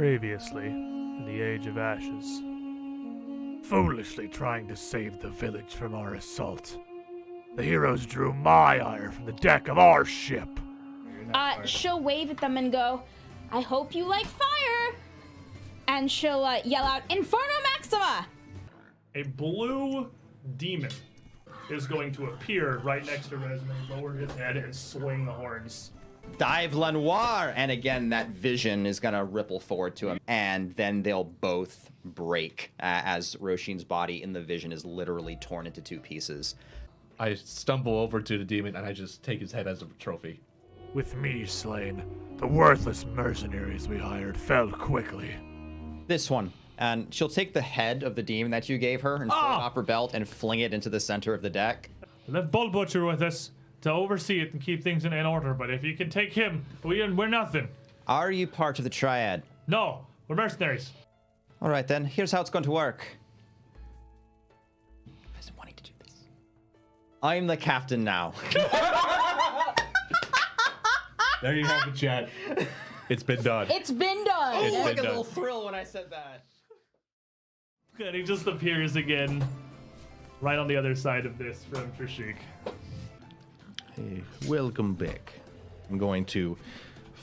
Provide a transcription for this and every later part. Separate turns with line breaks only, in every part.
Previously, in the Age of Ashes. Foolishly trying to save the village from our assault. The heroes drew my ire from the deck of our ship.
She'll wave at them and go, I hope you like fire! And she'll yell out, Inferno Maxima!
A blue demon is going to appear right next to Resme, lower his head, and swing the horns.
Dive Lenoir! And again, that vision is going to ripple forward to him. And then they'll both break as Roshin's body in the vision is literally torn into two pieces.
I stumble over to the demon and I just take his head as a trophy.
With me slain, the worthless mercenaries we hired fell quickly.
This one. And she'll take the head of the demon that you gave her and pull it off her belt and fling it into the center of the deck.
We left Bull Butcher with us to oversee it and keep things in order, but if you can take him, we're nothing.
Are you part of the triad?
No, we're mercenaries.
All right, then. Here's how it's going to work. I've been wanting to do this. I'm the captain now.
There you have it, chat. It's been done.
It's been done!
It's
Like
been
a
done.
little thrill when I said that.
And he just appears again right on the other side of this from Trishik.
Hey, welcome back. I'm going to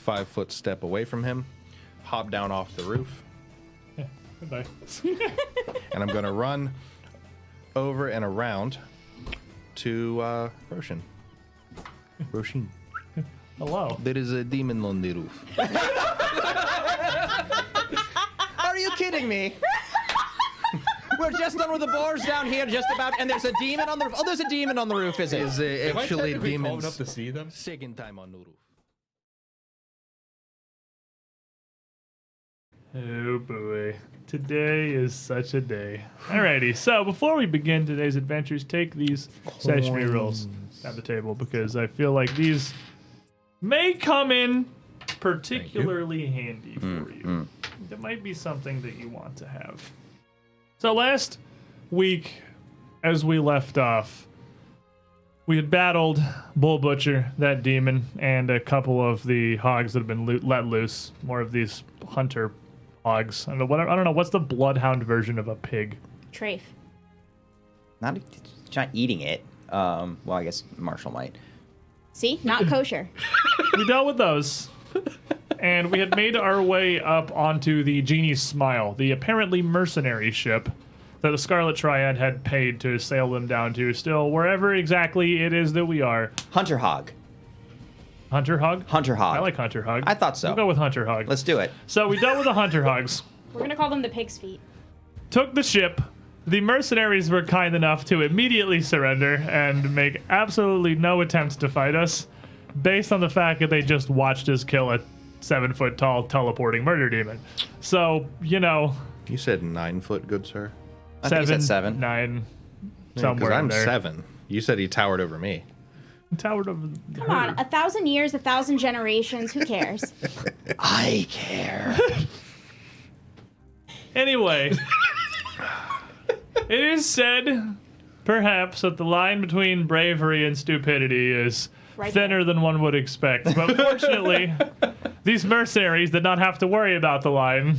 5-foot step away from him, hop down off the roof,
Goodbye.
and I'm going to run over and around to Roshin. Roshin,
Hello.
there is a demon on the roof.
Are you kidding me? We're just done with the boars down here, just about, and there's a demon on the roof. Oh, there's a demon on the roof, is it?
Is actually demons
enough to see them?
second time on the roof.
Oh boy. Today is such a day. Alrighty, so before we begin today's adventures, take these session rolls at the table because I feel like these may come in particularly handy for you. There might be something that you want to have. So last week, as we left off, we had battled Bull Butcher, that demon, and a couple of the hogs that have been let loose. More of these hunter hogs. I don't know. What's the bloodhound version of a pig?
Trafe.
It's not eating it. Well, I guess Marshall might.
See? Not kosher.
We dealt with those. And we had made our way up onto the Genie's Smile, the apparently mercenary ship that the Scarlet Triad had paid to sail them down to, still wherever exactly it is that we are.
Hunter Hog.
Hunter Hog?
Hunter Hog.
I like Hunter Hog.
I thought so.
We'll go with Hunter Hog.
Let's do it.
So we dealt with the Hunter Hogs,
We're gonna call them the pig's feet.
took the ship. The mercenaries were kind enough to immediately surrender and make absolutely no attempts to fight us, based on the fact that they just watched us kill a 7-foot tall teleporting murder demon. So, you know,
You said 9 foot, good sir?
I think he said 7.
9,
Because
somewhere in
I'm
there.
7. You said he towered over me.
Towered over
Come on, 1,000 years, 1,000 generations, who cares?
I care.
Anyway, it is said, perhaps, that the line between bravery and stupidity is
Right
thinner than one would expect. But fortunately, these mercenaries did not have to worry about the line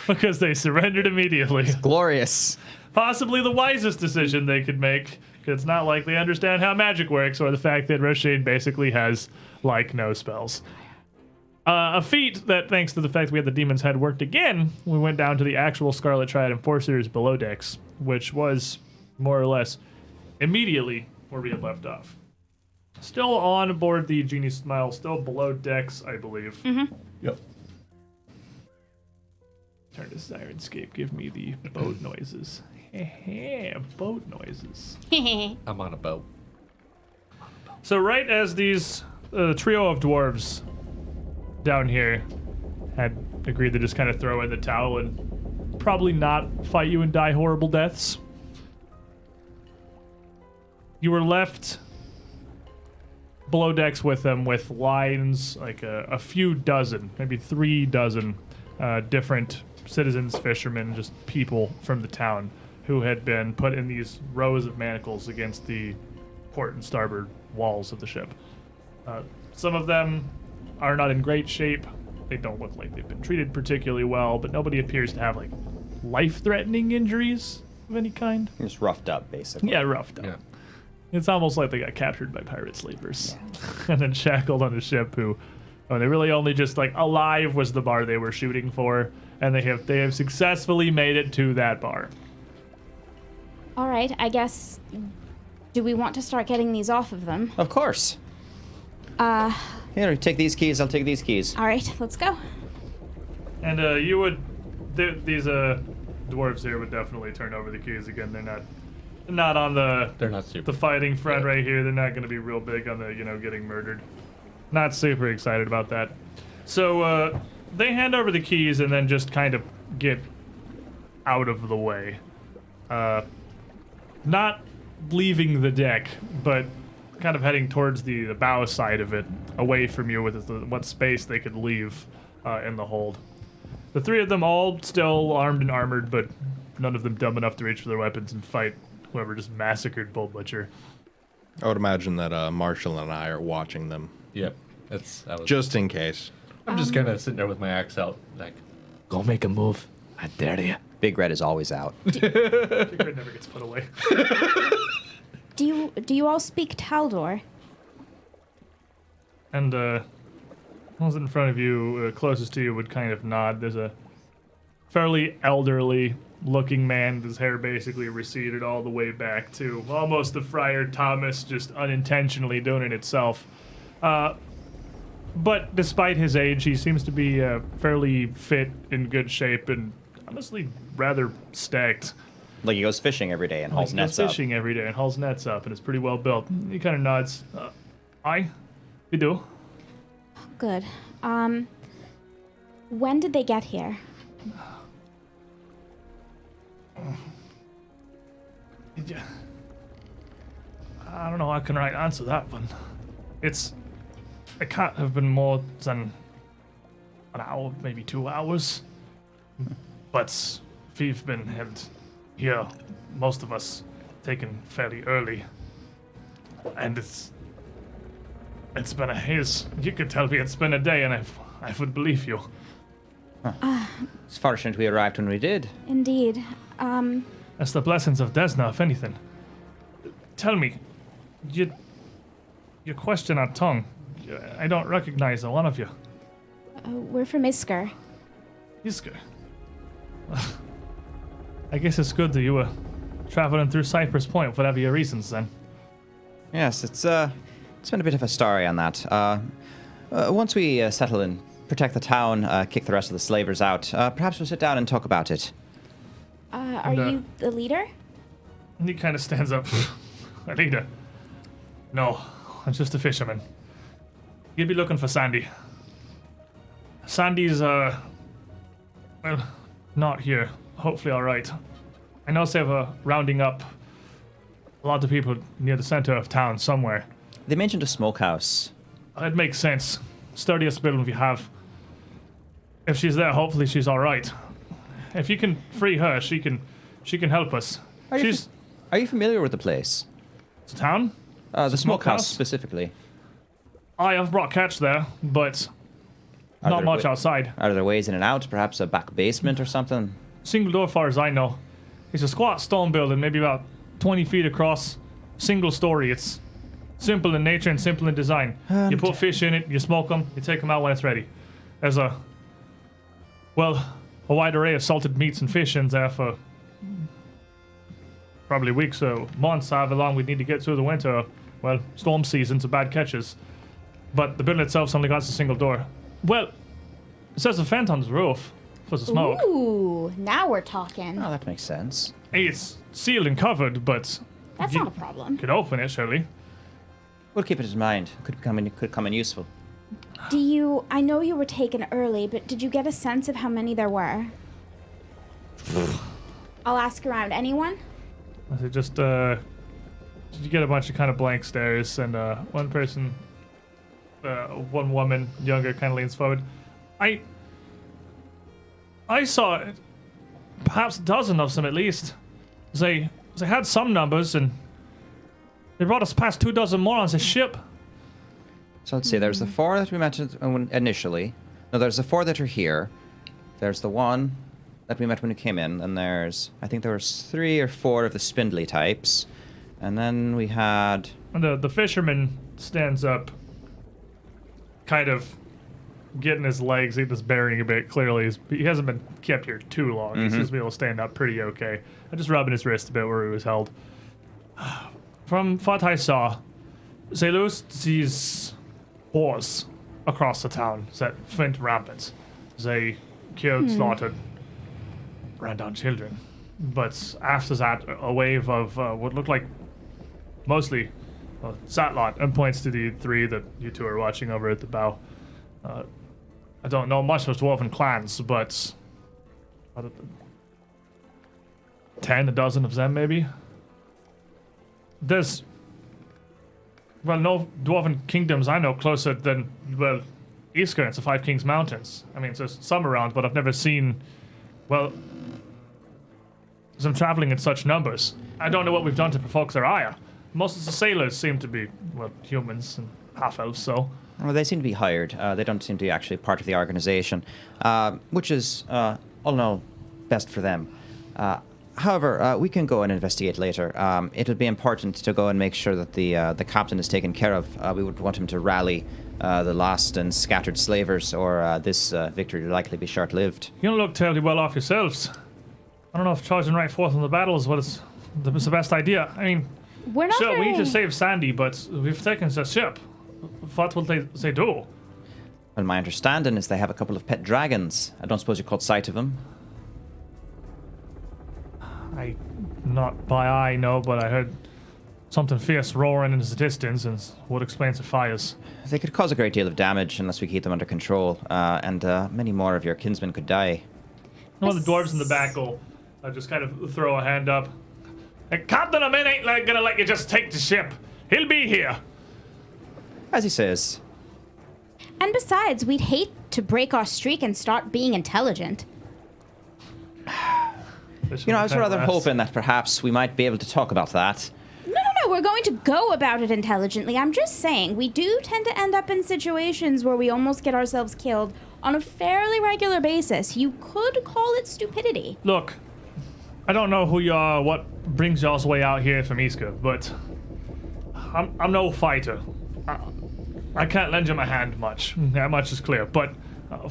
because they surrendered immediately.
Glorious.
Possibly the wisest decision they could make, because it's not like they understand how magic works or the fact that Roshin basically has, like, no spells. A feat that, thanks to the fact that we had the demon's head, worked again. We went down to the actual Scarlet Triad Enforcers below decks, which was more or less immediately where we had left off. Still on board the Genie Smile, still below decks, I believe.
Yep.
Turn to Sirenscape, give me the boat noises. Boat noises.
I'm on a boat.
So right as these trio of dwarves down here had agreed to just kind of throw in the towel and probably not fight you and die horrible deaths, you were left below decks with them with lines, like a few dozen, maybe 3 dozen different citizens, fishermen, just people from the town who had been put in these rows of manacles against the port and starboard walls of the ship. Some of them are not in great shape. they don't look like they've been treated particularly well, but nobody appears to have like life-threatening injuries of any kind.
Just roughed up, basically.
Yeah, roughed up.
Yeah.
It's almost like they got captured by pirate slavers and then shackled on a ship who, they really only just like alive was the bar they were shooting for, and they have successfully made it to that bar.
All right, I guess. Do we want to start getting these off of them?
Of course. Here, take these keys. I'll take these keys.
All right, let's go.
And these dwarves here would definitely turn over the keys again. They're not on
They're not super.
the fighting front
Yeah.
right here. They're not going to be real big on the getting murdered. Not super excited about that. So they hand over the keys and then just kind of get out of the way. Not leaving the deck, but kind of heading towards the bow side of it, away from you with what space they could leave in the hold. The three of them all still armed and armored, but none of them dumb enough to reach for their weapons and fight whoever just massacred Bull Butcher.
I would imagine that Marshall and I are watching them,
Yep.
just in case.
I'm just kind of sitting there with my axe out, like,
Go make a move. I dare you.
Big Red is always out.
Secret never gets put away.
Do you all speak Taldor?
And ones in front of you, closest to you, would kind of nod. There's a fairly elderly-looking man. His hair basically receded all the way back to almost the Friar Thomas, just unintentionally doing it itself. But despite his age, he seems to be fairly fit, in good shape, and honestly rather stacked.
Like he goes fishing every day and hauls
He
nets
goes
up.
fishing every day and hauls nets up, and is pretty well built. He kind of nods. Aye, we do.
Good. When did they get here?
Yeah. I don't know how I can right answer that one. It can't have been more than an hour, maybe 2 hours. But we've been held here, most of us taken fairly early. And it's been a haze. You could tell me it's been a day, and I would believe you.
It's fortunate we arrived when we did.
Indeed.
That's the blessings of Desna, if anything. Tell me, your question on tongue, I don't recognize a one of you.
We're from Isker.
Isker. I guess it's good that you were traveling through Cypress Point, whatever your reasons then.
Yes, it's been a bit of a story on that. Once we settle and protect the town, kick the rest of the slavers out, perhaps we'll sit down and talk about it.
Are you the leader?
And he kind of stands up. A leader. No, I'm just a fisherman. You'd be looking for Sandy. Sandy's, well, not here. Hopefully alright. I know they have rounding up a lot of people near the center of town somewhere.
They mentioned a smokehouse.
It makes sense. Sturdiest building we have. If she's there, hopefully she's alright. If you can free her, she can help us.
Are you familiar with the place?
It's a town?
The smokehouse
smokehouse?
specifically.
I have brought catch there, but
Are
not
there
much
wa-
outside.
Are there ways in and out? Perhaps a back basement or something?
Single door, far as I know. It's a squat stone building, maybe about 20 feet across. Single story. It's simple in nature and simple in design. You put fish in it, you smoke them, you take them out when it's ready. There's a wide array of salted meats and fish in there for probably weeks or months, however long we need to get through the winter. Well, storm seasons are bad catches. But the building itself's only got a single door. Well, it says a vent on the roof for the smoke.
Ooh, now we're talking.
Oh, that makes sense.
It's sealed and covered, but
That's
you
not a problem.
could open it, surely.
We'll keep it in mind. Could come in useful.
I know you were taken early, but did you get a sense of how many there were? I'll ask around. Anyone?
Was it just, you get a bunch of kind of blank stares, and one person, one woman, younger, kind of leans forward. I saw perhaps a dozen of them at least. They had some numbers, and they brought us past 24 more on the ship.
So let's see, there's the four that we mentioned initially, No, there's the 4 that are here. There's the one that we met when we came in, and there's, I think there was 3 or 4 of the spindly types. And then we had...
And the fisherman stands up, kind of getting his legs, he's bearing a bit, clearly. He hasn't been kept here too long. He seems to be able to stand up pretty okay. I'm just rubbing his wrist a bit where he was held. From what I saw, they loosed these whores across the town that went rampant. They killed, slaughtered, ran down children. But after that, a wave of what looked like mostly Satlot, and points to the 3 that you 2 are watching over at the bow. I don't know much of dwarven clans, but 10, a dozen of them maybe. There's, well, no dwarven kingdoms I know closer than, well, Isker, it's the 5 Kings Mountains. I mean, there's some around, but I've never seen, well, them traveling in such numbers. I don't know what we've done to provoke their ire. Most of the sailors seem to be, well, humans and half-elves, so...
Well, they seem to be hired. They don't seem to be actually part of the organization, which is, all in all, best for them. However, we can go and investigate later. It'll be important to go and make sure that the captain is taken care of. We would want him to rally the lost and scattered slavers, or this victory will likely be short-lived.
You don't look terribly well off yourselves. I don't know if charging right forth on the battle is was the best idea. I mean,
We're not
sure, we need
very...
to save Sandy, but we've taken the ship. What will they do?
Well, my understanding is they have a couple of pet dragons. I don't suppose you caught sight of them.
Not by eye, no, but I heard something fierce roaring in the distance, and what explains the fires.
They could cause a great deal of damage unless we keep them under control, and many more of your kinsmen could die.
One of the dwarves in the back will just kind of throw a hand up. Captain Amin ain't gonna let you just take the ship. He'll be here.
As he says.
And besides, we'd hate to break our streak and start being intelligent.
You know, I was rather hoping that perhaps we might be able to talk about that.
No, we're going to go about it intelligently. I'm just saying, we do tend to end up in situations where we almost get ourselves killed on a fairly regular basis. You could call it stupidity.
Look, I don't know who you are, what brings y'all's way out here from Iska, but I'm no fighter. I can't lend you my hand much. That much is clear. But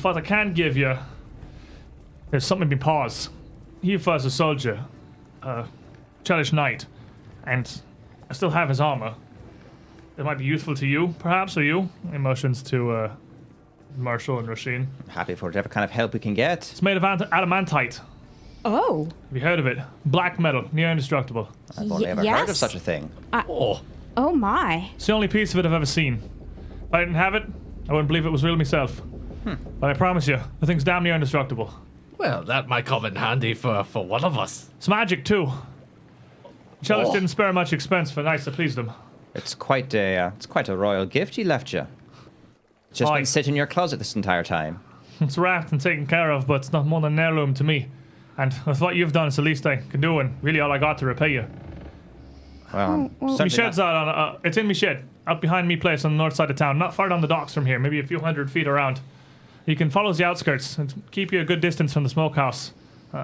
what I can give you, there's something in my paws. He was a soldier, Chelish Knight, and I still have his armor. It might be useful to you, perhaps, or you. Emotions to Marshall and Rasheen.
I'm happy for whatever kind of help we can get.
It's made of adamantite.
Oh.
Have you heard of it? Black metal, near indestructible.
I've only ever heard of such a thing.
Oh my.
It's the only piece of it I've ever seen. If I didn't have it, I wouldn't believe it was real myself. But I promise you, the thing's damn near indestructible.
Well, that might come in handy for one of us.
It's magic, too. Chelish didn't spare much expense for knights that pleased them.
It's quite a royal gift he left you. It's just been sitting in your closet this entire time.
It's wrapped and taken care of, but it's not more than an heirloom to me. And with what you've done, it's the least I can do, and really all I got to repay you.
Well,
well,
My shed's out on, it's in my shed, out behind me place on the north side of town, not far down the docks from here, maybe a few hundred feet around. You can follow the outskirts and keep you a good distance from the smokehouse.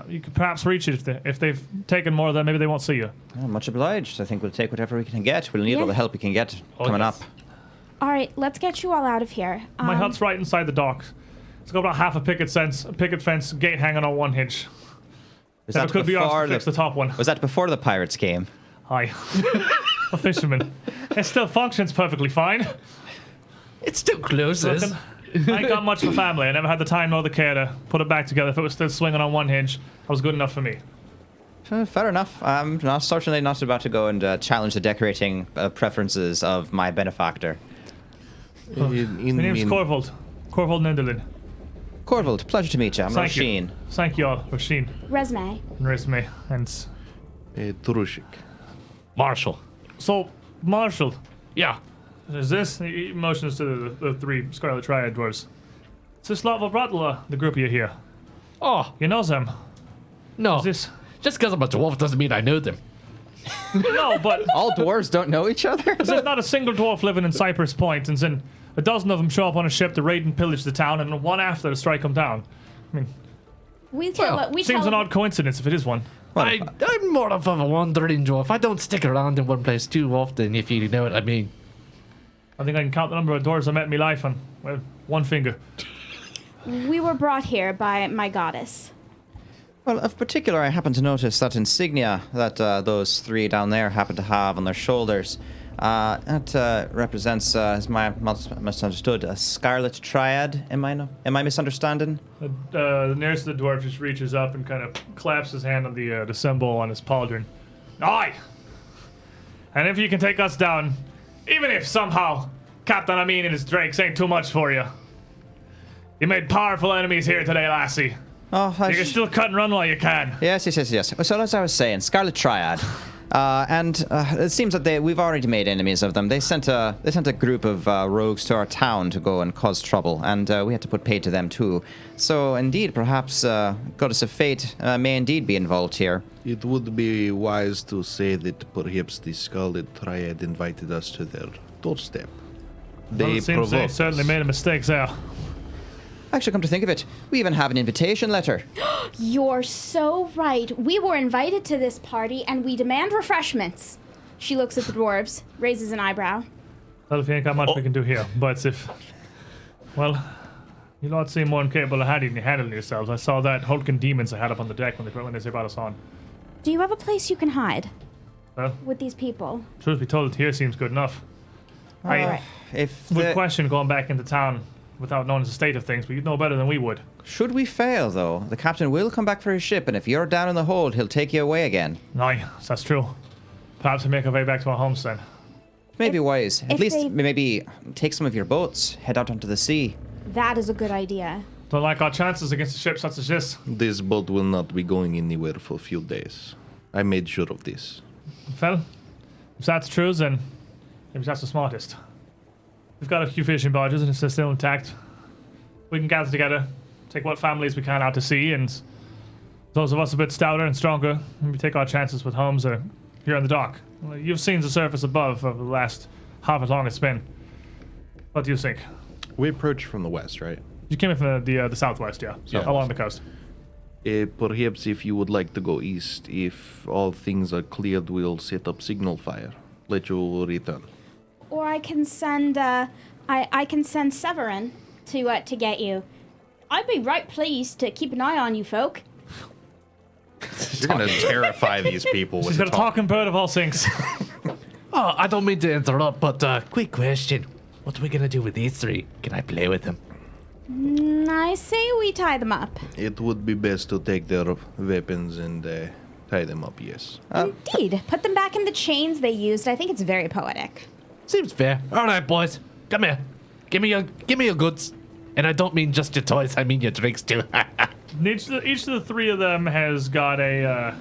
You could perhaps reach it if they've taken more of them, maybe they won't see you.
Well, much obliged. I think we'll take whatever we can get. We'll need all the help we can get coming up.
All right, let's get you all out of here.
My hut's right inside the docks. It's got about half a picket fence, gate hanging on one hinge.
Was
If
that
it could be ours
before
to fix the top one.
Was that before the pirates came?
Hi. A fisherman. It still functions perfectly fine.
It still closes.
I ain't got much for family. I never had the time nor the care to put it back together. If it was still swinging on one hinge, that was good enough for me.
Fair enough. I'm certainly not about to go and challenge the decorating preferences of my benefactor.
My name's Corvold. Corvold Nendelin.
Corvold, pleasure to meet you. I'm
Thank you.
Rasheen.
Thank you all, Rasheen.
Resume.
And Resume. And
Turushik.
Marshall.
so, Marshall,
Yeah.
is this? He motions to the 3 Scarlet Triad dwarves. Is this Lava Bratla, the group of you here?
Oh,
You know them?
no.
Is this?
Just because I'm a dwarf doesn't mean I know them.
No, but
All dwarves don't know each other?
there's not a single dwarf living in Cypress Point, and then a dozen of them show up on a ship to raid and pillage the town, and one after to strike them down. I mean, seems an odd coincidence if it is one.
I'm more of a wandering dwarf. I don't stick around in one place too often, if you know what I mean.
I think I can count the number of dwarves I met in my life on, well, one finger.
We were brought here by my goddess.
Well, of particular, I happen to notice that insignia that those three down there happen to have on their shoulders. That represents, as I misunderstood, a scarlet triad. Am I misunderstanding?
The nearest of the dwarf just reaches up and kind of claps his hand on the symbol on his pauldron. Aye! And if you can take us down, even if somehow Captain Amin and his drakes ain't too much for you. You made powerful enemies here today, lassie.
Oh,
you can still cut and run while you can.
Yes. So as I was saying, Scarlet Triad, and it seems that we've already made enemies of them. They sent a group of rogues to our town to go and cause trouble, and we had to put pay to them too. So indeed, perhaps Goddess of Fate may indeed be involved here.
It would be wise to say that perhaps the Scarlet Triad invited us to their doorstep.
Well, it seems they certainly made a mistake there.
Actually, come to think of it, we even have an invitation letter.
You're so right. We were invited to this party, and we demand refreshments. She looks at the dwarves, raises an eyebrow.
Well, if you ain't got much we can do here, but if... Well, you lot seem more than capable of handling yourselves. I saw that hulking demons I had up on the deck when they brought us on.
Do you have a place you can hide?
Well,
with these people?
Truth be told, here seems good enough.
Alright.
If
would question going back into town without knowing the state of things, but you'd know better than we would.
Should we fail, though, the captain will come back for his ship, and if you're down in the hold, he'll take you away again.
Aye, that's true. Perhaps we make our way back to our homes then.
Maybe wise. At least maybe take some of your boats, head out onto the sea.
That is a good idea.
Don't like our chances against a ship such as this.
This boat will not be going anywhere for a few days. I made sure of this.
Well, if that's true, then maybe that's the smartest. We've got a few fishing barges and it's still intact. We can gather together, take what families we can out to sea, and those of us a bit stouter and stronger, maybe take our chances with homes or here on the dock. Well, you've seen the surface above over the last half as long it's been. What do you think?
We approached from the west, right?
You came in from the southwest, yeah. So along the coast.
Perhaps if you would like to go east, if all things are cleared, we'll set up signal fire. Let you return.
Or I can send I can send Severin to get you. I'd be right pleased to keep an eye on you folk.
You're gonna terrify these people.
She's got a talking bird of all things.
Oh, I don't mean to interrupt, but quick question. What are we gonna do with these three? Can I play with them?
I say we tie them up.
It would be best to take their weapons and tie them up, yes.
Indeed. Put them back in the chains they used. I think it's very poetic.
Seems fair. All right, boys. Come here. Give me your goods. And I don't mean just your toys. I mean your drinks too.
Each of the three of them has got a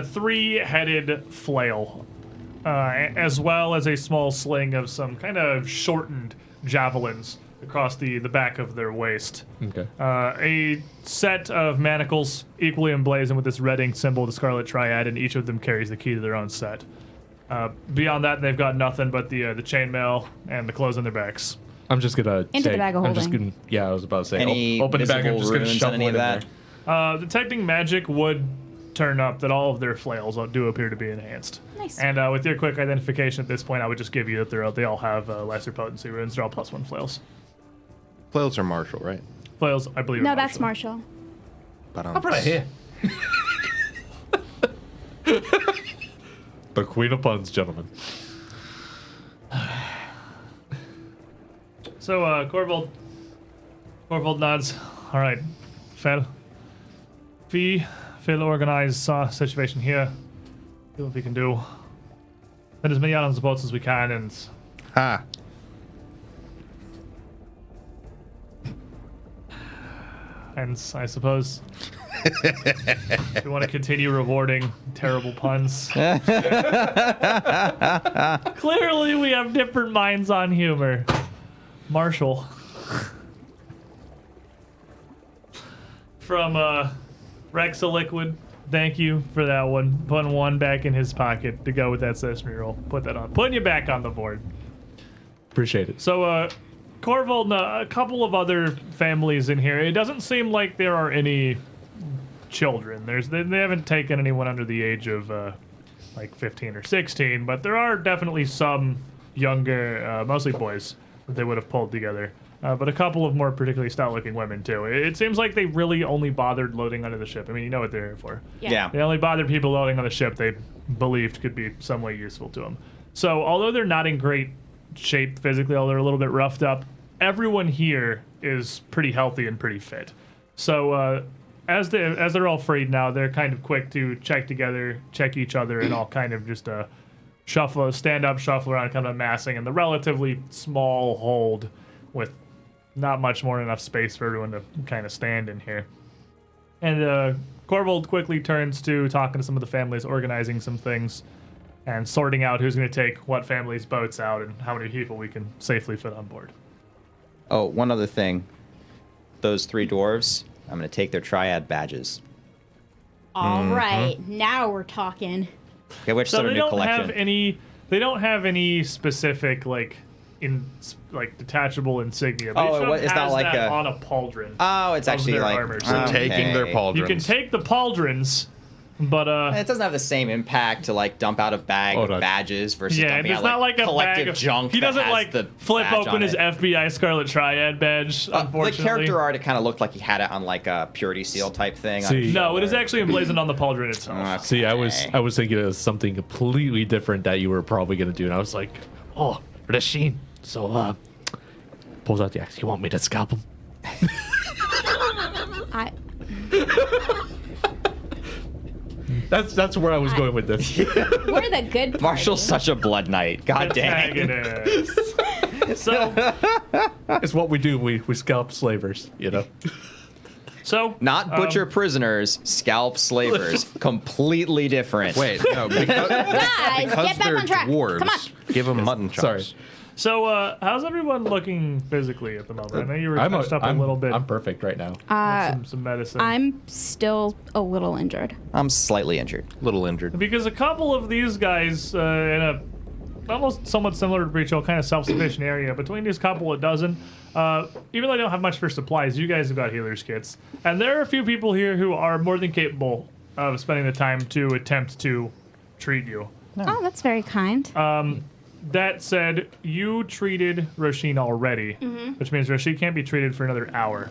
three-headed flail, as well as a small sling of some kind of shortened javelins across the back of their waist.
Okay.
A set of manacles equally emblazoned with this red ink symbol, the Scarlet Triad, and each of them carries the key to their own set. Beyond that, they've got nothing but the chainmail and the clothes on their backs.
I'm just gonna
into the bag of
I'm just
holding.
gonna. Yeah, I was about to say.
Any
open the bag. I'm just gonna
runes
shuffle
on any
it
of
in
that?
there.
Detecting magic would turn up that all of their flails do appear to be enhanced.
Nice.
And with your quick identification at this point, I would just give you that they all have lesser potency runes. They're all +1 flails.
Flails are martial, right?
Flails, I believe.
No,
are
that's Marshall.
But
I'm right here. The queen of puns, gentlemen.
So, Corvold nods. All right, Fel. Phil organize situation here. See what we can do. Send as many out on the boats as we can, and
Ha!
I suppose we want to continue rewarding terrible puns. Clearly, we have different minds on humor. Marshall. From Rexa Liquid, thank you for that one. Putting one back in his pocket to go with that sesame roll. Put that on. Putting you back on the board.
Appreciate it.
So, Corvold, a couple of other families in here. It doesn't seem like there are any children. They haven't taken anyone under the age of like 15 or 16, but there are definitely some younger, mostly boys, that they would have pulled together. But a couple of more particularly stout-looking women, too. It seems like they really only bothered loading onto the ship. I mean, you know what they're here for.
Yeah.
They only bothered people loading on the ship they believed could be some way useful to them. So, although they're not in great shape physically, although they're a little bit roughed up, everyone here is pretty healthy and pretty fit. So, as they're all freed now, they're kind of quick to check together, check each other, and all kind of just stand up, shuffle around, kind of amassing in the relatively small hold with not much more than enough space for everyone to kind of stand in here. And Corvold quickly turns to talking to some of the families, organizing some things, and sorting out who's going to take what family's boats out and how many people we can safely fit on board.
Oh, one other thing. Those 3 dwarves, I'm going to take their triad badges.
All right, now we're talking.
Okay, which
So
sort of
they
new
don't
collection?
have any specific detachable insignia. But
Oh,
each of them
it's not
has
like
that
a-
on a pauldron.
Oh, it's
of
actually
their
like...
armor.
So taking their pauldrons.
You can take the pauldrons, but
It doesn't have the same impact to like dump out a bag
Hold
of
on.
badges versus
yeah,
dumping
it's
out
not like a
collective
bag of
junk.
He
that
doesn't
has
like
the
flip
badge
open
on
his
it.
FBI Scarlet Triad badge.
The
Unfortunately,
character art, it kind of looked like he had it on like a purity seal type thing. on
See-
his
no, it is
shoulder.
actually emblazoned on the pauldron itself.
Okay.
See, I was thinking of something completely different that you were probably gonna do, and I was like, oh, Rasheen. So, pulls out the axe. You want me to scalp him?
I
That's where I was going with this.
we're the good party.
Marshall's such a blood knight. God dang.
Antagonist. so,
It's what we do. We scalp slavers, you know.
Not butcher prisoners, scalp slavers. Completely different.
Wait, no, because
Guys, get back
they're
on track.
dwarves,
Come on.
give them mutton chops.
Sorry.
So, how's everyone looking physically at the moment? I know you were touched up a little bit.
I'm perfect right now.
Some medicine.
I'm still a little injured.
I'm slightly injured.
Little injured.
Because a couple of these guys in a almost somewhat similar to Breachel, kind of self-sufficient area, between these couple of dozen, even though they don't have much for supplies, you guys have got healer's kits. And there are a few people here who are more than capable of spending the time to attempt to treat you.
Oh, that's very kind.
That said, you treated Rasheen already, which means Rasheen can't be treated for another hour.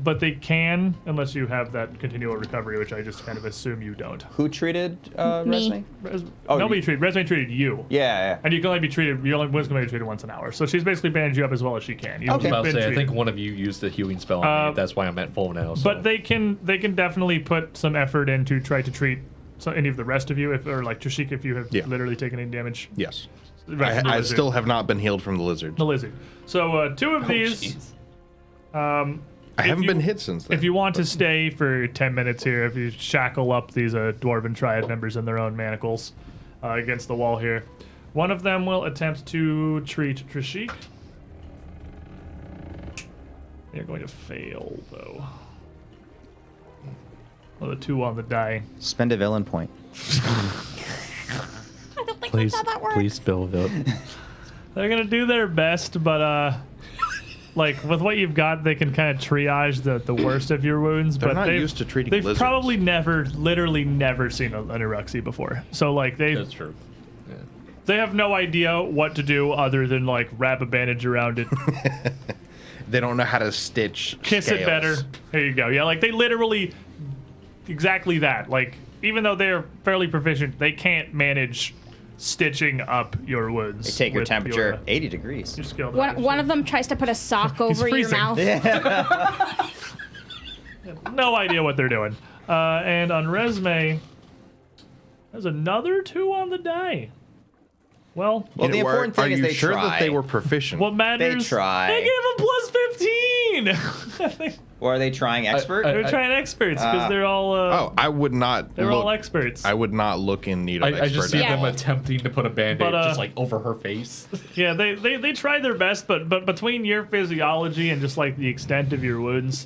But they can, unless you have that continual recovery, which I just kind of assume you don't.
Who treated
Me.
Resme? Oh,
Nobody
you-
treated. Resme treated you.
Yeah.
And you can only be treated. You only was going to be treated once an hour. So she's basically bandaged you up as well as she can. You've
Okay.
I was
been
about to say, I
treated.
think one of you used the healing spell on me. That's why I'm at full now. So.
But they can definitely put some effort in to try to treat any of the rest of you, or like Trishik, if you have
Yeah.
literally taken any damage.
Yes.
The rest of the
I
lizard.
still have not been healed from the lizard.
The lizard. So 2 of these.
I haven't been hit since then.
If you want to stay for 10 minutes here, if you shackle up these dwarven triad members in their own manacles against the wall here, one of them will attempt to treat Trishik. They're going to fail, though. Well, the 2 on the die.
Spend a villain point.
I don't think
please,
that's how that works.
please spill it.
They're going to do their best, but like with what you've got, they can kind of triage the worst of your wounds.
They're
but
not
they've,
used to treating
They've
lizards.
probably literally never seen an Eruxy before. So like
That's true. Yeah.
they have no idea what to do other than like wrap a bandage around it,
They don't know how to stitch
kiss
scales.
it better. There you go. Yeah, like they literally exactly that. Like even though they're fairly proficient, they can't manage stitching up your wounds.
They take your
with
temperature 80 degrees.
your skill
One,
damage.
one of them tries to put a sock over your
freezing.
mouth.
No idea what they're doing. And on Resme, there's another 2 on the die. Well,
Well, the important thing
are
is
you
they
sure
try.
that they were proficient?
what matters?
try.
They gave him plus 15.
Or are they trying expert?
They're trying experts because they're all.
oh, I would not.
they're all
look,
experts.
I would not look in need of
I just
expert.
see
Yeah.
them attempting to put a band-aid
But,
just like over her face.
Yeah, they try their best, but between your physiology and just like the extent of your wounds,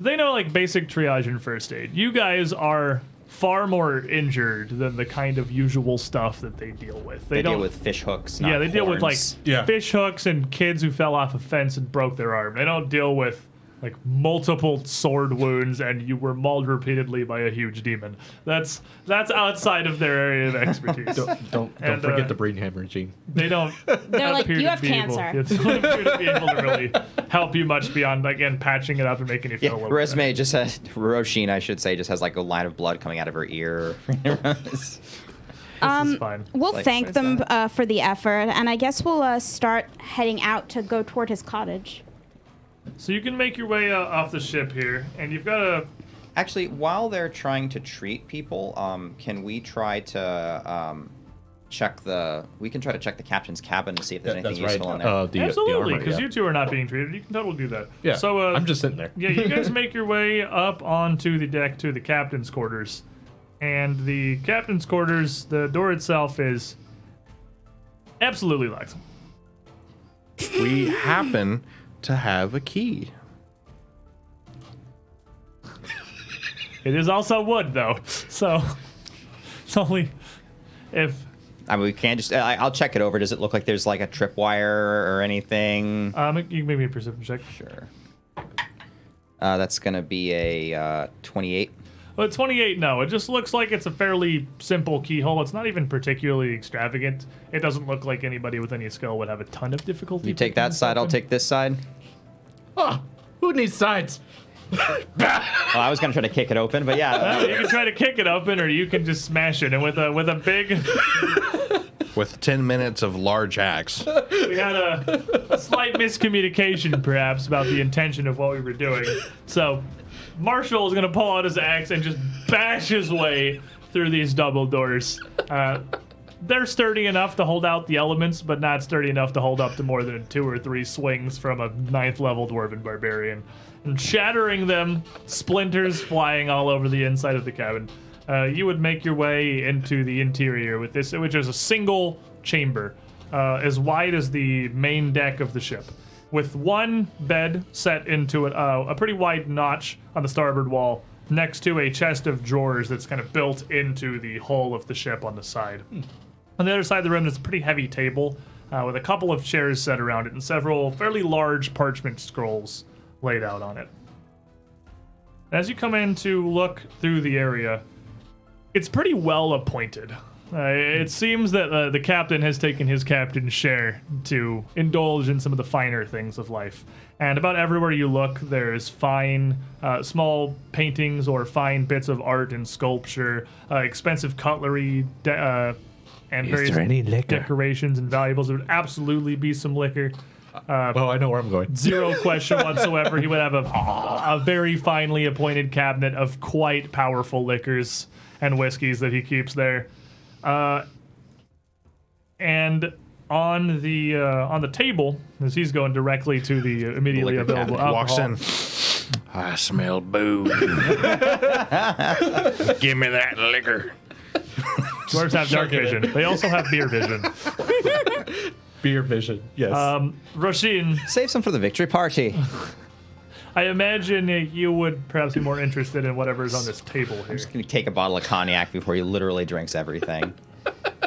they know like basic triage and first aid. You guys are far more injured than the kind of usual stuff that they deal with.
They
don't
deal with fish hooks, not
Yeah, they deal with like
horns.
fish hooks and kids who fell off a fence and broke their arm. They don't deal with like multiple sword wounds and you were mauled repeatedly by a huge demon. That's outside of their area of expertise.
Don't forget the brain hammer, Gene.
They don't.
They're like,
appear
you
to
have
be able-
cancer.
They don't appear to be able to really help you much beyond again patching it up and making you feel a little.
Resme just has Roshin, I should say, just has like a line of blood coming out of her ear.
This is fine.
We'll
Like,
thank
where's
them for the effort, and I guess we'll start heading out to go toward his cottage.
So you can make your way off the ship here, and you've got a.
Actually, while they're trying to treat people, can we try to check the? We can try to check the captain's cabin to see if there's anything useful in there.
The
Absolutely,
armor,
because
yeah.
you two are not being treated. You can totally do that.
Yeah.
So
I'm just sitting there.
Yeah, you guys make your way up onto the deck to the captain's quarters. And the captain's quarters, the door itself is absolutely locked.
We happen to have a key.
It is also wood, though. So it's only if.
I mean, we can't just. I'll check it over. Does it look like there's like a tripwire or anything?
You can make me a perception check.
Sure. That's gonna be a 28.
Well, 28, no. It just looks like it's a fairly simple keyhole. It's not even particularly extravagant. It doesn't look like anybody with any skill would have a ton of difficulty.
You take
picking
that
this
side. I'll
open.
take this side.
Oh, who needs sides?
Well, I was gonna try to kick it open, but yeah.
Well, you can try to kick it open, or you can just smash it. And with a big,
With 10 minutes of large axe.
we had a slight miscommunication, perhaps, about the intention of what we were doing. So, Marshall is gonna pull out his axe and just bash his way through these double doors. They're sturdy enough to hold out the elements, but not sturdy enough to hold up to more than 2 or 3 swings from a 9th level dwarven barbarian. And shattering them, splinters flying all over the inside of the cabin. You would make your way into the interior with this, which is a single chamber, as wide as the main deck of the ship, with one bed set into it, a pretty wide notch on the starboard wall, next to a chest of drawers that's kind of built into the hull of the ship on the side. On the other side of the room, there's a pretty heavy table with a couple of chairs set around it and several fairly large parchment scrolls laid out on it. As you come in to look through the area, it's pretty well appointed. It seems that the captain has taken his captain's share to indulge in some of the finer things of life. And about everywhere you look, there's fine, small paintings or fine bits of art and sculpture, expensive cutlery, and various
there any liquor?
decorations and valuables. There would absolutely be some liquor.
Oh, I know where I'm going.
Zero question whatsoever. He would have a very finely appointed cabinet of quite powerful liquors and whiskeys that he keeps there. And on the table, as he's going directly to the immediately
Liquor
available
cabinet.
alcohol.
Walks in. I smell booze. Give me that liquor.
Dwarves have dark vision. They also have beer vision.
Beer vision. Yes.
Roshin,
Save some for the victory party.
I imagine you would perhaps be more interested in whatever's on this table here.
Just gonna take a bottle of cognac before he literally drinks everything.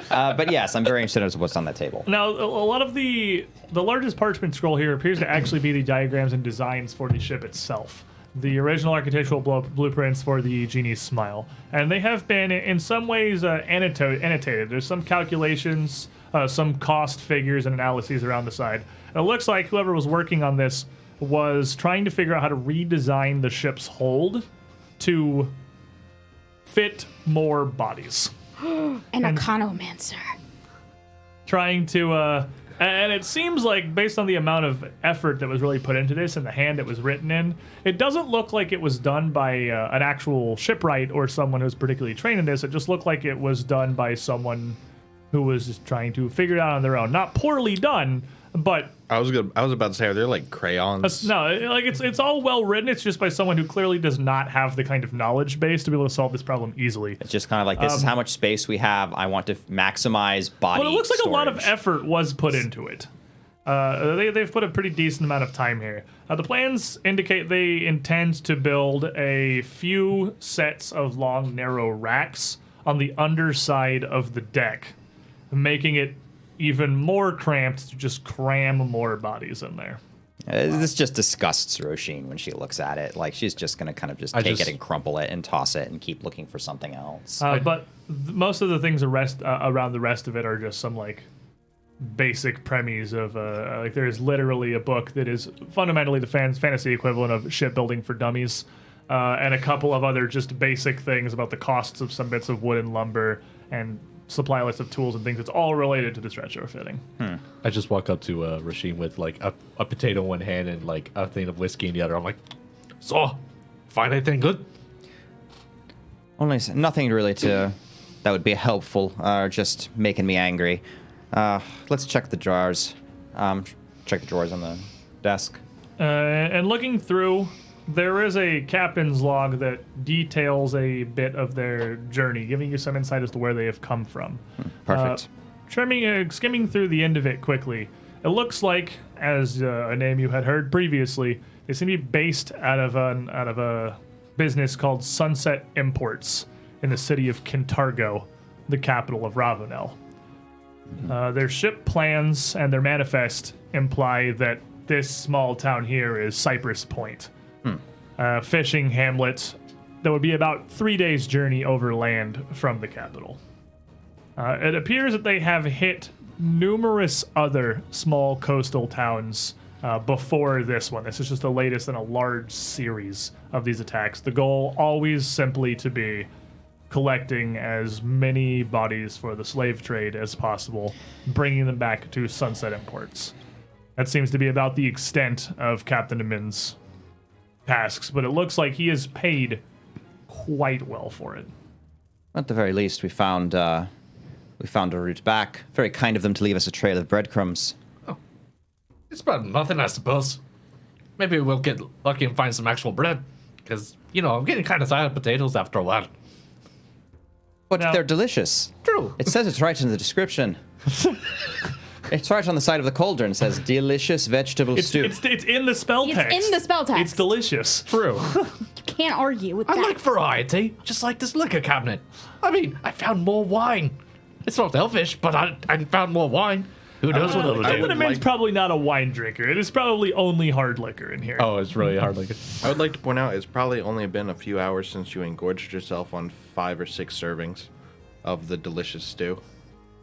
But yes, I'm very interested in what's on that table.
Now, a lot of the largest parchment scroll here appears to actually be the diagrams and designs for the ship itself. The original architectural blueprints for the Genie's smile. And they have been, in some ways, annotated. There's some calculations, some cost figures and analyses around the side. And it looks like whoever was working on this was trying to figure out how to redesign the ship's hold to fit more bodies.
An economancer.
Trying to and it seems like based on the amount of effort that was really put into this and the hand that was written in, it doesn't look like it was done by an actual shipwright or someone who's particularly trained in this. It just looked like it was done by someone who was just trying to figure it out on their own. Not poorly done, but
I was about to say, are there like crayons?
no, like it's all well written. It's just by someone who clearly does not have the kind of knowledge base to be able to solve this problem easily.
It's just kind of like, this is how much space we have. I want to maximize body
But it looks like a lot of
storage.
effort was put into it. they've put a pretty decent amount of time here. The plans indicate they intend to build a few sets of long, narrow racks on the underside of the deck, making it even more cramped to just cram more bodies in there.
This just disgusts Roshin when she looks at it. Like, she's just going to kind of take it and crumple it and toss it and keep looking for something else.
But most of the things around the rest of it are just some, like, basic premise of, like, there's literally a book that is fundamentally the fantasy equivalent of shipbuilding for dummies, and a couple of other just basic things about the costs of some bits of wood and lumber and supply list of tools and things. It's all related to this retrofitting.
I just walk up to Rasheen with like a potato in one hand and like a thing of whiskey in the other. I'm like, so, find anything good?
Only nothing really that would be helpful, or just making me angry. Let's check the drawers. Check the drawers on the desk.
And looking through, there is a captain's log that details a bit of their journey, giving you some insight as to where they have come from.
Perfect.
Skimming through the end of it quickly, it looks like, as a name you had heard previously, they seem to be based out of a business called Sunset Imports in the city of Kintargo, the capital of Ravenel. Their ship plans and their manifest imply that this small town here is Cypress Point. Fishing hamlet that would be about 3 days' journey overland from the capital. It appears that they have hit numerous other small coastal towns before this one. This is just the latest in a large series of these attacks. The goal always simply to be collecting as many bodies for the slave trade as possible, bringing them back to Sunset Imports. That seems to be about the extent of Captain Amin's tasks, but it looks like he is paid quite well for it.
At the very least, we found a route back. Very kind of them to leave us a trail of breadcrumbs.
Oh, it's about nothing, I suppose. Maybe we'll get lucky and find some actual bread, because I'm getting kind of tired of potatoes after a while.
But
Now-
they're delicious.
True.
It says it's right in the description. It's right on the side of the cauldron. It says delicious vegetable stew.
It's in the spell
It's
text.
in the spell text.
It's delicious.
True.
Can't argue with
I
that.
like variety, just like this liquor cabinet. I mean, I found more wine. It's not elfish, but I found more wine. Who knows what it'll
Captain
do?
Amin's probably not a wine drinker. It is probably only hard liquor in here.
Oh, it's really hard liquor.
I would like to point out it's probably only been a few hours since you engorged yourself on 5 or 6 servings of the delicious stew.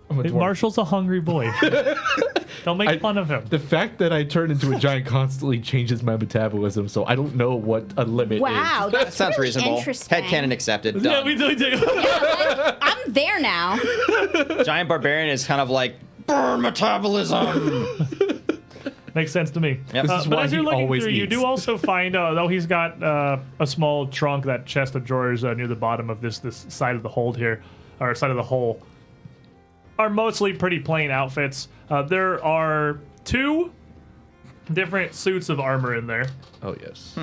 Marshall's a hungry boy. Don't make fun of him.
The fact that I turn into a giant constantly changes my metabolism, so I don't know what a limit
Wow,
is.
that's
Sounds
really
reasonable.
interesting.
Headcanon accepted.
Yeah,
Done.
we do.
I'm there now.
Giant barbarian is kind of like burn metabolism.
Makes sense to me.
Yep. This is
But
why
as you're
he
looking
always
through, you
eats.
do also find, though he's got a small trunk, that chest of drawers near the bottom of this side of the hold here, or side of the hole, are mostly pretty plain outfits. There are 2 different suits of armor in there.
Oh, yes.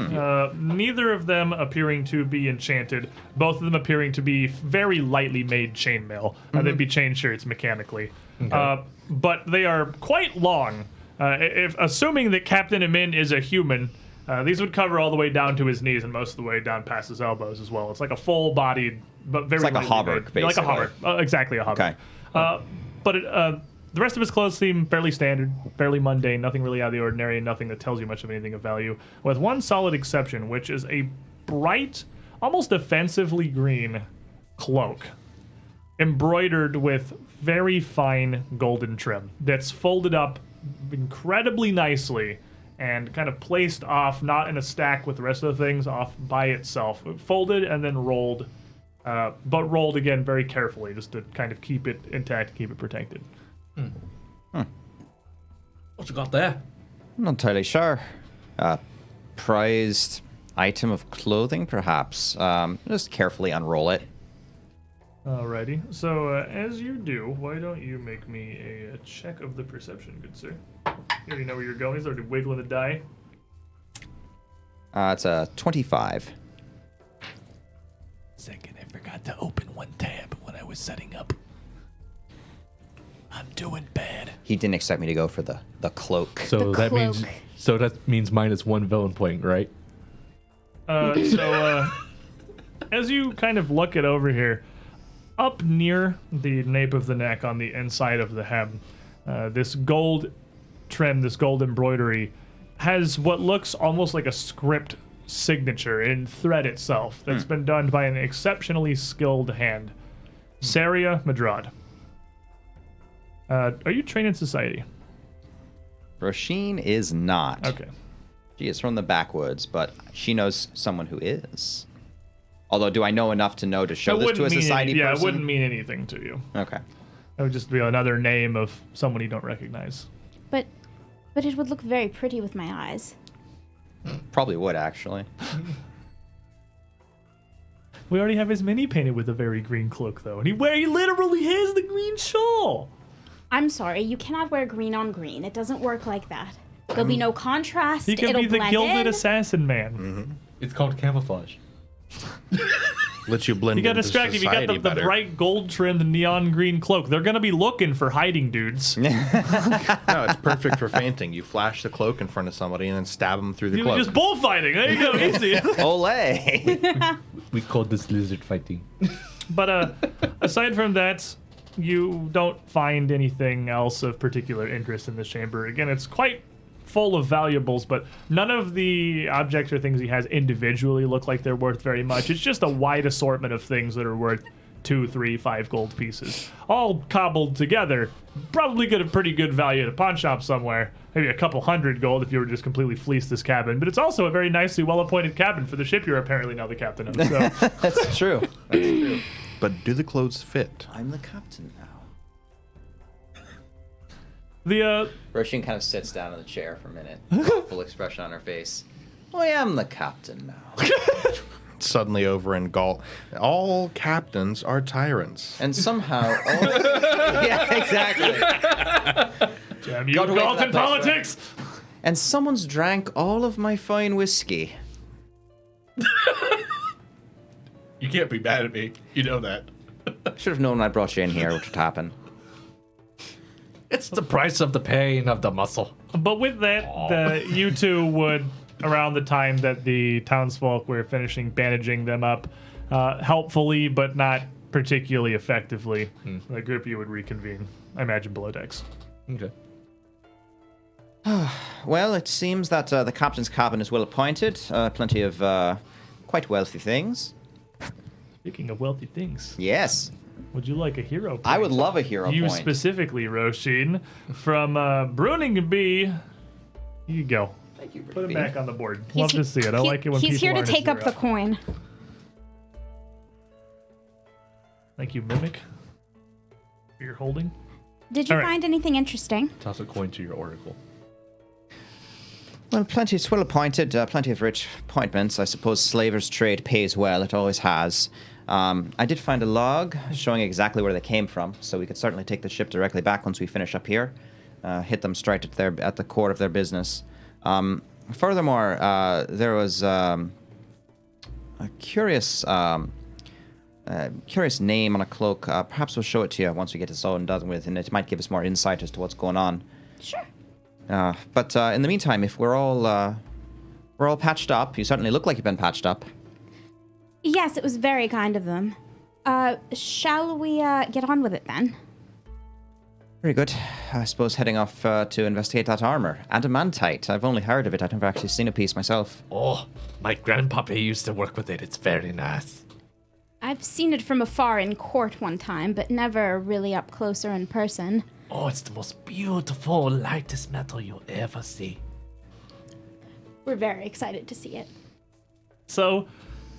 Neither of them appearing to be enchanted. Both of them appearing to be very lightly made chainmail. They'd be chain shirts mechanically. But they are quite long. If assuming that Captain Amin is a human, these would cover all the way down to his knees and most of the way down past his elbows as well. It's like a full-bodied, but very
like a
lightly
hauberk,
made. Like a
basically.
hauberk. Exactly a hauberk.
Okay.
But the rest of his clothes seem fairly standard, fairly mundane, nothing really out of the ordinary, and nothing that tells you much of anything of value, with one solid exception, which is a bright, almost offensively green cloak, embroidered with very fine golden trim that's folded up incredibly nicely and kind of placed off, not in a stack with the rest of the things, off by itself. Folded and then rolled, but rolled again very carefully, just to kind of keep it intact, keep it protected.
What you got there?
I'm not entirely sure. Prized item of clothing, perhaps. Just carefully unroll it.
Alrighty. So, as you do, why don't you make me a check of the perception, good sir? You already know where you're going. He's already wiggling the die.
It's a 25.
Second, I forgot to open one tab when I was setting up. I'm doing bad.
he didn't expect me to go for the cloak.
So
The
that means minus 1 villain point, right?
As you kind of look it over here, up near the nape of the neck on the inside of the hem, this gold trim, this gold embroidery, has what looks almost like a script signature in thread itself that's been done by an exceptionally skilled hand. Saria Madrad. Are you trained in society?
Roisin is not.
Okay.
She is from the backwoods, but she knows someone who is. Although, do I know enough to know to show this to a society
Yeah,
person?
it wouldn't mean anything to you.
Okay.
It would just be another name of someone you don't recognize.
But it would look very pretty with my eyes.
Probably would, actually.
We already have his mini painted with a very green cloak, though, and he literally has the green shawl.
I'm sorry, you cannot wear green on green. It doesn't work like that. There'll be no contrast.
He can
It'll
be the
blend
gilded
in.
assassin man.
It's called camouflage.
Let you blend
You got
into
distracted. You got
society
the
better.
bright gold trimmed neon green cloak. They're gonna be looking for hiding dudes.
No, it's perfect for feinting. You flash the cloak in front of somebody and then stab them through the
You
cloak.
just bullfighting. There you go, easy.
Olay!
We call this lizard fighting.
But aside from that, you don't find anything else of particular interest in this chamber. Again, it's quite full of valuables, but none of the objects or things he has individually look like they're worth very much. It's just a wide assortment of things that are worth 2, 3, 5 gold pieces, all cobbled together. Probably get a pretty good value at a pawn shop somewhere. Maybe a couple hundred gold if you were just completely fleece this cabin. But it's also a very nicely well-appointed cabin for the ship you're apparently now the captain of. So
That's true.
But do the clothes fit?
I'm the captain now.
the
Roisin kind of sits down in the chair for a minute. Full expression on her face. I am the captain now.
Suddenly over in Galt, all captains are tyrants.
And somehow... yeah, exactly.
damn you,
Got away from
Galton
that place,
politics.
And someone's drank all of my fine whiskey.
You can't be mad at me. You know that.
Should have known when I brought you in here what would happen.
It's the price of the pain of the muscle.
But with that, you two would, around the time that the townsfolk were finishing bandaging them up, helpfully but not particularly effectively, the group you would reconvene, I imagine, below decks.
Okay.
Well, it seems that the captain's cabin is well appointed. Plenty of quite wealthy things.
Speaking of wealthy things,
Yes.
would you like a hero point?
I would love a hero
You
point.
specifically, Roshin, from Bruning B. Here you go.
Thank you,
Put him back on the board.
He's
Love to see it. I like it when
he's
people
here to
aren't
take up the
zero.
coin.
Thank you, Mimic, for your holding.
Did you
All right.
find anything interesting?
Toss a coin to your oracle.
Well, plenty. It's well appointed. Plenty of rich appointments. I suppose slavers' trade pays well. It always has. I did find a log showing exactly where they came from, so we could certainly take the ship directly back once we finish up here. Hit them straight at the core of their business. Furthermore, there was a curious name on a cloak. Perhaps we'll show it to you once we get this all done with, and it might give us more insight as to what's going on.
Sure.
But in the meantime, if we're all patched up, you certainly look like you've been patched up.
Yes, it was very kind of them. Shall we get on with it then?
Very good. I suppose heading off to investigate that armor. Adamantite. I've only heard of it. I've never actually seen a piece myself.
Oh, my grandpappy used to work with it. It's very nice.
I've seen it from afar in court one time, but never really up closer in person.
Oh, it's the most beautiful, lightest metal you'll ever see.
We're very excited to see it.
So,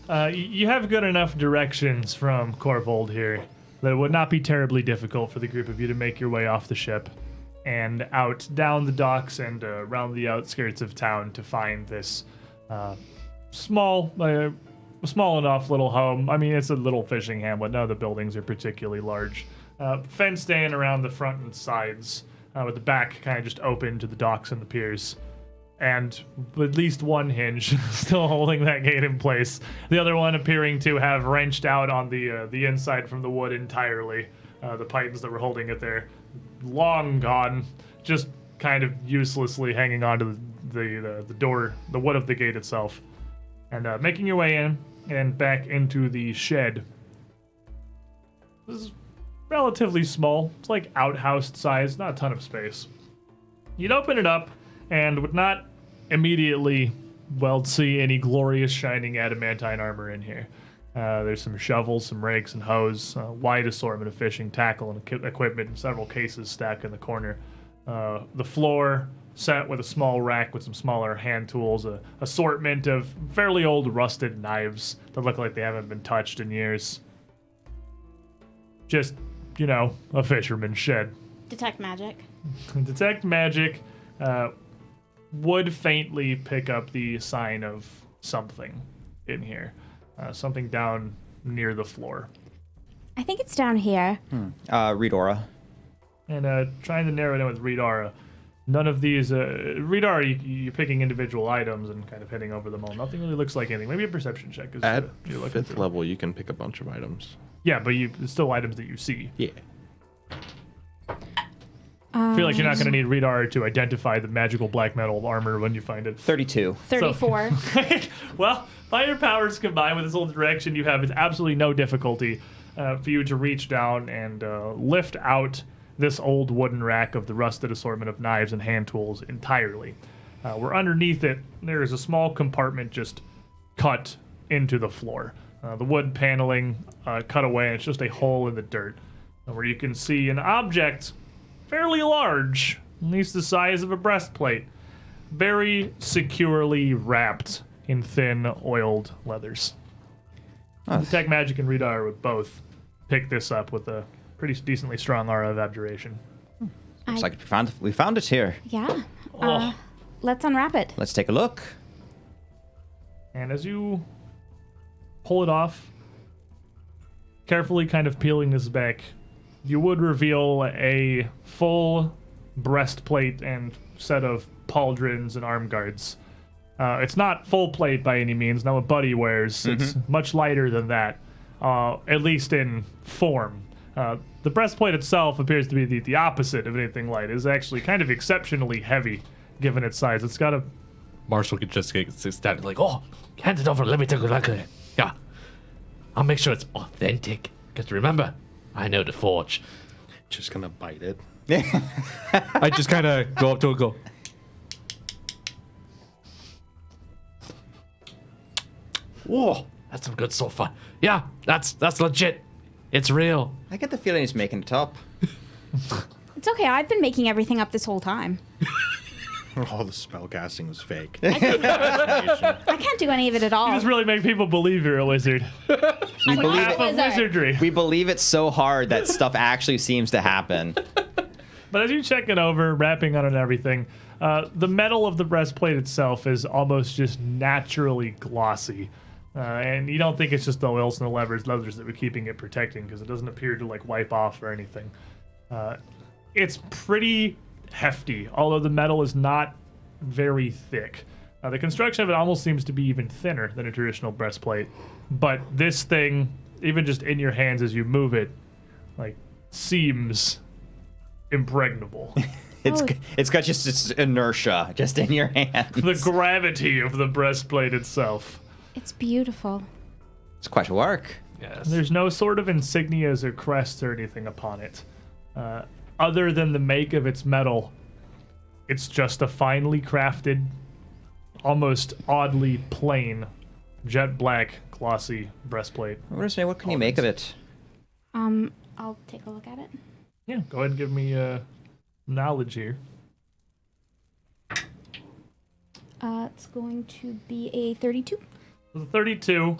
you have good enough directions from Corvold here that it would not be terribly difficult for the group of you to make your way off the ship and out down the docks and around the outskirts of town to find this small enough little home. I mean, it's a little fishing hamlet. None of the buildings are particularly large. Fenced in around the front and sides, with the back kind of just open to the docks and the piers. And at least one hinge still holding that gate in place. The other one appearing to have wrenched out on the inside from the wood entirely. The pythons that were holding it there long gone, just kind of uselessly hanging onto the door, the wood of the gate itself. And making your way in and back into the shed. This is relatively small. It's like outhouse size, not a ton of space. You'd open it up and would not immediately, see any glorious shining adamantine armor in here. There's some shovels, some rakes and hoes, a wide assortment of fishing tackle and equipment in several cases stacked in the corner. The floor set with a small rack with some smaller hand tools, a assortment of fairly old rusted knives that look like they haven't been touched in years. Just, a fisherman's shed.
Detect magic.
Detect magic would faintly pick up the sign of something in here. Something down near the floor.
I think it's down here.
Read aura.
And trying to narrow it in with Read Aura. None of these, Read Aura, you're picking individual items and kind of hitting over them all. Nothing really looks like anything. Maybe a perception check.
At 5th level, you can pick a bunch of items.
Yeah, but it's still items that you see.
Yeah.
I feel like you're not going to need Read Aura to identify the magical black metal armor when you find it.
32.
34.
Well, by your powers combined with this little direction you have, it's absolutely no difficulty for you to reach down and lift out this old wooden rack of the rusted assortment of knives and hand tools entirely. Where underneath it, there is a small compartment just cut into the floor. The wood paneling cut away, and it's just a hole in the dirt where you can see an object fairly large, at least the size of a breastplate, very securely wrapped in thin, oiled leathers. Detect Magic and Read Aura would both pick this up with a pretty decently strong aura of abjuration.
Looks like we found it here.
Yeah.
Oh.
Let's unwrap it.
Let's take a look.
And as you pull it off, carefully kind of peeling this back, you would reveal a full breastplate and set of pauldrons and arm guards. It's not full plate by any means, not what Buddy wears. It's much lighter than that, at least in form. The breastplate itself appears to be the opposite of anything light. It's actually kind of exceptionally heavy, given its size. It's got a...
Marshall could just get standing like, oh, hand it over, let me take a look at it. Yeah. I'll make sure it's authentic. Because remember, I know the forge.
Just gonna bite it.
I just kind of go up to it and go, whoa, that's some good so far. Yeah, that's legit. It's real.
I get the feeling he's making it up.
It's okay. I've been making everything up this whole time.
All the spell casting was fake.
I can't do any of it at all.
You just really make people believe you're a wizard.
We believe
Half of wizardry.
We believe it so hard that stuff actually seems to happen.
But as you check it over, wrapping on it and everything, the metal of the breastplate itself is almost just naturally glossy. And you don't think it's just the oils and the leathers that were keeping it protecting, because it doesn't appear to wipe off or anything. It's pretty hefty, although the metal is not very thick. The construction of it almost seems to be even thinner than a traditional breastplate. But this thing, even just in your hands as you move it, seems impregnable.
It's got just its inertia just in your hands.
The gravity of the breastplate itself.
It's beautiful.
It's quite a work.
yes.
There's no sort of insignias or crests or anything upon it. Other than the make of its metal, it's just a finely crafted, almost oddly plain, jet black, glossy breastplate.
What can you make of it?
I'll take a look at it.
Yeah, go ahead and give me knowledge here.
It's going to be a 32.
With a 32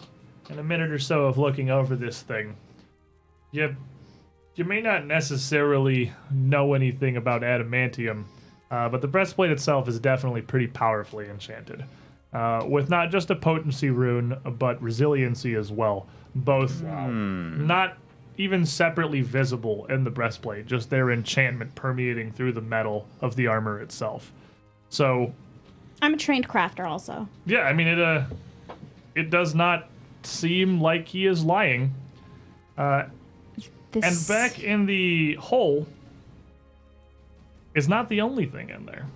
and a minute or so of looking over this thing, you may not necessarily know anything about adamantium, but the breastplate itself is definitely pretty powerfully enchanted. With not just a potency rune, but resiliency as well. Both not even separately visible in the breastplate, just their enchantment permeating through the metal of the armor itself. So...
I'm a trained crafter also.
yeah, I mean, it does not seem like he is lying. And back in the hole, is not the only thing in there.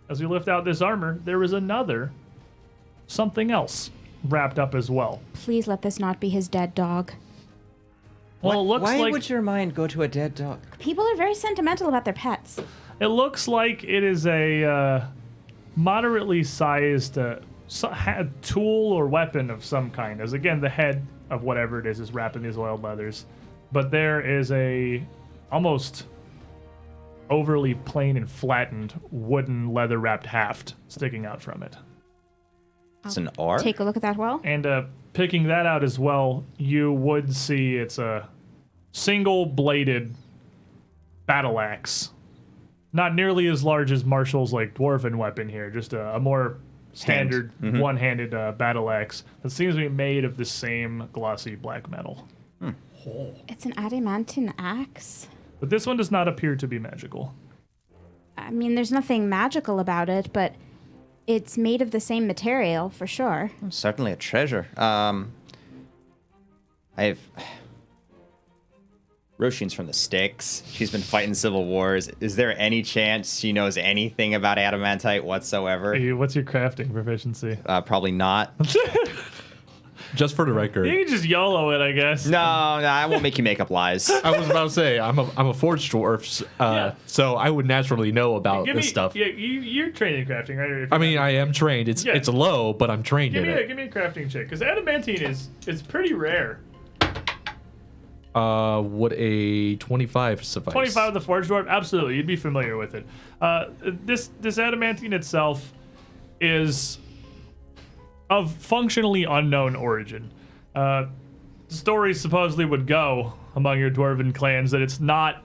As we lift out this armor, there is another something else wrapped up as well.
Please let this not be his dead dog.
Well, it looks
Why
like
would your mind go to a dead dog?
People are very sentimental about their pets.
it looks like it is a moderately sized tool or weapon of some kind. As again, the head of whatever it is wrapped in these oiled leathers, but there is a almost overly plain and flattened wooden leather wrapped haft sticking out from it.
It's an R?
Take a look at that well.
And picking that out as well, you would see it's a single-bladed battle axe. Not nearly as large as Marshall's like dwarven weapon here, just a more standard one-handed battle axe that seems to be made of the same glossy black metal.
It's an adamantine axe.
But this one does not appear to be magical.
I mean, there's nothing magical about it, but it's made of the same material, for sure.
Certainly a treasure. Roshin's from the sticks. She's been fighting civil wars. Is there any chance she knows anything about adamantite whatsoever?
Hey, what's your crafting proficiency?
Probably not.
Just for the record,
You can just YOLO it, I guess.
No, I won't make you make up lies.
I was about to say I'm a forged dwarf,
Yeah.
so I would naturally know about
Give
this
me,
stuff.
Yeah, you're trained in crafting, right? Or if
I
you're
mean,
not-
I am trained. It's
Yeah.
it's low, but I'm trained
give
in
me
it.
give me a crafting check, because adamantine is pretty rare.
Would a 25 suffice?
25 with the forged dwarf, absolutely, you'd be familiar with it. This adamantine itself is of functionally unknown origin. Stories supposedly would go among your dwarven clans that it's not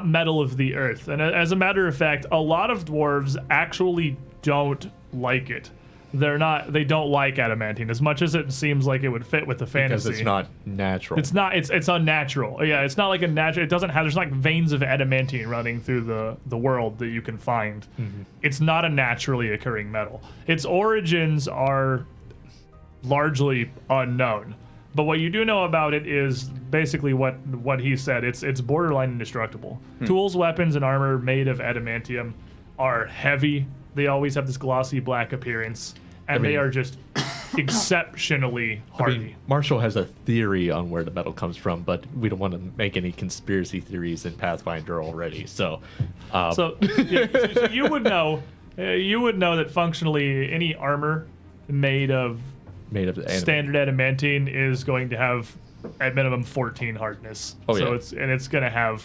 metal of the earth, and as a matter of fact, a lot of dwarves actually don't like it. They don't like adamantine as much as it seems like it would fit with the fantasy.
Because it's not natural.
It's not. It's unnatural. Yeah, it's not like a natural. It doesn't have. There's like veins of adamantine running through the world that you can find. It's not a naturally occurring metal. Its origins are largely unknown. But what you do know about it is basically what he said. It's borderline indestructible. Tools, weapons, and armor made of adamantium are heavy. They always have this glossy black appearance, and they are just exceptionally hardy.
Marshall has a theory on where the metal comes from, but we don't want to make any conspiracy theories in Pathfinder already. So
So you would know. You would know that functionally any armor made of standard adamantine is going to have at minimum 14 hardness.
Oh,
so
yeah.
it's going to have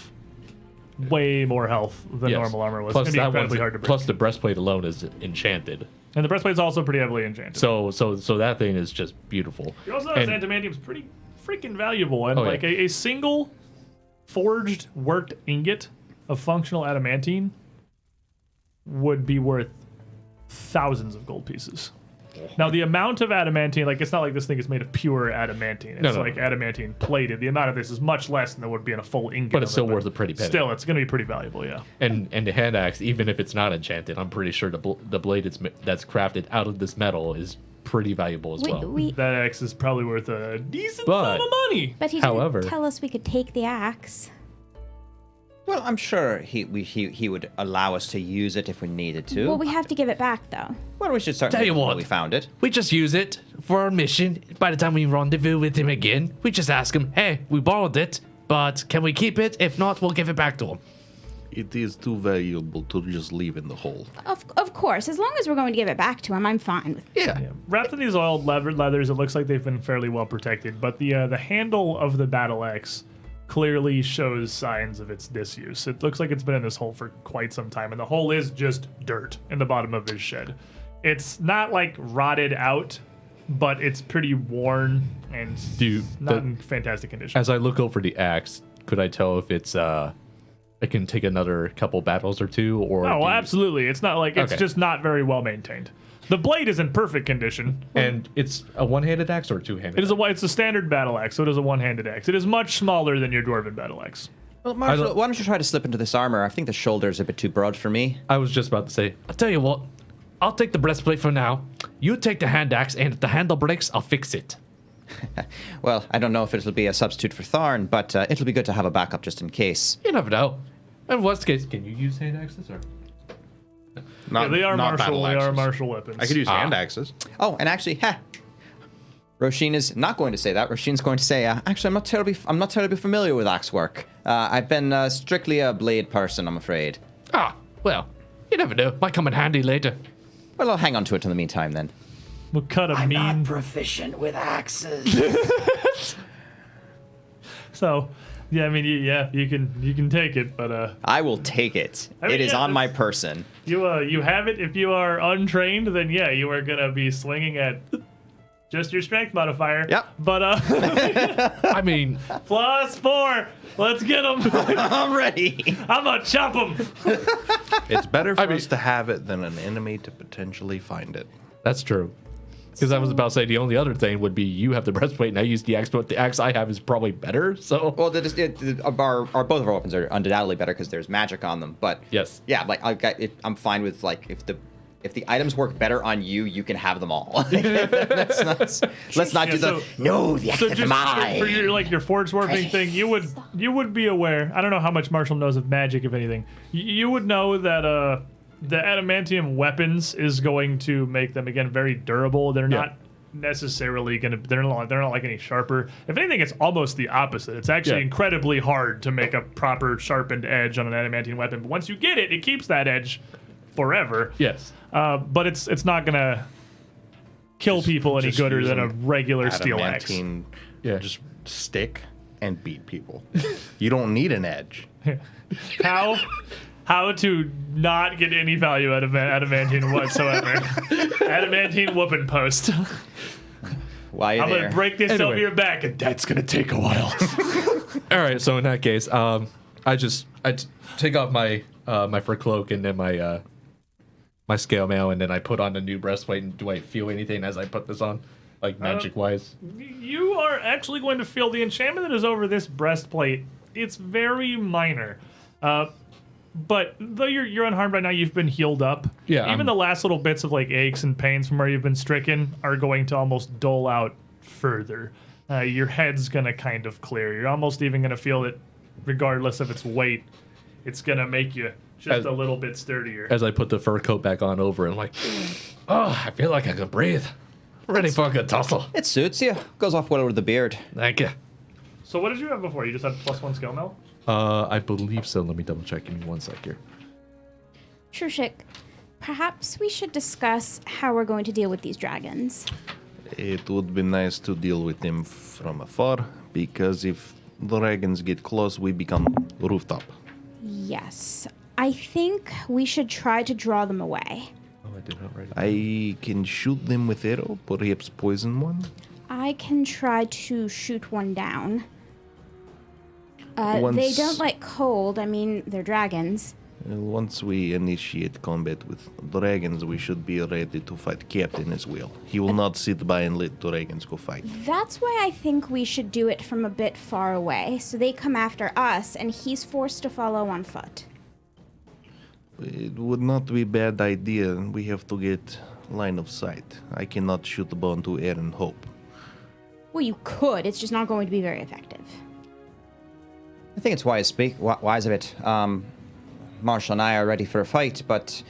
way more health than
Yes.
normal armor was.
Plus
It's going to be
that
incredibly
one's,
hard to break.
plus the breastplate alone is enchanted.
And the breastplate's also pretty heavily enchanted.
So that thing is just beautiful.
You also notice
And-
adamantium's pretty freaking valuable, and
Oh, yeah.
like a single forged worked ingot of functional adamantine would be worth thousands of gold pieces. Now the amount of adamantine, like it's not like this thing is made of pure adamantine. It's
No.
like adamantine plated. The amount of this is much less than there would be in a full ingot.
But it's
of
still
it,
worth a pretty penny.
Still, it's going to be pretty valuable, yeah.
And the hand axe, even if it's not enchanted, I'm pretty sure the blade that's crafted out of this metal is pretty valuable as well.
That axe is probably worth a decent
But-
sum of money.
But he
However-
didn't tell us we could take the axe.
Well, I'm sure he would allow us to use it if we needed to.
Well, we have to give it back, though.
Well, we should start
Tell you
when
what.
we found it.
We just use it for our mission. By the time we rendezvous with him again, we just ask him, hey, we borrowed it, but can we keep it? If not, we'll give it back to him.
It is too valuable to just leave in the hole.
Of course, as long as we're going to give it back to him, I'm fine with it.
Yeah.
Yeah. Wrapped in these oiled leathers, it looks like they've been fairly well protected, but the handle of the battle axe clearly shows signs of its disuse. It looks like it's been in this hole for quite some time, and the hole is just dirt in the bottom of his shed. It's not like rotted out, but it's pretty worn and not in fantastic condition.
As I look over the axe, could I tell if it's it can take another couple battles or two, or
Oh,
do you-
absolutely. It's not like it's
Okay.
just not very well maintained. The blade is in perfect condition.
And it's a one-handed axe or a two-handed?
It's a standard battle axe, so it is a one-handed axe. It is much smaller than your dwarven battle axe.
Well, Marshall, why don't you try to slip into this armor? I think the shoulder's a bit too broad for me.
I was just about to say, I'll tell you what, I'll take the breastplate for now. You take the hand axe, and if the handle breaks, I'll fix it.
Well, I don't know if it'll be a substitute for Tharn, but it'll be good to have a backup just in case.
You never know. In worst case, can you use hand axes or?
Not,
they are
not
martial.
battle
They are
axes.
martial weapons.
I could use hand axes.
Oh, and actually, Roshin is not going to say that. Roshin's going to say, actually, I'm not terribly familiar with axe work. I've been strictly a blade person, I'm afraid.
Ah, well, you never know. Might come in handy later.
Well, I'll hang on to it in the meantime then.
We'll cut a mean.
proficient with axes.
So, yeah, I mean, you can take it, but
I will take it.
I mean,
It is
yeah,
on my
that's-
person.
you have it. If you are untrained, then yeah, you are gonna be swinging at just your strength modifier.
Yep.
But
I mean,
+4. Let's get him.
I'm ready.
I'm gonna chop him.
It's better for
I mean-
us to have it than an enemy to potentially find it.
that's true. Because I was about to say the only other thing would be you have the breastplate and I use the axe, but the axe I have is probably better. So
Well, both of our weapons are undoubtedly better because there's magic on them. But
yes,
yeah, like I'm fine with like if the items work better on you, you can have them all. let's not
Yeah,
do
so-
the
So
active
just
mine.
for your forge warping thing, you would be aware. I don't know how much Marshall knows of magic, if anything. You would know that the adamantium weapons is going to make them again very durable. They're not necessarily gonna. They're not like any sharper. If anything, it's almost the opposite. It's actually
Yeah.
incredibly hard to make a proper sharpened edge on an adamantium weapon. But once you get it, it keeps that edge forever.
yes.
But it's not gonna kill people any
Just
gooder
use
than a
an
regular steel axe.
Adamantine,
Yeah.
just stick and beat people. You don't need an edge.
How to not get any value out of adamantine whatsoever. Adamantine whooping post.
While you're
I'm
there.
gonna break this
Anyway.
over your back, and that's gonna take a while.
All right. So in that case, I take off my my fur cloak and then my my scale mail, and then I put on the new breastplate. And do I feel anything as I put this on, like magic wise?
You are actually going to feel the enchantment that is over this breastplate. It's very minor. But though you're unharmed right now, you've been healed up.
Yeah,
Even
I'm-
the last little bits of like aches and pains from where you've been stricken are going to almost dole out further. Your head's gonna kind of clear. You're almost even gonna feel it, regardless of its weight. It's gonna make you just a little bit sturdier.
As I put the fur coat back on over, and like, oh, I feel like I can breathe. Ready for a good tussle.
It suits you. Goes off well with the beard.
Thank you.
So what did you have before? You just had +1 skill mail?
I believe so. Let me double check. Give me 1 sec here.
Trushik, perhaps we should discuss how we're going to deal with these dragons.
It would be nice to deal with them from afar, because if dragons get close, we become rooftop.
Yes. I think we should try to draw them away.
Oh, I did not write it.
I can shoot them with arrow, perhaps poison one.
I can try to shoot one down. They
Once-
don't like cold. I mean, they're dragons.
Once we initiate combat with dragons, we should be ready to fight Captain as well. He will not sit by and let dragons go fight.
That's why I think we should do it from a bit far away, so they come after us and he's forced to follow on foot.
It would not be a bad idea. We have to get line of sight. I cannot shoot the bow into air and hope.
Well, you could. It's just not going to be very effective.
I think it's wise of it. Marshall and I are ready for a fight, but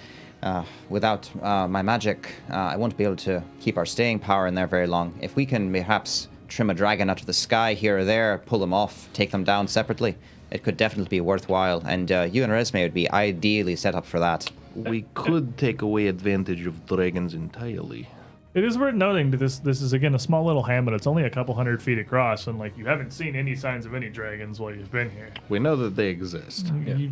without my magic, I won't be able to keep our staying power in there very long. If we can perhaps trim a dragon out of the sky here or there, pull them off, take them down separately, it could definitely be worthwhile. And you and Resme would be ideally set up for that.
We could take away advantage of dragons entirely.
It is worth noting that this is again a small little hamlet. It's only a couple 100 feet across, and like you haven't seen any signs of any dragons while you've been here.
We know that they exist.
You-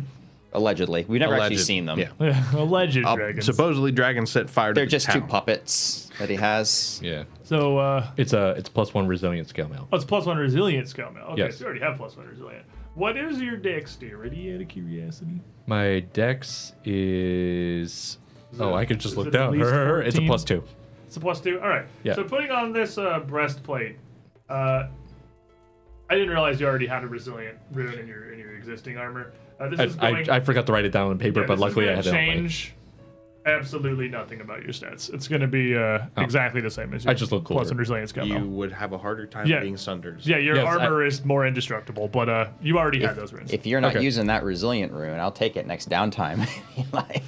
Allegedly. We've never actually
Alleged-
seen them.
Yeah.
alleged dragons.
Supposedly dragons set fire to
They're
the
just two
town.
puppets that he has.
Yeah.
So
It's +1 resilient scale mail.
oh, it's +1 resilient scale mail. Okay,
Yes.
so you already have +1 resilient. What is your dexterity, out of curiosity?
My dex is. Oh, I could just
is
look
it at
down.
least
It's a
14?
+2.
It's a +2. All right.
Yeah.
So putting on this breastplate, I didn't realize you already had a resilient rune in your existing armor. This is going.
I forgot to write it down on paper,
yeah,
but
this is
luckily I
gonna
had it on my.
change absolutely nothing about your stats. It's going to be exactly the same as your
I just look cooler.
plus and resilience combo.
You would have a harder time
Yeah.
being sundered.
Yeah, your
Yes,
armor is more indestructible, but you already had those runes.
If you're not
Okay.
using that resilient rune, I'll take it next downtime. Like,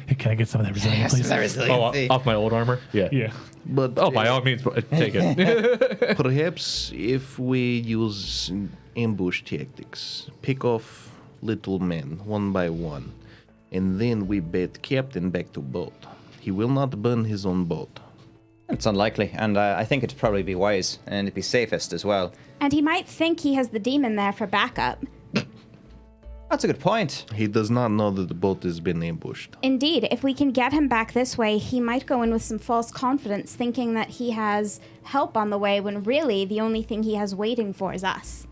Hey, can I get some of that resilience, please?
that resiliency.
Off my old armor? Yeah.
Yeah.
But
Oh, by all means, take it.
perhaps if we use ambush tactics, pick off little men one by one, and then we bet captain back to boat. He will not burn his own boat.
It's unlikely, and I think it'd probably be wise, and it'd be safest as well.
And he might think he has the demon there for backup.
That's a good point.
He does not know that the boat has been ambushed.
Indeed, if we can get him back this way, he might go in with some false confidence, thinking that he has help on the way, when really the only thing he has waiting for is us.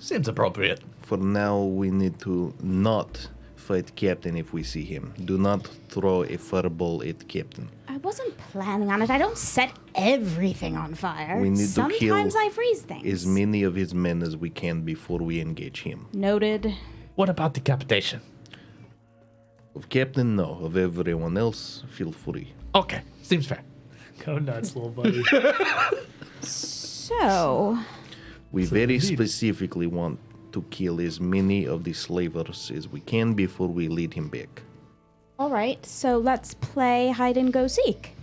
Seems appropriate.
For now, we need to not fight captain if we see him. Do not throw a fireball at captain.
I wasn't planning on it. I don't set everything on fire.
We need to kill
Sometimes I freeze things.
as many of his men as we can before we engage him.
Noted.
What about decapitation?
Of captain, no. Of everyone else, feel free.
Okay, seems fair.
Go nuts, little buddy.
So,
We very specifically want to kill as many of the slavers as we can before we lead him back.
all right, so let's play hide and go seek.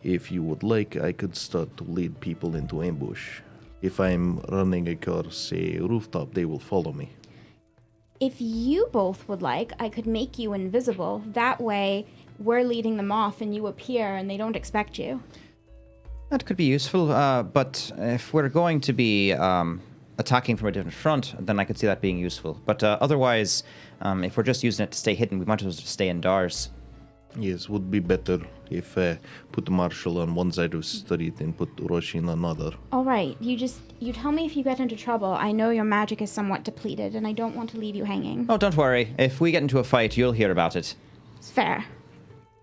If you would like, I could start to lead people into ambush. If I'm running across a rooftop, they will follow me.
If you both would like, I could make you invisible. That way, we're leading them off and you appear and they don't expect you.
That could be useful, but if we're going to be attacking from a different front, then I could see that being useful. But otherwise, if we're just using it to stay hidden, we might as well just stay indoors.
Yes, would be better if put Marshall on one side of the street and put Roshi on another.
All right, you tell me if you get into trouble. I know your magic is somewhat depleted and I don't want to leave you hanging.
Oh, don't worry. If we get into a fight, you'll hear about it.
It's fair.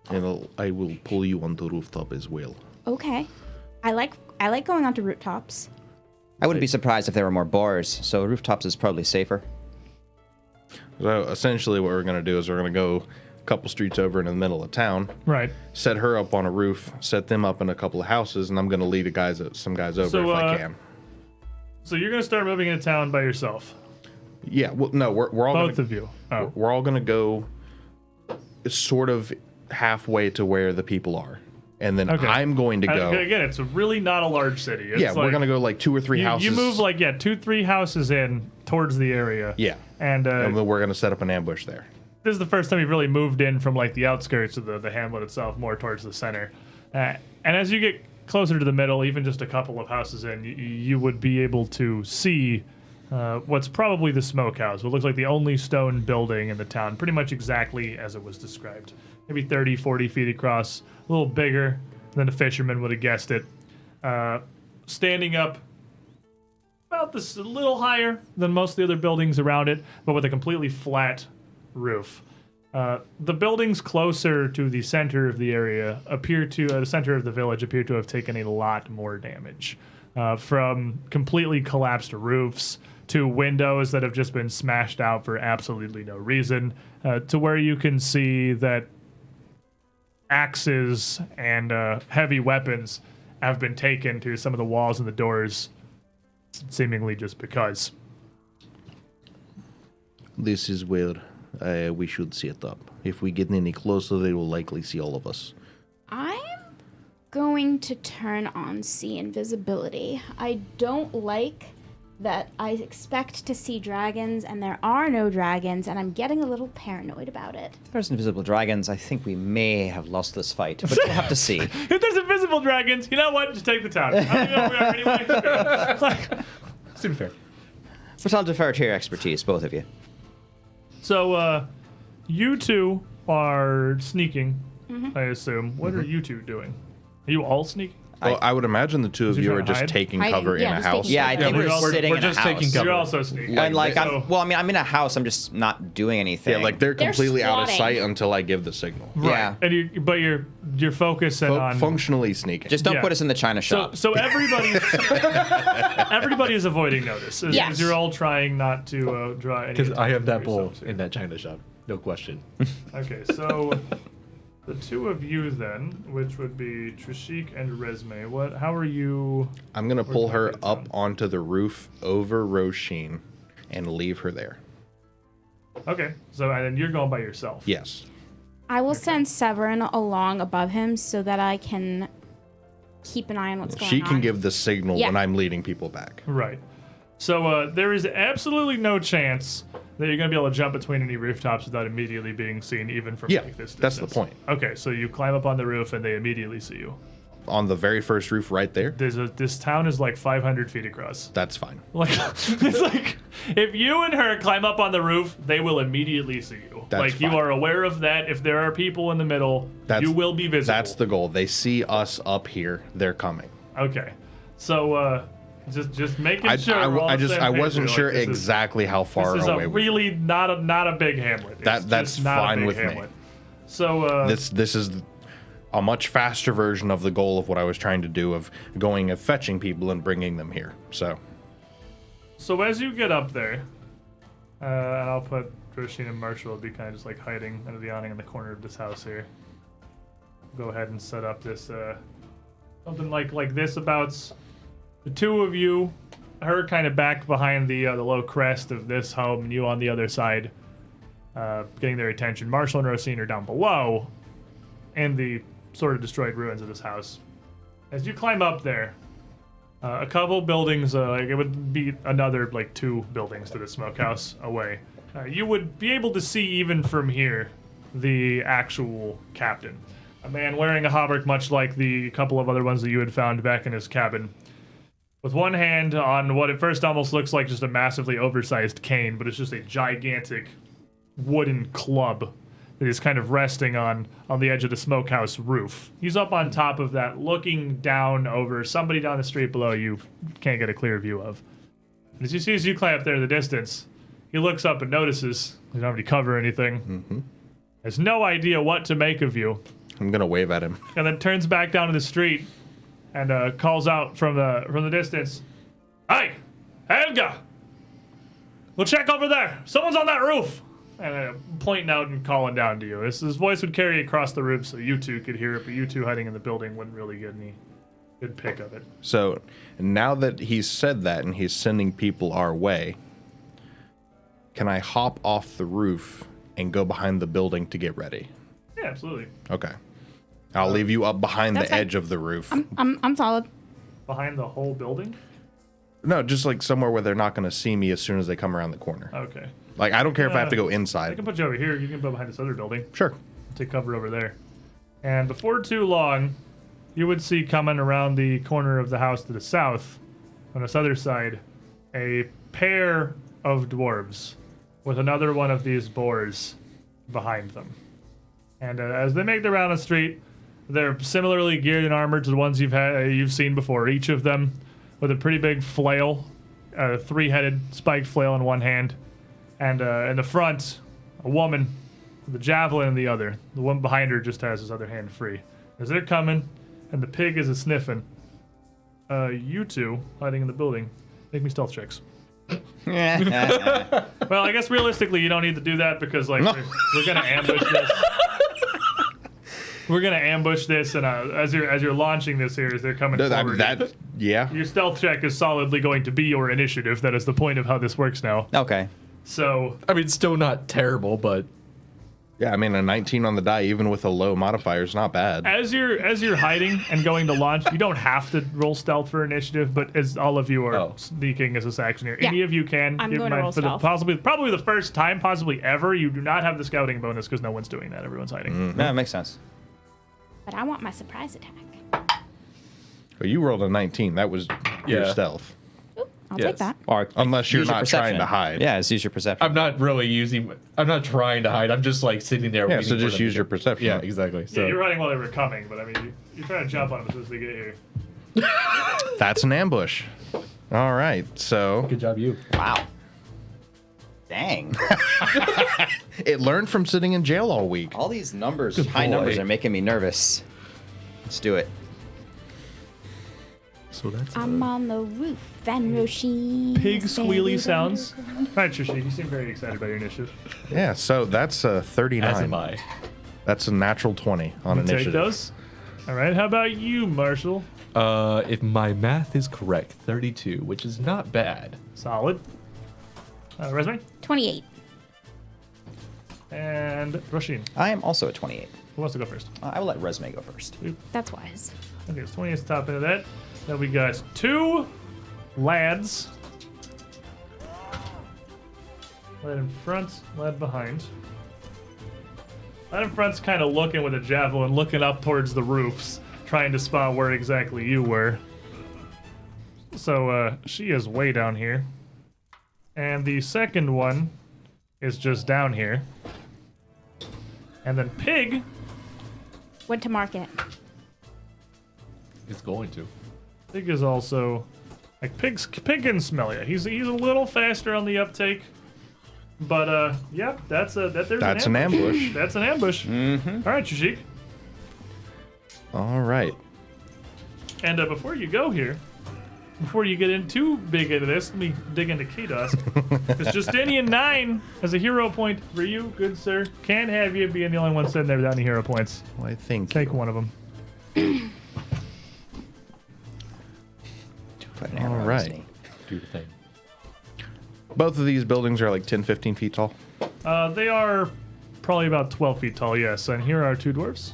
And I will pull you onto rooftop as well.
Okay. I like going onto rooftops.
I wouldn't be surprised if there were more boars, so rooftops is probably safer.
So essentially what we're going to do is we're going to go a couple streets over into the middle of town,
Right.
set her up on a roof, set them up in a couple of houses, and I'm going to lead some guys over
So,
if I can.
So you're gonna start moving into town by yourself,
Yeah, well, no, we're all
both
gonna,
of you. Oh,
we're all going to go sort of halfway to where the people are. And then
Okay.
I'm going to go.
Again, it's really not a large city. It's
Yeah, we're
like-
going to go like 2 or 3 houses.
You move like 2-3 houses in towards the area.
Yeah.
And
And then we're going to set up an ambush there.
this is the first time you've really moved in from like the outskirts of the hamlet itself, more towards the center. And as you get closer to the middle, even just a couple of houses in, you would be able to see what's probably the smokehouse. What looks like the only stone building in the town, pretty much exactly as it was described. Maybe 30, 40 feet across, a little bigger than a fisherman would have guessed it. Standing up about this, a little higher than most of the other buildings around it, but with a completely flat roof. The buildings closer to the center of the area the center of the village appear to have taken a lot more damage. From completely collapsed roofs to windows that have just been smashed out for absolutely no reason, to where you can see that axes and heavy weapons have been taken to some of the walls and the doors, seemingly just because.
This is where we should set up. If we get any closer, they will likely see all of us.
I'm going to turn on see invisibility. I don't like that I expect to see dragons and there are no dragons, and I'm getting a little paranoid about it.
If there's invisible dragons, I think we may have lost this fight, but we'll have to see.
If there's invisible dragons, you know what? Just take the town. I don't know where we are anyway. Like, seems fair.
But I'll defer to your expertise, both of you.
So, you two are sneaking, I assume. What are you two doing? Are you all sneaking?
Well, I would imagine the two of
you
you
trying
are
to
just
hide?
taking
Hiding,
cover
yeah,
in a
just
house.
taking
Yeah, I think
we're
we're
all-
sitting
we're
in a
just
house.
taking
So
cover.
you're also sneaking.
And like,
so-
I'm in a house. I'm just not doing anything.
Yeah, like they're completely out of
squatting.
sight until I give the signal.
Yeah.
And you're focusing on
Functionally sneaking.
Just don't
Yeah.
put us in the China shop.
So everybody is avoiding notice. As
Yes.
you're all trying not to draw any.
Because I have that
attention to
bowl
yourselves here.
in that china shop. No question.
Okay, so the two of you then, which would be Trishik and Resme. How are you?
I'm gonna pull her
Where's
up
that
onto the roof over Roisin and leave her there.
Okay, so and then you're going by yourself.
Yes.
I will send Severin along above him so that I can keep an eye on what's going on.
She can give the signal
Yeah.
when I'm leading people back.
Right. So there is absolutely no chance that you're going to be able to jump between any rooftops without immediately being seen, even from
Yeah,
like this
that's the
distance.
point.
Okay, so you climb up on the roof and they immediately see you.
On the very first roof right there,
This town is like 500 feet across.
that's fine.
Like it's like if you and her climb up on the roof, they will immediately see you.
That's
like you
fine.
are aware of that. If there are people in the middle, you will be visible.
That's the goal. They see us up here, they're coming.
Okay. So just making sure.
I
we're all on the same
I
page
wasn't
here.
sure
Like, this is-
exactly how far
This is
away
a
we were.
really not a big hamlet. It's
That's
just not a
fine
big
with me.
hamlet. So
This is a much faster version of the goal of what I was trying to do of going and fetching people and bringing them here. So
so as you get up there, and I'll put Droshin and Marshall will be kind of just like hiding under the awning in the corner of this house here. Go ahead and set up this something like this about the two of you, her kind of back behind the low crest of this home, and you on the other side, getting their attention. Marshall and Rosine are down below, in the sort of destroyed ruins of this house. As you climb up there, a couple buildings, like it would be another like 2 buildings to the smokehouse away. You would be able to see even from here the actual captain. A man wearing a hauberk much like the couple of other ones that you had found back in his cabin. With one hand on what at first almost looks like just a massively oversized cane, but it's just a gigantic wooden club that is kind of resting on the edge of the smokehouse roof. He's up on top of that, looking down over somebody down the street below you can't get a clear view of. And as you climb up there in the distance, he looks up and notices you don't have any cover or anything. Has no idea what to make of you,
I'm gonna wave at him.
and then turns back down to the street and calls out from the distance, "Hey, Helga! We'll check over there. Someone's on that roof!" And pointing out and calling down to you. His voice would carry across the roof so you two could hear it, but you two hiding in the building wouldn't really get any good pick of it.
So now that he's said that and he's sending people our way, can I hop off the roof and go behind the building to get ready?
Yeah, absolutely.
Okay. I'll leave you up behind the
That's fine.
edge of the roof.
I'm solid.
Behind the whole building?
No, just like somewhere where they're not going to see me as soon as they come around the corner.
Okay.
Like, I don't care if I have to go
I
inside.
can put you over here. You can go behind this other building.
Sure.
Take cover over there. And before too long, you would see coming around the corner of the house to the south, on this other side, a pair of dwarves with another one of these boars behind them. And as they make their round on the street, they're similarly geared and armored to the ones you've seen before. Each of them with a pretty big flail, a 3-headed spiked flail in one hand, and in the front, a woman with a javelin in the other. The one behind her just has his other hand free. As they're coming, and the pig is a sniffing, you two hiding in the building, make me stealth checks. Well, I guess realistically you don't need to do that because like we're gonna ambush this. We're gonna ambush this, and as you're launching this here, as they're coming forward,
Yeah.
your stealth check is solidly going to be your initiative. That is the point of how this works now.
Okay.
So
I mean, still not terrible, but
Yeah, I mean, a 19 on the die, even with a low modifier, is not bad.
as you're hiding and going to launch, you don't have to roll stealth for initiative, but as all of you are sneaking as a section here,
Yeah.
any of you can.
I'm
give
going to roll
for the
stealth.
probably the first time, possibly ever, you do not have the scouting bonus because no one's doing that. Everyone's hiding.
That makes sense.
But I want my surprise attack.
But you rolled a 19. That was your
Yeah.
stealth.
Oop, I'll
Yes.
take that.
Or
Unless you're
use your
not trying
perception.
to hide.
Yeah, just use your perception.
I'm not not trying to hide. I'm just like sitting there.
Yeah,
waiting
so
for
just
them to
use your
get-
perception.
Yeah, exactly. So
Yeah, you're hiding while they were coming, but I mean, you're trying to jump on them as soon as they get here.
That's an ambush. All right, so
Good job, you.
Wow. Dang.
it learned from sitting in jail all week.
All these numbers,
Good
high
boy.
numbers, are making me nervous. Let's do it.
So that's
I'm on the roof, and Roshi.
Pig squealy sounds. All right, Trishik, you seem very excited about your initiative.
Yeah, so that's a 39.
as am I.
That's a natural 20 on
You
initiative.
take those. All right, how about you, Marshall?
If my math is correct, 32, which is not bad.
Solid. Resume?
28.
And Roshin.
I am also at 28.
Who wants to go first?
I will let Resume go first.
That's wise.
Okay, it's 28 is the top end of that. Then we got 2 lads. Lad in front, lad behind. Lad in front's kind of looking with a javelin, looking up towards the roofs, trying to spot where exactly you were. So, she is way down here. And the second one is just down here. And then Pig,
Went to market.
It's going to.
Pig is also like Pig can smell you. He's a little faster on the uptake. But yeah, there's
That's an ambush.
That's an ambush.
Mm-hmm.
All right, Trishik.
All right.
And before you go here, before you get in too big into this, let me dig into Kados. Because Justinian 9 has a hero point for you, good sir. Can't have you being the only one sitting there without any hero points.
Well, I think
Take one of them.
Put an arrow
All
on
right.
his knee.
Do the thing.
both of these buildings are like 10, 15 feet tall.
They are probably about 12 feet tall, yes. And here are 2 dwarves.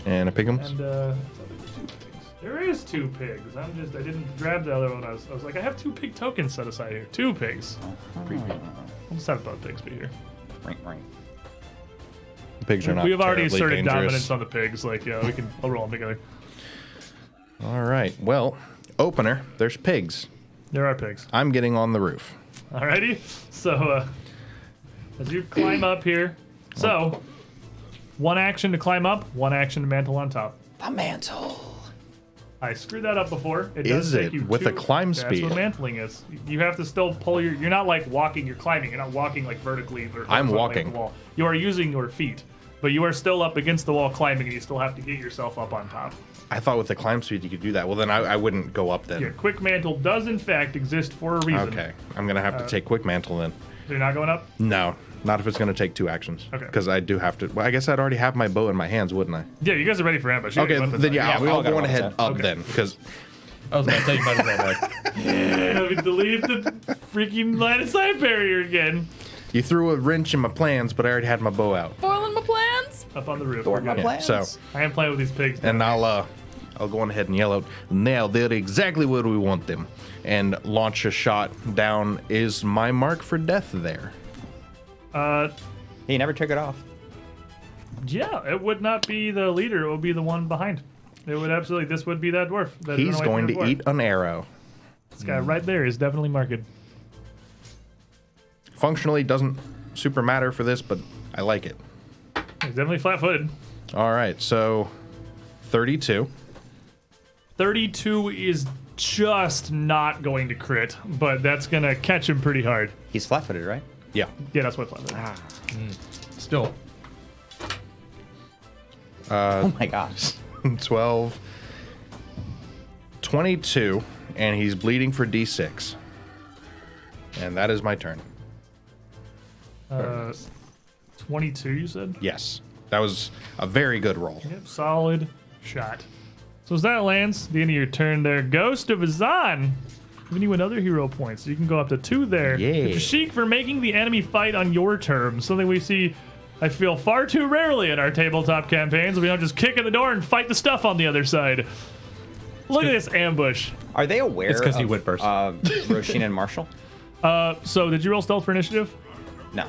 And a pigums.
And there is 2 pigs. I didn't grab the other one. I was like, I have 2 pig tokens set aside here. 2 pigs. We'll just have both pigs be here.
Ring, ring.
The pigs are not
We have already
terribly
asserted
dangerous.
dominance on the pigs. Like, yeah, we'll roll them together.
All right. Well, opener, there's pigs.
There are pigs.
I'm getting on the roof.
Alrighty. So, as you climb up here, so 1 action to climb up, 1 action to mantle on top.
The mantle.
I screwed that up before. It
Is
does take
it?
you
With a climb
That's
speed?
what mantling is. You have to still pull your. You're not like walking. You're climbing. You're not walking like vertically. Or
I'm
horizontally up
walking.
The wall. You are using your feet, but you are still up against the wall climbing, and you still have to get yourself up on top.
I thought with the climb speed you could do that. Well, then I wouldn't go up then.
Your quick mantle does in fact exist for a reason.
Okay. I'm going to have to take quick mantle then.
So you're not going up.
No, not if it's going to take 2 actions.
Okay.
Because I do have to. Well, I guess I'd already have my bow in my hands, wouldn't I?
Yeah, you guys are ready for ambush. You got
Okay,
your weapons
then
out.
yeah,
we all
I'll
got
go on
our
ahead
weapons
up
Okay.
then. Because
I was about to say you might as well back.
Yeah, we delete the freaking line of sight barrier again.
you threw a wrench in my plans, but I already had my bow out.
Foiling my plans.
Up on the roof.
Thwart my
We're good.
plans.
So,
I am playing with these pigs.
and I'll go on ahead and yell out, now they're exactly where we want them. And launch a shot down. Is my mark for death there?
He never took it off.
Yeah, it would not be the leader. It would be the one behind. It would absolutely. This would be that dwarf. That
He's
ran away
going
from
to
the dwarf.
eat an arrow.
This guy right there is definitely marked.
Functionally doesn't super matter for this, but I like it.
He's definitely flat-footed.
All right, so 32.
32 is just not going to crit, but that's gonna catch him pretty hard.
He's flat-footed, right?
Yeah.
Yeah, that's what flat-footed.
Still.
Oh my gosh.
12. 22, and he's bleeding for D6. And that is my turn.
22, you said?
Yes. That was a very good roll.
Yep, solid shot. So as that lands, the end of your turn there, Ghost of Azan. Giving you another hero point, so you can go up to 2 there.
Yeah.
Good to Sheik for making the enemy fight on your terms. Something we see, I feel, far too rarely in our tabletop campaigns. We don't just kick in the door and fight the stuff on the other side. Look at this ambush.
Are they aware
It's 'cause
of
he went first.
Roshin and Marshall?
So did you roll stealth for initiative?
No.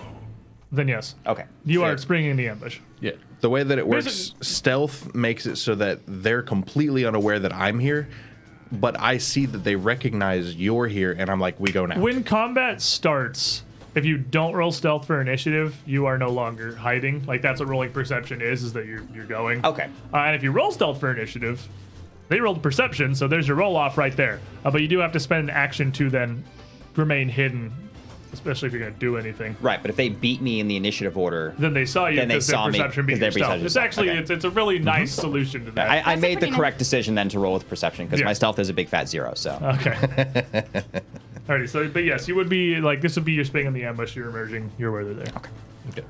Then yes.
Okay.
You are springing the ambush.
Yeah.
The way that it works,
Basic-
stealth makes it so that they're completely unaware that I'm here, but I see that they recognize you're here, and I'm like, we go now.
When combat starts, if you don't roll stealth for initiative, you are no longer hiding. Like that's what rolling perception is that you're going.
Okay.
And if you roll stealth for initiative, They rolled perception, so there's your roll off right there. But you do have to spend an action to then remain hidden, especially if you're going to do anything.
Right, but if they beat me in the initiative order,
Then they saw you
Then they
because their
saw me
perception beat
'cause they
your stealth.
perception
It's
stealth.
actually
Okay.
it's a really nice solution to that.
I
That's a
made the
pretty
correct decision then to roll with perception because
Yeah.
my stealth is a big fat 0. So
Okay. Alrighty, so but yes, you would be like this would be your spring in the ambush. You're emerging. You're where they're there.
Okay.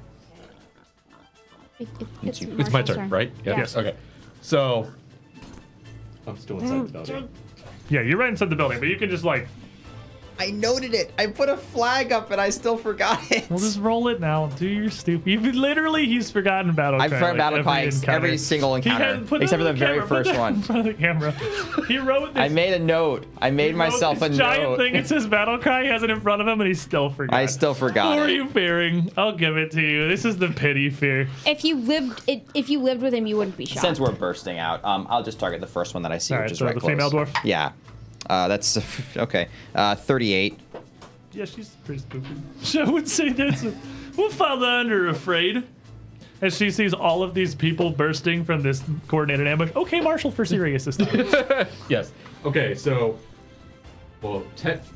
It's
It's my
Marshall's
turn, right? Yeah.
Yes.
Okay. So I'm still inside the building.
Yeah, you're right inside the building, but you can just like
I noted it. I put a flag up and I still forgot it.
we'll just roll it now. Do your stupid. He's forgotten battle cry.
I've forgotten battle cry every single encounter, except for the very first one.
In front of the camera. He wrote this.
I made a note. I made
he wrote
myself
this
a
giant
note.
thing. It says battle cry. He has it in front of him, and he still forgot.
I still forgot
Who are
it.
you fearing? I'll give it to you. This is the pity fear.
If you lived with him, you wouldn't be shocked.
Since we're bursting out, I'll just target the first one that I see,
All
which
right,
is
so
right
the
close.
female dwarf?
Yeah. That's okay. 38.
Yeah, she's pretty spooky. I would say we'll file that under afraid. As she sees all of these people bursting from this coordinated ambush. Okay, Marshall, for serious this time.
Yes. Okay. So, well,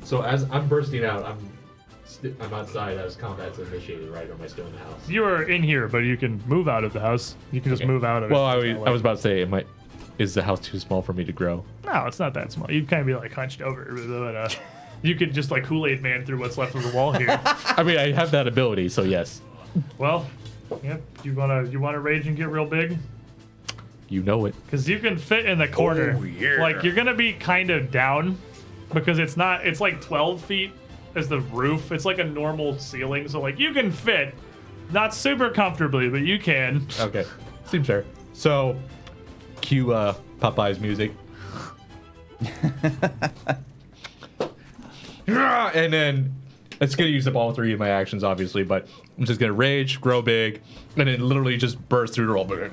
so as I'm bursting out, I'm outside as combat's initiated, right? Or am I still in the house?
You are in here, but you can move out of the house. You can just
Okay.
move out of
Well,
it.
I was about to say, is the house too small for me to grow?
No, it's not that small. You'd kind of be like hunched over, but you could just like Kool-Aid Man through what's left of the wall here.
I mean, I have that ability, so yes.
Well, yep. You wanna rage and get real big?
You know it.
Because you can fit in the corner.
Oh, yeah.
Like you're gonna be kind of down because it's like 12 feet as the roof. It's like a normal ceiling, so like you can fit, not super comfortably, but you can.
Okay. Seems fair. So, cue Popeye's music. And then it's gonna use up all 3 of my actions, obviously, but I'm just gonna rage, grow big, and then literally just burst through the roll.
You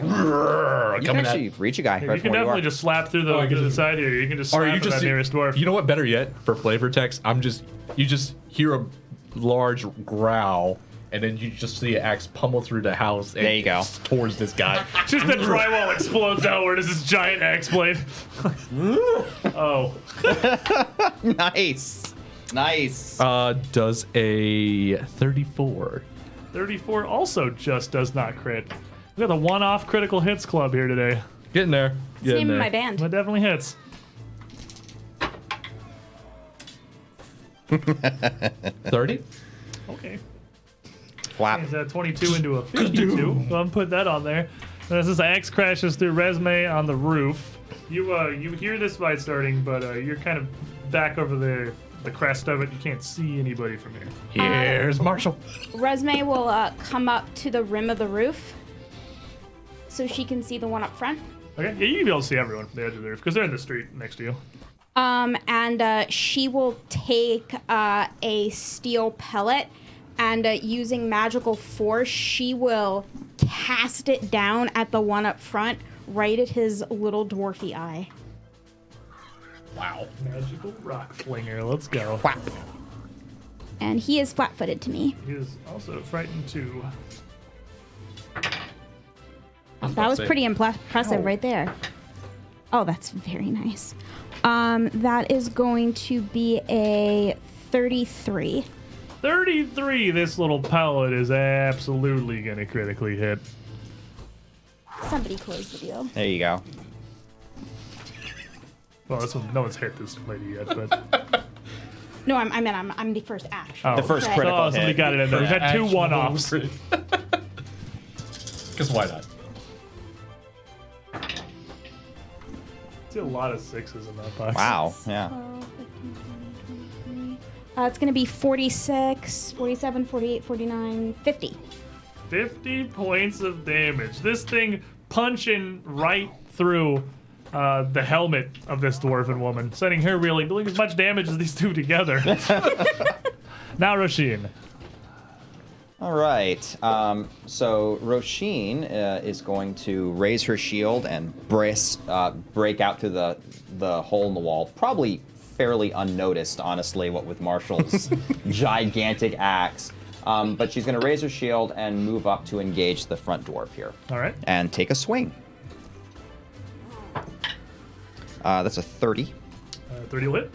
can actually reach a guy
You
right
can
from where you
definitely
are.
just slap through
I can
the
just-
side here. You can just
Or
slap
you
at
just
that nearest dwarf.
You know what? Better yet, for flavor text, you just hear a large growl, and then you just see an axe pummel through the house. And
There you go.
Towards this guy.
Just the drywall explodes outward as this giant axe blade. Oh.
Nice. Nice.
Does a 34.
34 also just does not crit. We got the one-off critical hits club here today.
Getting there.
It's the name of my band.
That definitely hits.
30?
Okay.
Flap.
Is that 22 into a 52? So I'm put that on there. And as this axe crashes through Resume on the roof, you hear this fight starting, but you're kind of back over the crest of it. You can't see anybody from here.
Here's Marshall.
Resume will come up to the rim of the roof so she can see the one up front.
Okay, yeah, you can be able to see everyone from the edge of the roof because they're in the street next to you.
And she will take a steel pellet and using magical force, she will cast it down at the one up front, right at his little dwarfy eye.
Wow. Magical rock flinger. Let's go.
And he is flat-footed to me.
He is also frightened too.
That was pretty impressive right there. Oh, that's very nice. That is going to be a 33.
33. This little pellet is absolutely going to critically hit.
Somebody close the deal.
There you go.
Well, no one's hit this lady yet, but
No, I'm the first action.
oh.
The first
Right.
critical
Oh, somebody
hit.
got it in there. We've had 2 one-offs.
Because why not?
See a lot of 6s in that box.
Wow. Yeah.
12, 15, 20, 23. It's going to be 46, 47, 48, 49, 50.
50 points of damage. This thing punching right through the helmet of this dwarven woman, sending her reeling, doing as much damage as these 2 together. Now, Roshin.
All right. So Roshin is going to raise her shield and break out through the hole in the wall. Probably fairly unnoticed, honestly, what with Marshall's gigantic axe. But she's going to raise her shield and move up to engage the front dwarf here.
All right.
And take a swing. That's a 30.
30 lit.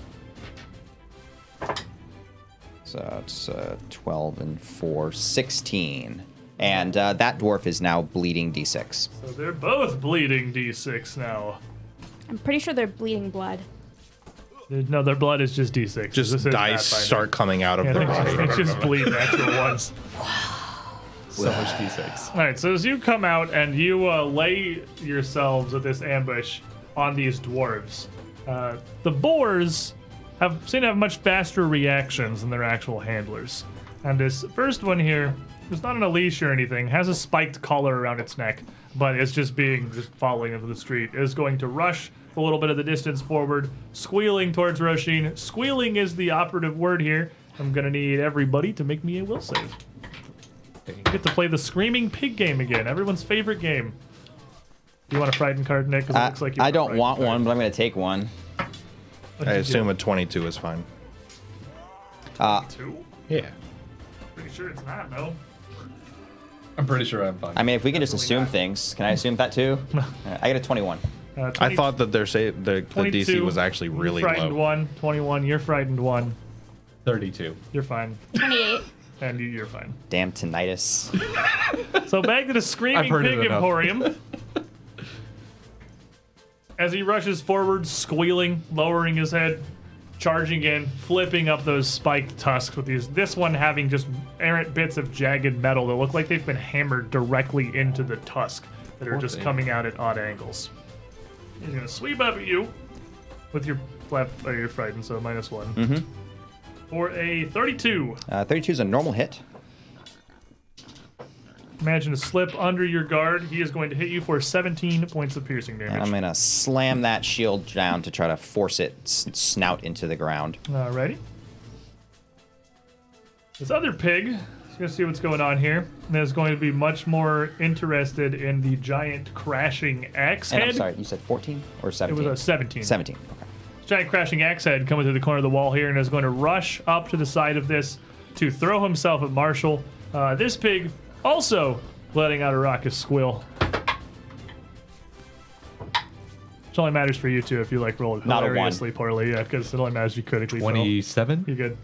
So it's 12 and 4, 16. And that dwarf is now bleeding D6.
So they're both bleeding D6 now.
I'm pretty sure they're bleeding blood.
No, their blood is just D6.
Just
This is
dice
Pathfinder.
start coming out of
Yeah,
their
they just bleed natural ones.
So much D6.
All right, so as you come out and you lay yourselves at this ambush on these dwarves, the boars seem to have much faster reactions than their actual handlers. And this first one here, it's not on a leash or anything, has a spiked collar around its neck, but it's just falling into the street. Is going to rush a little bit of the distance forward, squealing towards Roshin. Squealing is the operative word here. I'm gonna need everybody to make me a will save. Get to play the Screaming Pig game again, everyone's favorite game. Do you want a frightened card, Nick? 'Cause it looks like you
I don't want one, but I'm going to take one.
I assume a 22 is fine.
2?
Yeah.
Pretty sure it's not, no.
I'm pretty sure I'm fine.
I mean, if we can just
Definitely
assume
not.
things, can I assume that too? I get a 21.
I thought that the DC
22,
was actually really
frightened
low.
1, 21, you're frightened 1.
32.
You're fine.
28.
And you're fine.
Damn tinnitus.
So back to the Screaming
I've heard it
Pig
enough.
Emporium. As he rushes forward, squealing, lowering his head, charging in, flipping up those spiked tusks with this one having just errant bits of jagged metal that look like they've been hammered directly into the tusk that are
Poor
just
thing.
coming out at odd angles. He's gonna sweep up at you with your you're frightened, so -1.
Mm-hmm.
For a 32.
32 is a normal hit.
Imagine a slip under your guard. He is going to hit you for 17 points of piercing damage.
And I'm going to slam that shield down to try to force it snout into the ground.
Alrighty. This other pig is going to see what's going on here. And is going to be much more interested in the giant crashing axe
And
head.
I'm sorry, you said 14 or
It
17?
was a 17.
17. Okay.
Giant crashing axe head coming through the corner of the wall here and is going to rush up to the side of this to throw himself at Marshall. This pig also letting out a raucous squeal. Which only matters for you two if you like roll
Not a one.
hilariously poorly, yeah, because it only matters if you critically fail.
27?
You're good.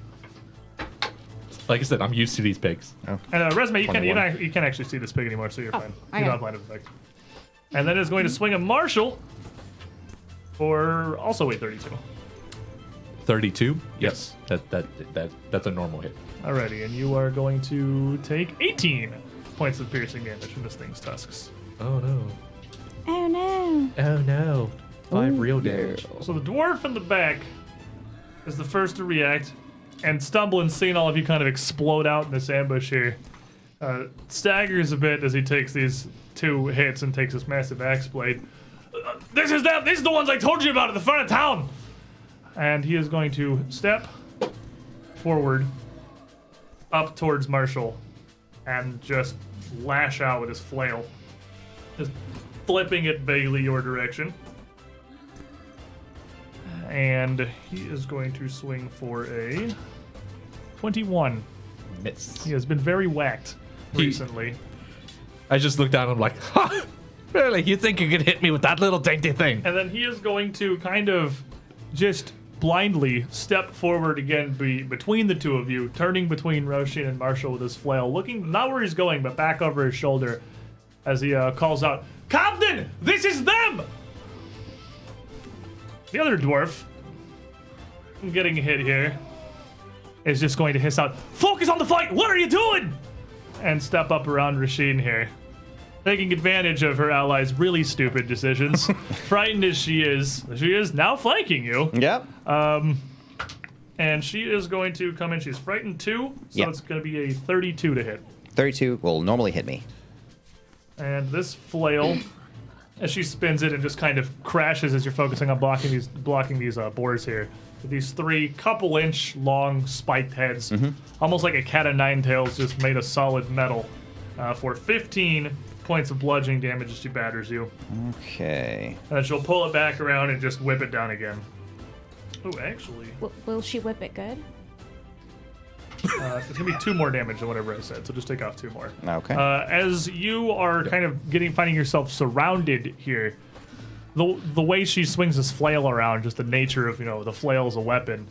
Like I said, I'm used to these pigs.
And Resume, you
21.
can't actually see this pig anymore, so you're fine. You
okay.
don't have line of effect. And then is going to swing a Marshall for also a 32.
32?
Yes.
That's a normal hit.
Alrighty, and you are going to take 18 points of piercing damage from this thing's tusks.
Oh no.
Oh no.
Oh no. 5 real damage.
So the dwarf in the back is the first to react and stumble and seeing all of you kind of explode out in this ambush here. Staggers a bit as he takes these 2 hits and takes this massive axe blade. This is them! These are the ones I told you about at the front of town! And he is going to step forward up towards Marshall and just lash out with his flail. Just flipping it vaguely your direction. And he is going to swing for a 21.
Miss.
He has been very whacked
He-
recently.
I just looked down and I'm like, ha! Really? You think you could hit me with that little dainty thing?
And then he is going to kind of just blindly step forward again between the two of you, turning between Roshin and Marshall with his flail, looking not where he's going, but back over his shoulder as he calls out, Captain, this is them! The other dwarf, getting hit here, is just going to hiss out, focus on the fight! What are you doing? And step up around Roshin here, taking advantage of her allies' really stupid decisions. Frightened as she is now flanking you.
Yep.
And she is going to come in. She's frightened too, so
Yep.
it's going to be a 32 to hit.
32 will normally hit me.
And this flail, as she spins it and just kind of crashes as you're focusing on blocking these boars here. With these 3 couple-inch long spiked heads, almost like a cat o' nine tails, just made of solid metal, for 15 points of bludgeoning damage as she batters you.
Okay.
And then she'll pull it back around and just whip it down again. Oh, actually,
Will she whip it good?
it's gonna be 2 more damage than whatever I said, so just take off 2 more.
Okay.
As you are kind of finding yourself surrounded here, the way she swings this flail around, just the nature of the flail as a weapon,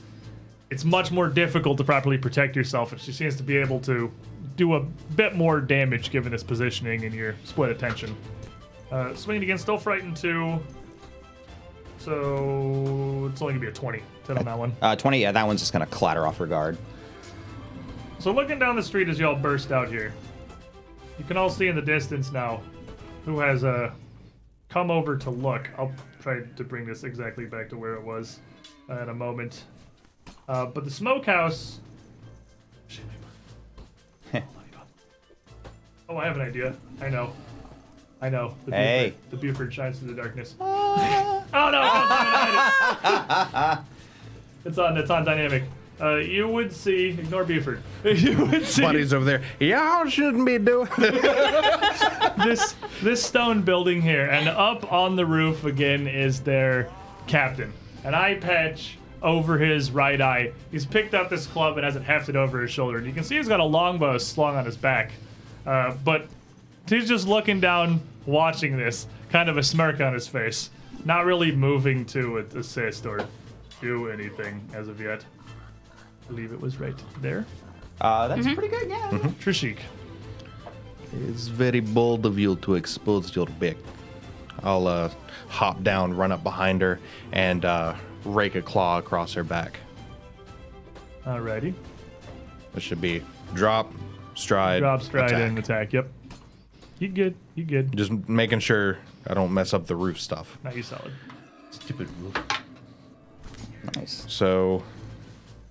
it's much more difficult to properly protect yourself, and she seems to be able to do a bit more damage given this positioning and your split attention. Swinging again, still frightened 2. So it's only gonna be a 20 on that one.
20, yeah, that one's just gonna clatter off her guard.
So looking down the street as y'all burst out here, you can all see in the distance now who has come over to look. I'll try to bring this exactly back to where it was in a moment. But the smokehouse... Oh, I have an idea. I know.
Hey.
The Buford shines through the darkness. Oh no! It's on dynamic. You would see. Ignore Buford. You would see
Buddy's over there. Y'all shouldn't be doing
this stone building here, and up on the roof again is their captain. An eye patch over his right eye. He's picked up this club and has it hefted over his shoulder. And you can see he's got a longbow slung on his back. But he's just looking down, watching this, kind of a smirk on his face. Not really moving to assist or do anything as of yet. I believe it was right there.
That's pretty good, yeah.
Trishik.
It's very bold of you to expose your back. I'll hop down, run up behind her, and rake a claw across her back.
Alrighty.
It should be drop, stride,
Attack. And attack. Yep. You good.
Just making sure I don't mess up the roof stuff.
Now you solid.
Stupid roof.
Nice.
So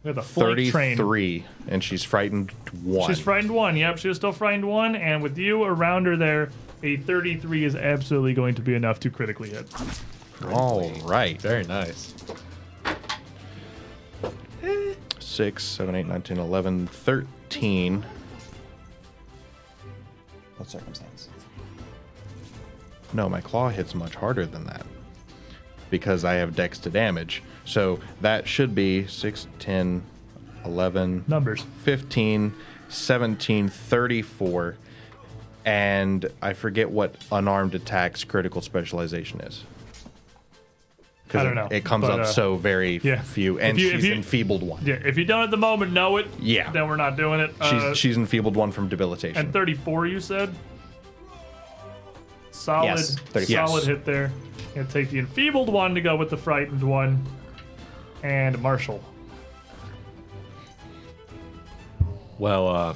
We have the flank train.
33, and she's frightened 1.
She's frightened 1. Yep, she was still frightened 1. And with you around her there, a 33 is absolutely going to be enough to critically hit.
All right.
Very nice.
6, 7, 8, 9, 10, 11, 13.
What circumstance?
No, my claw hits much harder than that because I have dex to damage. So that should be 6, 10, 11,
Numbers.
15, 17, 34. And I forget what unarmed attacks critical specialization is.
I don't know,
It comes
but,
up so very
yeah.
few, and
If
she's
you-
enfeebled 1.
Yeah, if you don't at the moment know it,
Yeah.
then we're not doing it.
She's enfeebled 1 from debilitation.
And 34, you said? Solid,
Yes, 34.
solid
Yes.
hit there. Gonna take the enfeebled 1 to go with the frightened 1. And Marshall.
Well,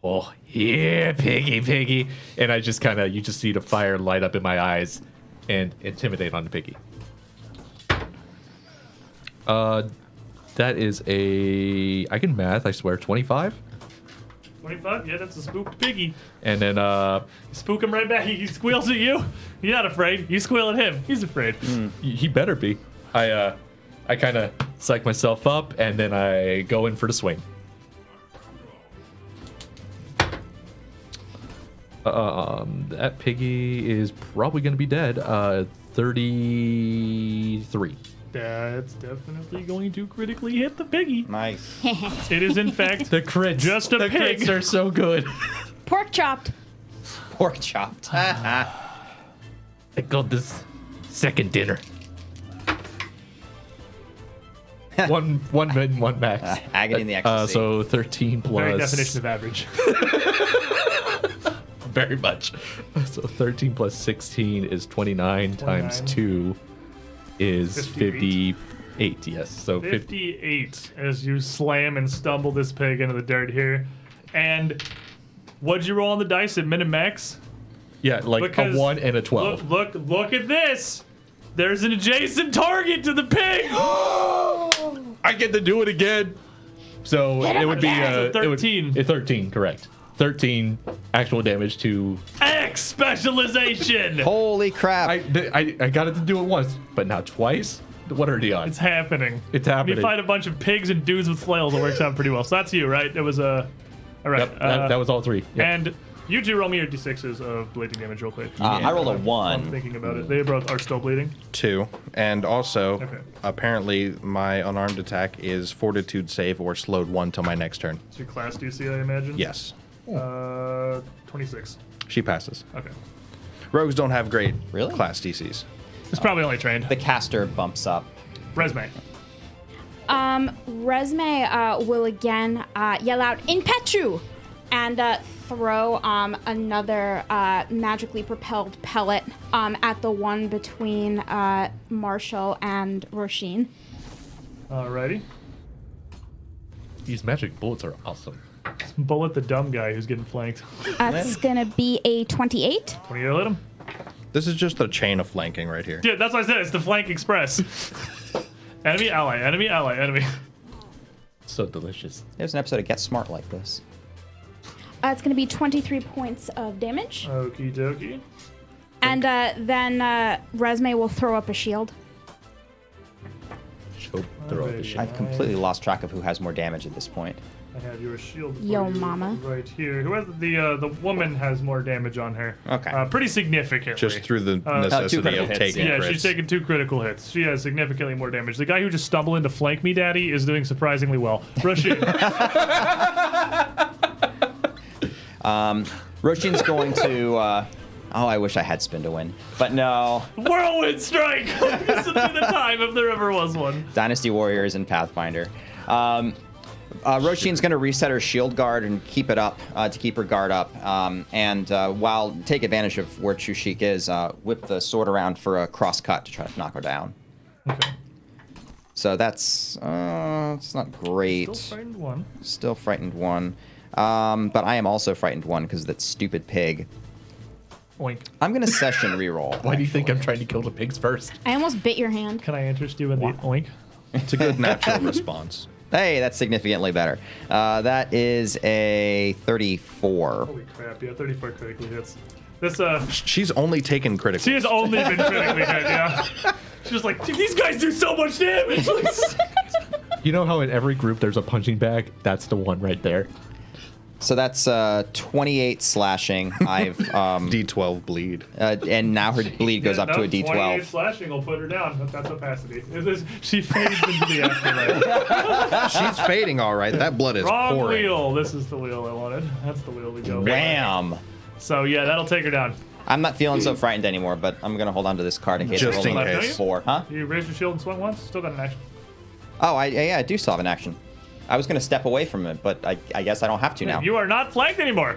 oh yeah, piggy, and I just kind of, you just see the fire light up in my eyes, and intimidate on the piggy. That is I can math, I swear, 25,
25? Yeah, that's a spooked piggy.
and then
Spook him right back. He squeals at you. You're not afraid. You squeal at him. He's afraid.
he better be. I kind of psych myself up, and then I go in for the swing. That piggy is probably going to be dead. 33.
That's definitely going to critically hit the piggy.
Nice.
It is, in fact,
The crits.
just a
the
pig.
crits are so good.
Pork chopped.
Pork chopped.
I got this second dinner. one min, one max.
Agony in the ecstasy.
So 13 plus.
Very definition of average.
Very much. So 13 plus 16 is 29 times 2 is
58.
58. Yes. So 50.
58 as you slam and stumble this pig into the dirt here. And what'd you roll on the dice at min and max?
Yeah, like
Because
a 1 and a 12.
Look at this. There's an adjacent target to the pig.
I get to do it again. So it would be
So 13.
13, correct. 13 actual damage to.
X specialization.
Holy crap.
I got it to do it once, but now twice? What are the odds?
It's happening.
It's
When
happening.
you fight a bunch of pigs and dudes with flails, it works out pretty well. So that's you, right? It was all right.
Yep, that was all 3. Yep.
And you two roll me your d6s of bleeding damage real quick.
I rolled a
I'm
1.
thinking about it. They both are still bleeding.
2. And also,
Okay.
apparently, my unarmed attack is fortitude save or slowed 1 till my next turn.
So your class DC, I imagine?
Yes.
26.
She passes.
Okay.
Rogues don't have great
Really?
class DCs.
It's probably only trained.
The caster bumps up.
Resume.
Resme will again yell out "In Petru!" and throw another magically propelled pellet at the one between Marshall and Roshin.
Alrighty.
These magic bullets are awesome.
Bullet the dumb guy who's getting flanked.
That's gonna be a 28.
28 hit him.
This is just a chain of flanking right here.
Yeah, that's what I said. It's the flank express. Enemy, ally, enemy, ally, enemy.
So delicious.
There's an episode of Get Smart like this.
It's gonna be 23 points of damage.
Okie dokie.
And then Resme will throw up a shield.
Oh, throw up the
Alrighty.
shit.
I've completely lost track of who has more damage at this point.
I have your shield. for
Yo,
you
mama.
Right here. Who has the woman has more damage on her.
Okay.
Pretty significantly.
Just through the
two
necessity
critical
of
hits,
taking
Yeah,
crits.
she's taking 2 critical hits. She has significantly more damage. The guy who just stumbled in to flank me, Daddy, is doing surprisingly well. Roshin.
Roshin's going to. I wish I had spin to win, but no.
Whirlwind strike. This would be the time if there ever was one.
Dynasty Warriors and Pathfinder. Roshin's going to reset her shield guard and keep it up to keep her guard up, and while take advantage of where Chushik is, whip the sword around for a cross cut to try to knock her down.
Okay.
So that's it's not great.
Still frightened 1.
Still frightened 1, but I am also frightened 1 because of that stupid pig.
Oink.
I'm going to session reroll.
Why do you think I'm trying to kill the pigs first?
I almost bit your hand.
Can I interest you in the oink?
It's a good natural response.
Hey, that's significantly better. That is a 34.
Holy crap, yeah, 34 critically hits. This,
She's only taken critical.
she has only been critically hit, yeah. She's just like, dude, these guys do so much damage!
You know how in every group there's a punching bag? That's the one right there.
So that's 28 slashing. I've
D12 bleed.
and now her bleed goes up to a
28
D12.
slashing will put her down. That's opacity. She fades into the afterlife.
She's fading all right. That blood is
Wrong
pouring.
wheel. This is the wheel I wanted. That's the wheel we go. with.
Wham!
So yeah, that'll take her down.
I'm not feeling so frightened anymore, but I'm gonna hold on to this card in case
Just
I roll
in
another
case.
4. Huh?
You raise your shield and swing once. Still got an action.
Oh, I do still have an action. I was gonna step away from it, but I guess I don't have to now.
You are not flanked anymore.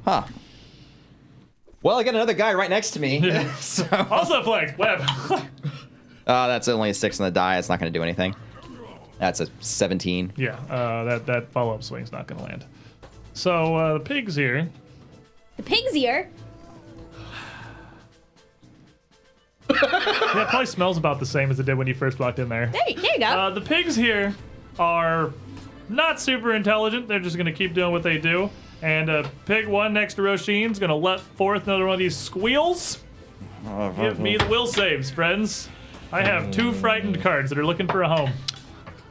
Huh. Well, I got another guy right next to me. So
Also flanked. Web.
that's only a 6 on the die. It's not gonna do anything. That's a 17.
Yeah. That follow up swing's not gonna land. So the pigs here.
The pig's ear.
Yeah, it probably smells about the same as it did when you first walked in there.
There you go.
The pigs here are not super intelligent. They're just going to keep doing what they do. And pig 1 next to Roshin's going to let forth another one of these squeals. Give me the will saves, friends. I have 2 frightened cards that are looking for a home.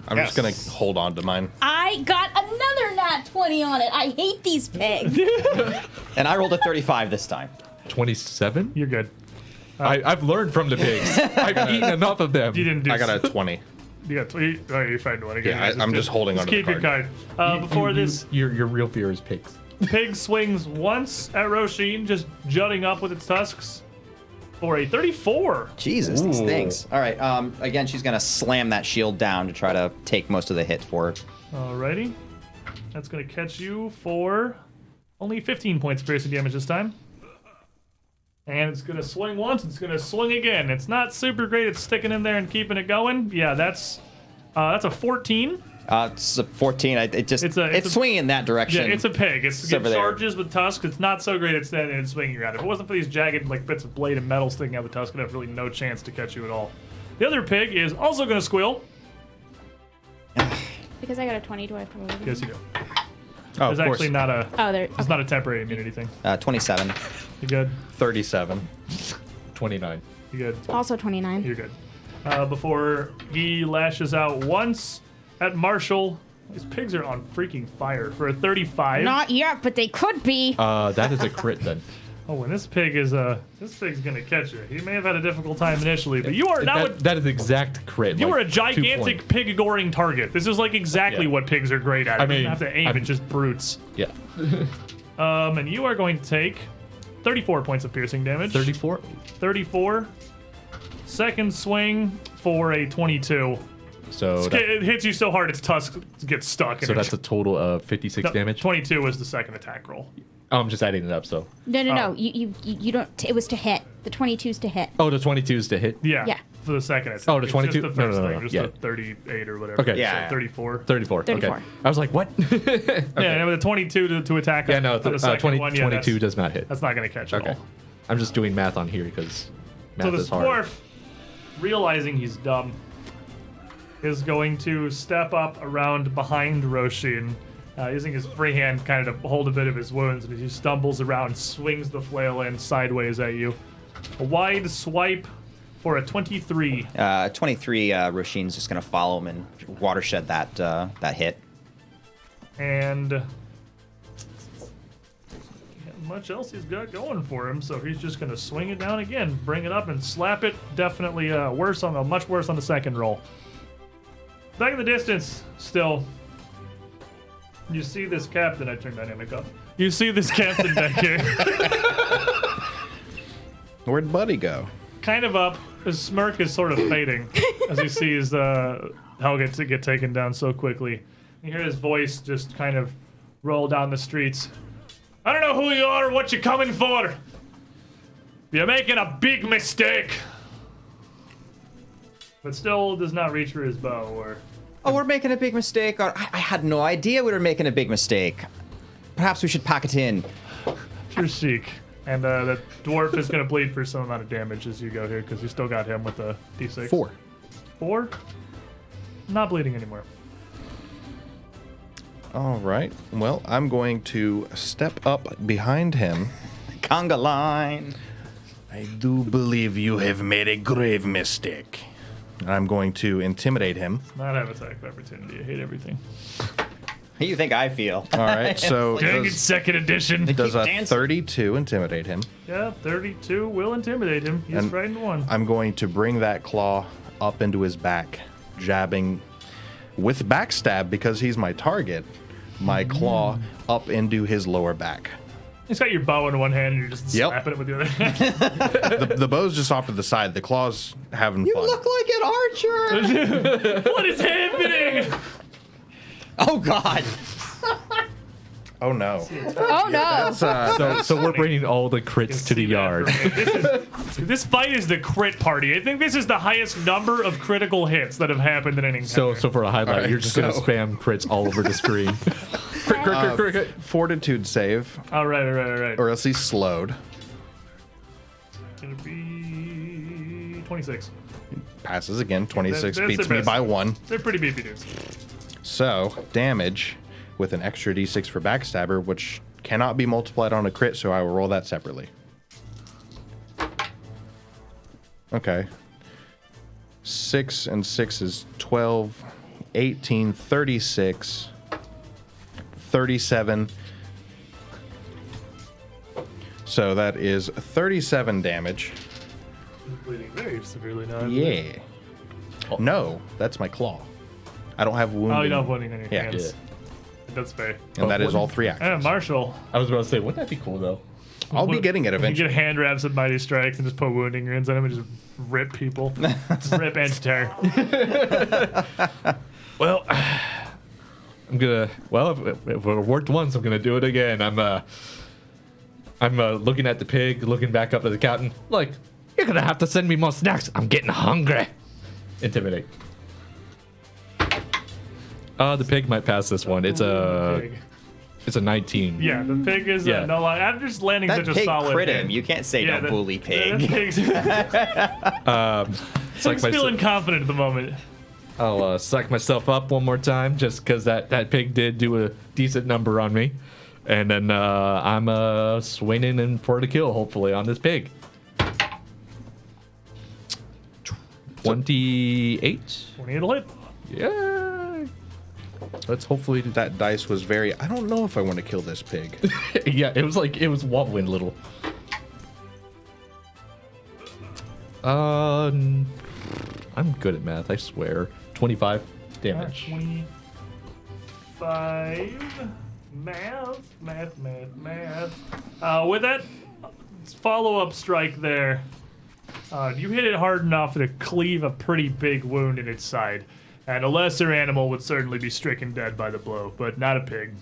I'm just going to hold on to mine.
I got another nat 20 on it. I hate these pigs.
And I rolled a 35 this time.
27?
You're good.
I've learned from the pigs. I've eaten enough of them.
You didn't do
I got a 20.
You got 20. Oh, you're frightened one again.
Yeah, I'm just holding on to the
keep your card. Before this,
Your real fear is pigs.
pig swings once at Roshin, just jutting up with its tusks for a 34.
Jesus, these
Ooh.
things. All right. Again, she's gonna slam that shield down to try to take most of the hit for her.
Alrighty. That's going to catch you for only 15 points of piercing damage this time. And it's going to swing once, it's going to swing again. It's not super great at sticking in there and keeping it going. Yeah, that's a 14.
It's a 14. It's
a-
swinging in that direction.
Yeah, it's a pig. It
over there.
charges with tusks. It's not so great at standing and swinging around. If it wasn't for these jagged like bits of blade and metal sticking out the tusk, it'd have really no chance to catch you at all. The other pig is also going to squeal.
Because I got a 20, do I have to roll again?
Yes, you do.
Oh,
There's
of course.
actually not a.
Oh, there.
It's not a temporary immunity thing.
27.
You good?
37.
29.
You good?
Also 29.
You're good. Before he lashes out once at Marshall. These pigs are on freaking fire for a 35.
Not yet, but they could be.
That is a crit then.
Oh, and this pig's gonna catch you. He may have had a difficult time initially, but you are now.
That is exact crit.
You
like
are a
2
gigantic
points.
pig goring target. This is like exactly
Yeah.
what pigs are great at.
I
You don't
mean,
have to aim;
I'm-
it's just brutes.
Yeah.
And you are going to take 34 points of piercing damage.
34.
34. Second swing for a 22.
So
It hits you so hard its tusk gets stuck.
so that's a total of 56 damage.
22 was the second attack roll.
Oh, I'm just adding it up. So
No. You don't. It was to hit. The 22's to hit.
the 22 is to hit.
Yeah.
Yeah.
For the second attack.
Oh, the
It's
22?
Just the first
No.
thing, just
Yeah.
the 38 or whatever.
Okay.
Yeah.
So 34.
34.
34.
Okay. I was like, what? Okay.
Yeah, and with a 22 to attack.
Yeah, no.
on the second
20,
one, yeah,
22 does not hit.
That's not going to catch at
Okay.
all.
I'm just doing math on here because math
So the
is hard.
dwarf, realizing he's dumb, is going to step up around behind Roshin, using his free hand kind of to hold a bit of his wounds, and as he stumbles around, swings the flail in sideways at you. A wide swipe for a 23.
23, Roshin's just going to follow him and watershed that hit.
And not much else he's got going for him, so he's just going to swing it down again, bring it up and slap it. Definitely much worse on the second roll. Back in the distance, still, you see this captain. I turned dynamic up. You see this captain back here,
Where'd Buddy go?
kind of up. His smirk is sort of fading as he sees Helga get taken down so quickly. You hear his voice just kind of roll down the streets. I don't know who you are or what you're coming for. You're making a big mistake. But still does not reach for his bow or...
Oh, we're making a big mistake. Or I had no idea we were making a big mistake. Perhaps we should pack it in.
Your Sheik. And the dwarf is going to bleed for some amount of damage as you go here, because you still got him with the d6.
4.
4? Not bleeding anymore.
All right. Well, I'm going to step up behind him.
Conga line.
I do believe you have made a grave mistake. I'm going to intimidate him.
Not have attack of opportunity. I hate everything.
How you think I feel?
All right, so
Dang it, second edition.
does a
dancing.
32 intimidate him?
Yeah, 32 will intimidate him. He's
And
frightened one.
I'm going to bring that claw up into his back, jabbing with backstab because he's my target. My claw up into his lower back.
He's got your bow in one hand and you're just
Yep.
slapping it with the other hand.
The bow's just off to the side. The claw's having
You
fun.
look like an archer.
What is happening?
Oh God.
Oh no.
Oh no!
So we're bringing all the crits to the yard.
This fight is the crit party. I think this is the highest number of critical hits that have happened in an encounter.
So for a highlight,
Alright,
you're just gonna
so-
spam crits all over the screen.
Fortitude save,
all right.
or else he's slowed.
Gonna be 26.
Passes again. 26
That's
beats
the
me
best.
by 1.
They're pretty beefy dudes.
So, damage with an extra d6 for backstabber, which cannot be multiplied on a crit, so I will roll that separately. Okay. 6 and 6 is 12, 18, 36, 37. So that is 37 damage.
Bleeding very severely now. I
Yeah. No, that's my claw. I don't have wounding.
Oh, you don't have wounding on your
Yeah.
hands. That's fair.
And that is all 3 actions.
Yeah, Marshall.
I was about to say, wouldn't that be cool though?
I'll be getting it
You
eventually.
get hand wraps of mighty strikes and just put wounding runes on them and just rip people. Just rip and tear.
Well, I'm gonna. Well, if it worked once, I'm gonna do it again. I'm looking at the pig, looking back up at the captain. Like, you're gonna have to send me more snacks. I'm getting hungry. Intimidate. The pig might pass this one. It's a
Pig.
19.
Yeah, the pig is
Yeah.
no lie. I'm just landing
That
such a
pig
solid
crit
hit.
him. You can't say
Yeah,
no bully pig.
The pig's,
Suck
pig's feeling confident at the moment.
I'll suck myself up one more time just because that pig did do a decent number on me. And then I'm swinging in for the kill, hopefully, on this pig. 28?
28 will hit.
Yeah. Let's hopefully do that.
That dice was very. I don't know if I want to kill this pig.
Yeah, it was wobbling a little. I'm good at math, I swear. 25 damage.
25. Math. With that, follow-up strike there. You hit it hard enough to cleave a pretty big wound in its side. And a lesser animal would certainly be stricken dead by the blow, but not a pig.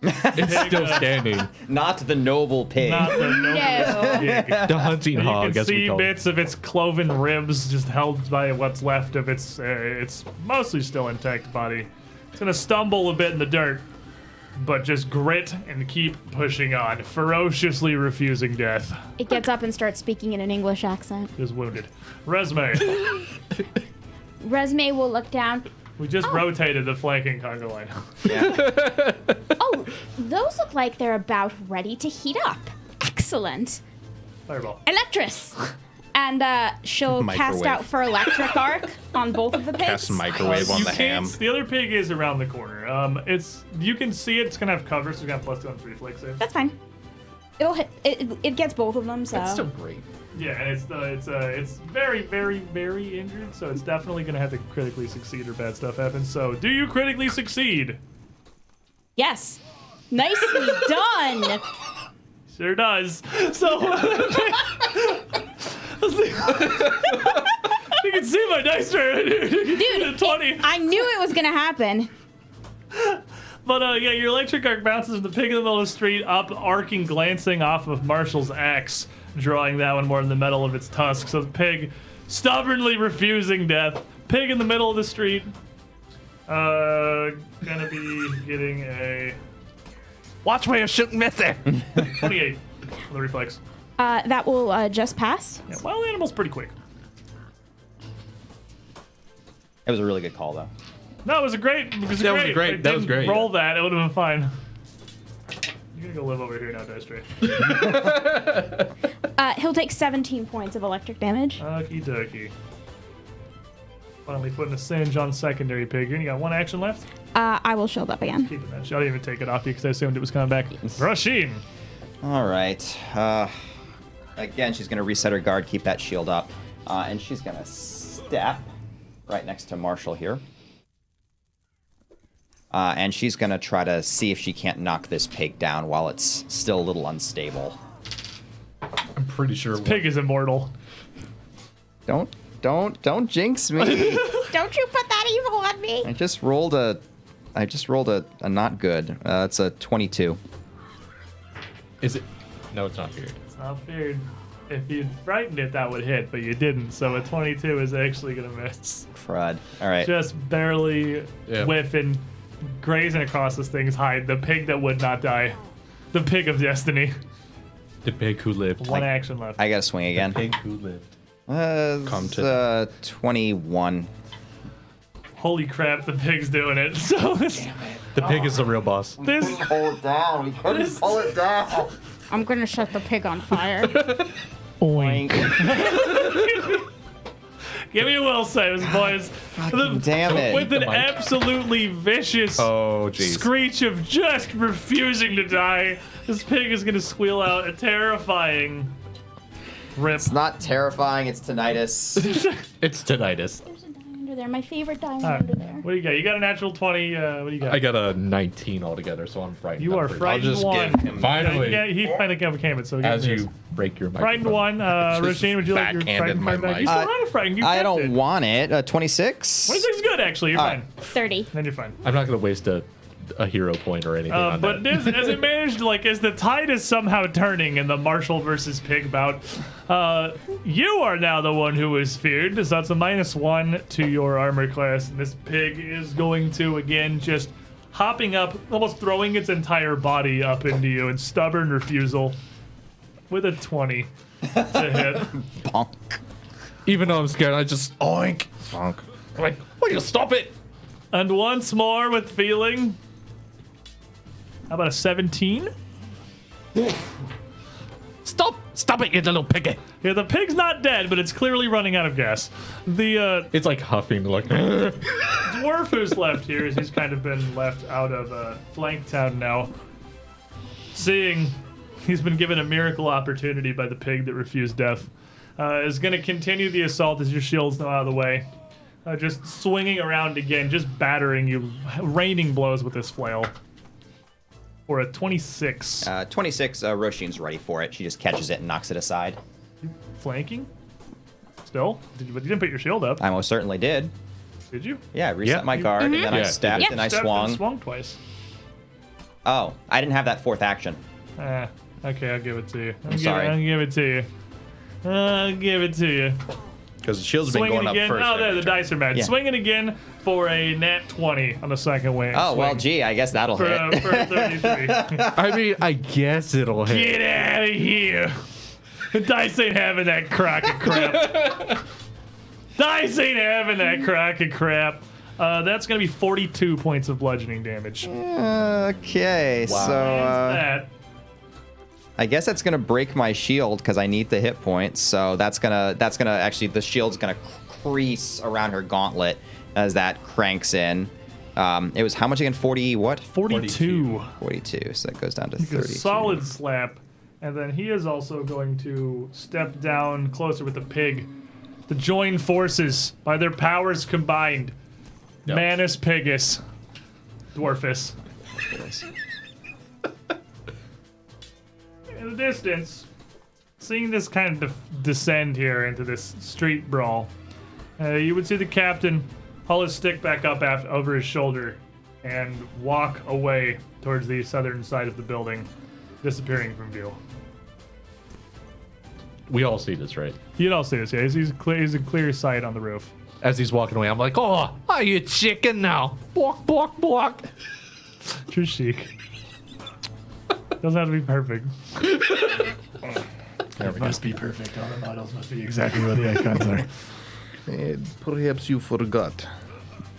It's still standing.
Not the noble pig.
Not the noblest pig.
The hunting
You
hog,
can
as we
see
call it.
bits of its cloven ribs just held by what's left of its mostly still intact body. It's gonna stumble a bit in the dirt, but just grit and keep pushing on, ferociously refusing death.
It gets up and starts speaking in an English accent.
Is wounded. Resume.
Resme will look down.
We just rotated the flanking conga line.
Oh, those look like they're about ready to heat up. Excellent.
Fireball.
Electress. And she'll cast
Microwave.
out for electric arc on both of the pigs.
Cast microwave on
You
the ham.
can't. The other pig is around the corner. You can see it's gonna have cover, so it's got +2 on 3 flick save.
That's fine. It'll hit. It gets both of them. So
That's still great.
Yeah, and it's very, very, very injured, so it's definitely gonna have to critically succeed or bad stuff happens. So, do you critically succeed?
yes, nicely done.
Sure does. So, you can see my dice right here.
Dude,
20.
I knew it was gonna happen.
But yeah, your electric arc bounces the pig in the middle of the street, up, arcing, glancing off of Marshall's axe, drawing that one more in the metal of its tusk. So the pig stubbornly refusing death. Pig in the middle of the street. Gonna be getting a
Watch where you're shooting, mister.
28 on the reflex.
That will just pass.
Yeah, wild animal's pretty quick.
It was a really good call, though.
No, it was great.
That was great.
I
That was
didn't
great.
Roll that. It would have been fine. You're gonna go live over here now, Dice Tray.
He'll take 17 points of electric damage.
Okie dokie. Finally putting a singe on secondary pig here. You got one action left.
I will shield up again.
Keeping that shot. I didn't even take it off you because I assumed it was coming back. Rasheen.
All right. Again, she's going to reset her guard, keep that shield up. And she's going to step right next to Marshall here. And she's going to try to see if she can't knock this pig down while it's still a little unstable.
I'm pretty sure.
Pig is immortal.
Don't jinx me.
Don't you put that evil on me.
I just rolled a not good. It's a 22.
Is it? No, it's not feared.
It's not feared. If you'd frightened it, that would hit, but you didn't. So a 22 is actually gonna miss.
Crud. All right.
Just barely
Yeah.
whiffing, grazing across this thing's hide. The pig that would not die. The pig of destiny.
The pig who lived.
One action left.
I got to swing again.
Pig who lived.
Come to
21.
Holy crap, the pig's doing it. So it's,
The pig is the real boss.
this
Pull it down. We couldn't pull it down.
I'm gonna set the pig on fire.
give me a will saves, boys.
Damn it.
With an
The mic.
absolutely vicious
Oh, jeez.
screech of just refusing to die, this pig is gonna squeal out a terrifying rip.
It's not terrifying. It's tinnitus.
It's tinnitus.
There's a diamond under there. My favorite diamond
Alright,
under there.
what do you got? You got a natural 20. What do you got?
I got a 19 altogether, so I'm frightened.
You are
pretty-
frightened
just
one.
give him-
Finally.
Yeah, he finally overcame it. So he
As
gets
you break your
frightened
microphone.
one. Rasheen, would you like your
backhanded
frightened
my
card back? You
mic.
still have a frightened. You
I
kept
don't
it.
want it. 26.
26 is good, actually. You're fine.
30.
Then you're fine.
I'm not going to waste a hero point or anything on
But
that.
as it managed, like, as the tide is somehow turning in the Marshall versus Pig bout, you are now the one who is feared. So that's a -1 to your armor class. And this pig is going to, again, just hopping up, almost throwing its entire body up into you in stubborn refusal with a 20 to hit.
Bonk.
Even though I'm scared, I just oink.
Bonk.
I'm like, will you stop it?
And once more with feeling. How about a 17?
Stop it, you little piggy.
Yeah, the pig's not dead, but it's clearly running out of gas. The
It's like huffing, like.
dwarf who's left here, as he's kind of been left out of Flank Town now, seeing he's been given a miracle opportunity by the pig that refused death, is going to continue the assault as your shield's now out of the way. Just swinging around again, just battering you, raining blows with this flail. for a 26.
26, Roshin's ready for it. She just catches it and knocks it aside.
Flanking? Still? But you didn't put your shield up,
I most certainly did.
did you?
Yeah, I reset my guard, and then I
Yeah.
stepped,
Yeah.
and I
Stepped and
swung.
swung twice.
Oh, I didn't have that fourth action.
Okay, I'll give it to you.
sorry.
I'll give it to you. I'll give it to you.
Because the shield's been
Swinging
going up
again.
first.
Oh, there,
every
the
turn.
dice are mad.
Yeah.
Swinging again for a nat 20 on the second wing.
Oh, well,
swing.
gee, I guess that'll
For,
hit.
for a 33.
I mean, I guess it'll hit.
Get out of here. The dice ain't having that crock of crap. Dice ain't having that crock of crap. That's going to be 42 points of bludgeoning damage.
Okay, so
That.
I guess that's gonna break my shield because I need the hit points. So that's gonna actually, the shield's gonna crease around her gauntlet as that cranks in. It was how much again? 40 what?
42.
42. So that goes down to
A
32.
solid slap. And then he is also going to step down closer with the pig to join forces by their powers combined.
Yep.
Manus Pigus. Dwarfus. In the distance, seeing this kind of descend here into this street brawl, you would see the captain haul his stick back up over his shoulder and walk away towards the southern side of the building, disappearing from view.
We all see this, right?
You don't see this, yeah. He's in clear sight on the roof.
As he's walking away, I'm like, oh, are you chicken now? Walk, walk, walk.
True chic. Doesn't have to be perfect.
It must be perfect. All the models must be exactly what the icons are.
Perhaps you forgot.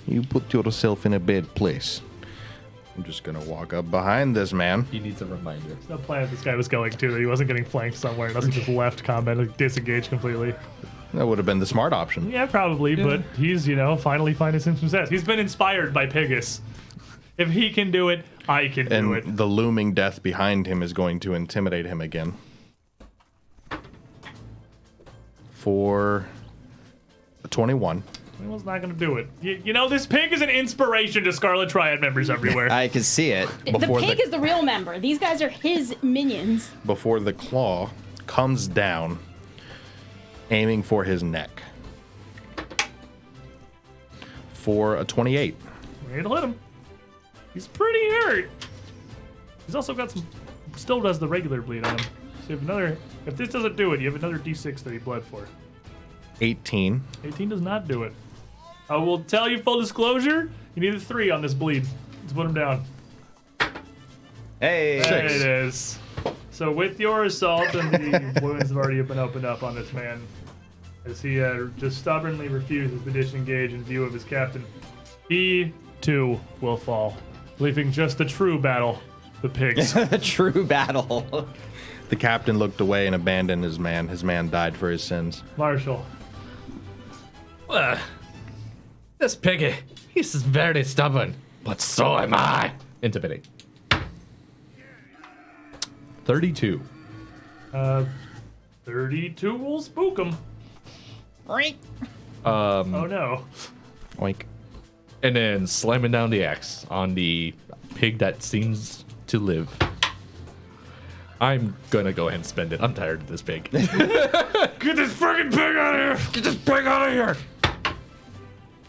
You put yourself in a bad place. I'm just gonna walk up behind this man.
He needs a reminder.
There's no plan this guy was going to, that he wasn't getting flanked somewhere unless he just left combat, like disengaged completely.
That would have been the smart option.
Yeah, probably, but he's, finally finding some success. He's been inspired by Pigus. If he can do it, I can do it.
And the looming death behind him is going to intimidate him again. For a 21.
He was not going to do it. This pig is an inspiration to Scarlet Triad members everywhere.
I can see it.
The
Before
pig
the-
is the real member. These guys are his minions.
Before the claw comes down, aiming for his neck. For a 28.
It'll hit him. He's pretty hurt. He's also got still does the regular bleed on him. So you have another, if this doesn't do it, you have another d6 that he bled for.
18.
18 does not do it. I will tell you full disclosure, you need a 3 on this bleed. Let's put him down.
Hey.
There it is. So with your assault and the wounds have already been opened up on this man, as he just stubbornly refuses to disengage in view of his captain, he too will fall, leaving just the true battle, the pigs.
The true battle.
The captain looked away and abandoned his man. His man died for his sins.
Marshall.
This piggy, he's very stubborn, but so am I. Intimidate. 32.
32 will spook him.
Right.
Oh no.
Oink.
And then slamming down the axe on the pig that seems to live. I'm gonna go ahead and spend it. I'm tired of this pig.
Get this friggin' pig out of here!
Get this pig out of here!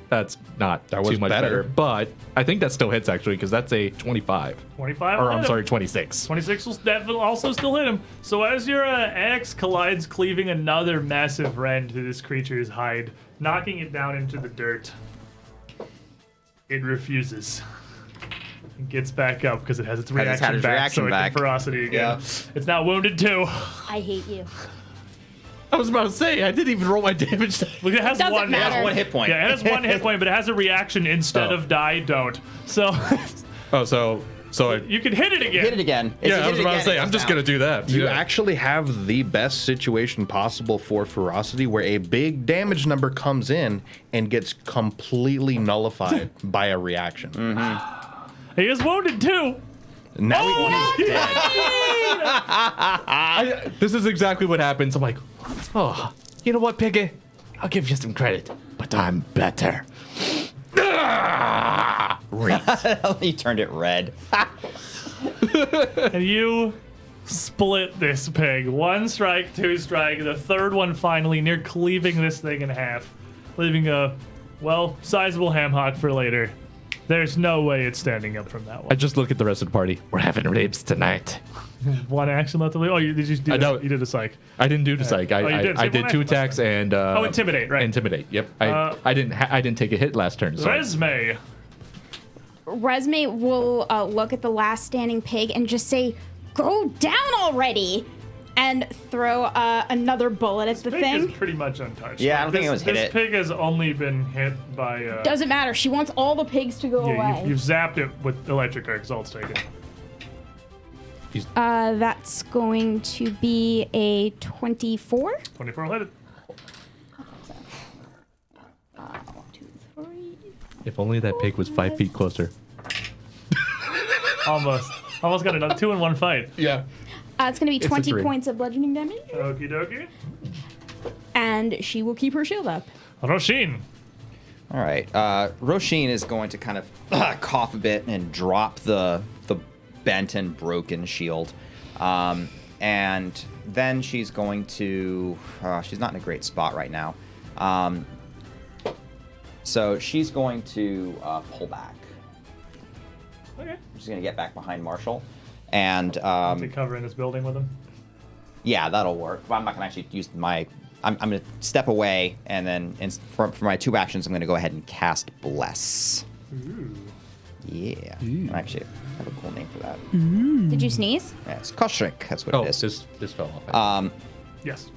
That's not
That was
too much
better.
better, but I think that still hits actually because that's a 25.
25
Or
will
I'm
hit him.
sorry, 26.
26 will definitely also still hit him. So as your axe collides, cleaving another massive rend to this creature's hide, knocking it down into the dirt, it refuses. It gets back up because it has its
Has
reaction
had its
back,
reaction
so it
back.
can ferocity again.
Yeah.
It's now wounded too.
I hate you.
I was about to say, I didn't even roll my damage.
Look, it has
Doesn't
one.
matter.
It has one hit point.
Yeah, it has one hit point, but it has a reaction instead
Oh.
of die, don't. So
Oh, so
you can hit it again.
Hit it again. If you
yeah, I
hit
was
it
about
again,
to say,
it
I'm
goes
just
down.
gonna do that.
You
Yeah.
actually have the best situation possible for ferocity where a big damage number comes in and gets completely nullified by a reaction.
He is wounded too.
Now he's dead.
This is exactly what happens. I'm like, oh, you know what, Piggy? I'll give you some credit, but I'm better.
He turned it red.
and you split this pig. 1 strike, 2 strike, the third one finally near cleaving this thing in half, leaving a, well, sizable ham hock for later. There's no way it's standing up from that
I
one.
just look at the rest of the party. We're having ribs tonight.
1 action left to leave. Oh, you did you do
I know.
You did a psych.
I didn't do the psych.
Oh, you did.
I
So
did
one
2
action
attacks and
Intimidate, right.
Intimidate. Yep. I didn't take a hit last turn. So
Resme.
Resme will look at the last standing pig and just say, "Go down already!" and throw another bullet at the
Pig
thing.
is pretty much untouched.
Yeah, I don't think
This-
anyone's hit
This
it.
pig has only been hit by.
Doesn't matter. She wants all the pigs to go
Yeah,
away.
you've zapped it with electric arc, so I'll take it.
That's going to be a 24.
24 will hit it.
1, 2, 3.
if only that pig was 5 feet closer.
Almost. Almost got another 2 in 1 fight.
Yeah.
It's going to be
a
20
3.
points of bludgeoning damage,
Okie dokie.
and she will keep her shield up.
Roshin.
All right. Roshin is going to kind of cough a bit and drop the bent and broken shield. And then she's going to... she's not in a great spot right now. So she's going to pull back.
Okay.
She's going to get back behind Marshall. And
To cover in this building with him.
yeah, that'll work. But I'm not going to actually use my... I'm going to step away, and then for my 2 actions, I'm going to go ahead and cast Bless.
Ooh.
Yeah. Actually, I have a cool name for that.
Did you sneeze?
Yeah, it's Koshrik. That's what
Oh,
it is.
this fell off.
Yes.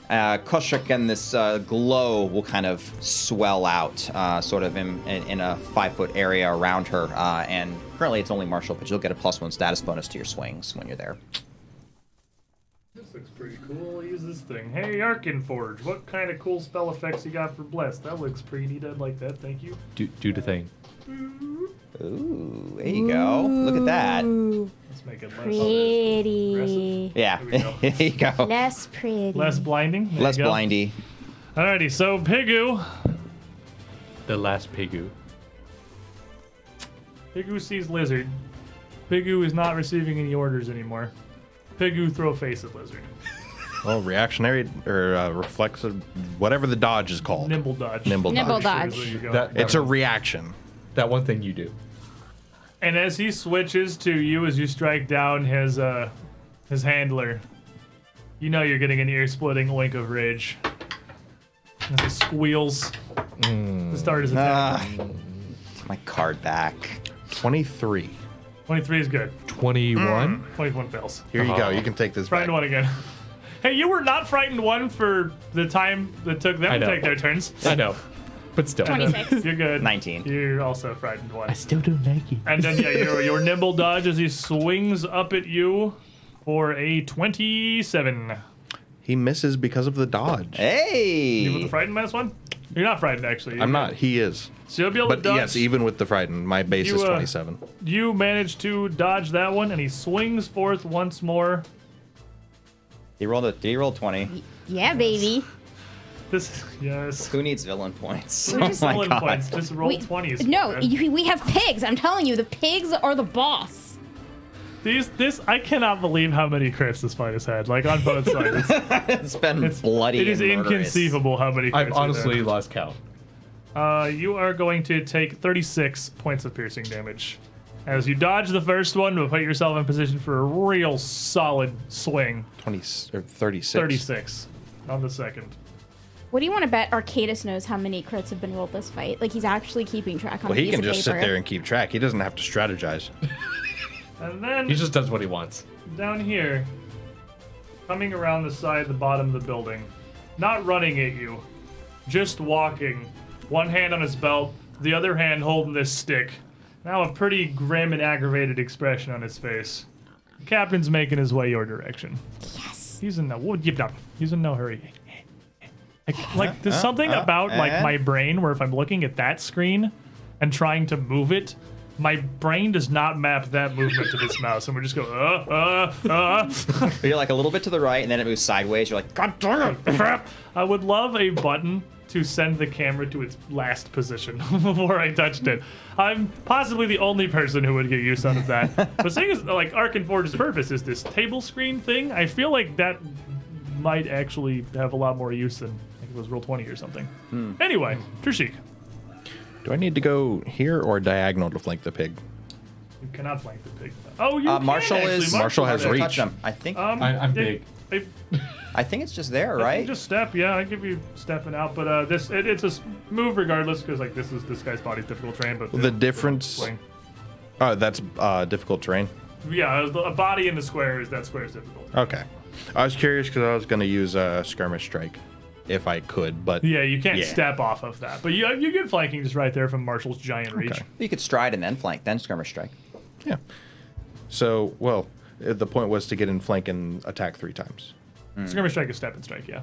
Koshrik and this glow will kind of swell out, sort of in a 5-foot area around her. And currently it's only Marshall, but you'll get a +1 status bonus to your swings when you're there.
This looks pretty cool. I'll use this thing. Hey, Arkenforge, what kind of cool spell effects you got for Bless? That looks pretty neat. I'd like that. Thank you.
Do the thing.
Ooh, there you go. Look at that.
Let's make it less
Pretty.
Yeah,
There we go.
there you go.
Less pretty.
less blinding. There
Less
you go.
blindy.
Alrighty, so Pigu.
The last pigu.
Pigu sees lizard. Pigu is not receiving any orders anymore. Pigu throw face at lizard.
Oh, reactionary or reflexive, whatever the dodge is called.
Nimble dodge.
Nimble
Nimble
dodge.
dodge.
There you go.
It's a reaction.
That one thing you do.
And as he switches to you as you strike down his handler, you know you're getting an ear-splitting oink of rage. As he squeals to start his attack.
My card back.
23.
23 is good.
21.
21 fails.
Here you go. You can take this back.
Frightened one again. Hey, you were not frightened one for the time that took them
I
to
know.
take their turns.
I know, but still.
26.
You're good.
19.
You're also frightened one.
I still don't like you.
And then, yeah, your nimble dodge as he swings up at you for a 27.
He misses because of the dodge.
You with the
Hey!
frightened -1? You're not frightened, actually.
I'm not. He is.
So you'll be able
But
to dodge.
yes, even with the frightened, my base
You,
is
uh,
27.
You manage to dodge that one, and he swings forth once more.
He rolled 20.
Yeah, baby.
Yes.
Who needs villain points?
Who needs
Oh my
villain
God.
points? Just roll 20s.
No,
man.
we have pigs. I'm telling you, the pigs are the boss.
I cannot believe how many crits this fight has had. Like on both sides.
It's been bloody.
It is
and murderous.
inconceivable how many crits
I've
are there.
honestly lost count.
You are going to take 36 points of piercing damage. As you dodge the first one, but put yourself in position for a real solid swing.
20 or 36.
36 on the second.
What do you want to bet Arcadus knows how many crits have been rolled this fight? Like, he's actually keeping track on
Well,
a
he
piece
can
of
just
paper.
sit there and keep track. He doesn't have to strategize.
And then
He just does what he wants.
down here, coming around the side, the bottom of the building, not running at you, just walking, one hand on his belt, the other hand holding this stick. Now a pretty grim and aggravated expression on his face. The captain's making his way your direction.
Yes.
He's in no hurry. Like there's something about like my brain where if I'm looking at that screen and trying to move it, my brain does not map that movement to this mouse, and we just go
You're like a little bit to the right, and then it moves sideways. You're like, God damn it!
crap. I would love a button to send the camera to its last position before I touched it. I'm possibly the only person who would get use out of that. But seeing as like Ark Forge's purpose is this table screen thing, I feel like that might actually have a lot more use than I think it was Roll20 or something. Anyway, Trishik.
Do I need to go here or diagonal to flank the pig?
You cannot flank the pig. Oh, you can
Marshall
actually.
is.
Marshall has
Touch
reach.
him. I think.
I'm big.
I think it's just there,
I
right?
think just step, yeah. I give you stepping out, but it's a move regardless because like this guy's body's difficult terrain. But
The difference.
swing.
Oh, that's difficult terrain.
Yeah, a body in the square is difficult.
Okay. I was curious because I was going to use a skirmish strike if I could, but
Yeah, you can't
Yeah.
step off of that, but you get flanking just right there from Marshall's giant reach.
Okay.
You could stride and then flank, then skirmish strike.
yeah. So, well, the point was to get in flank and attack 3 times.
Skirmish strike is step and strike, yeah.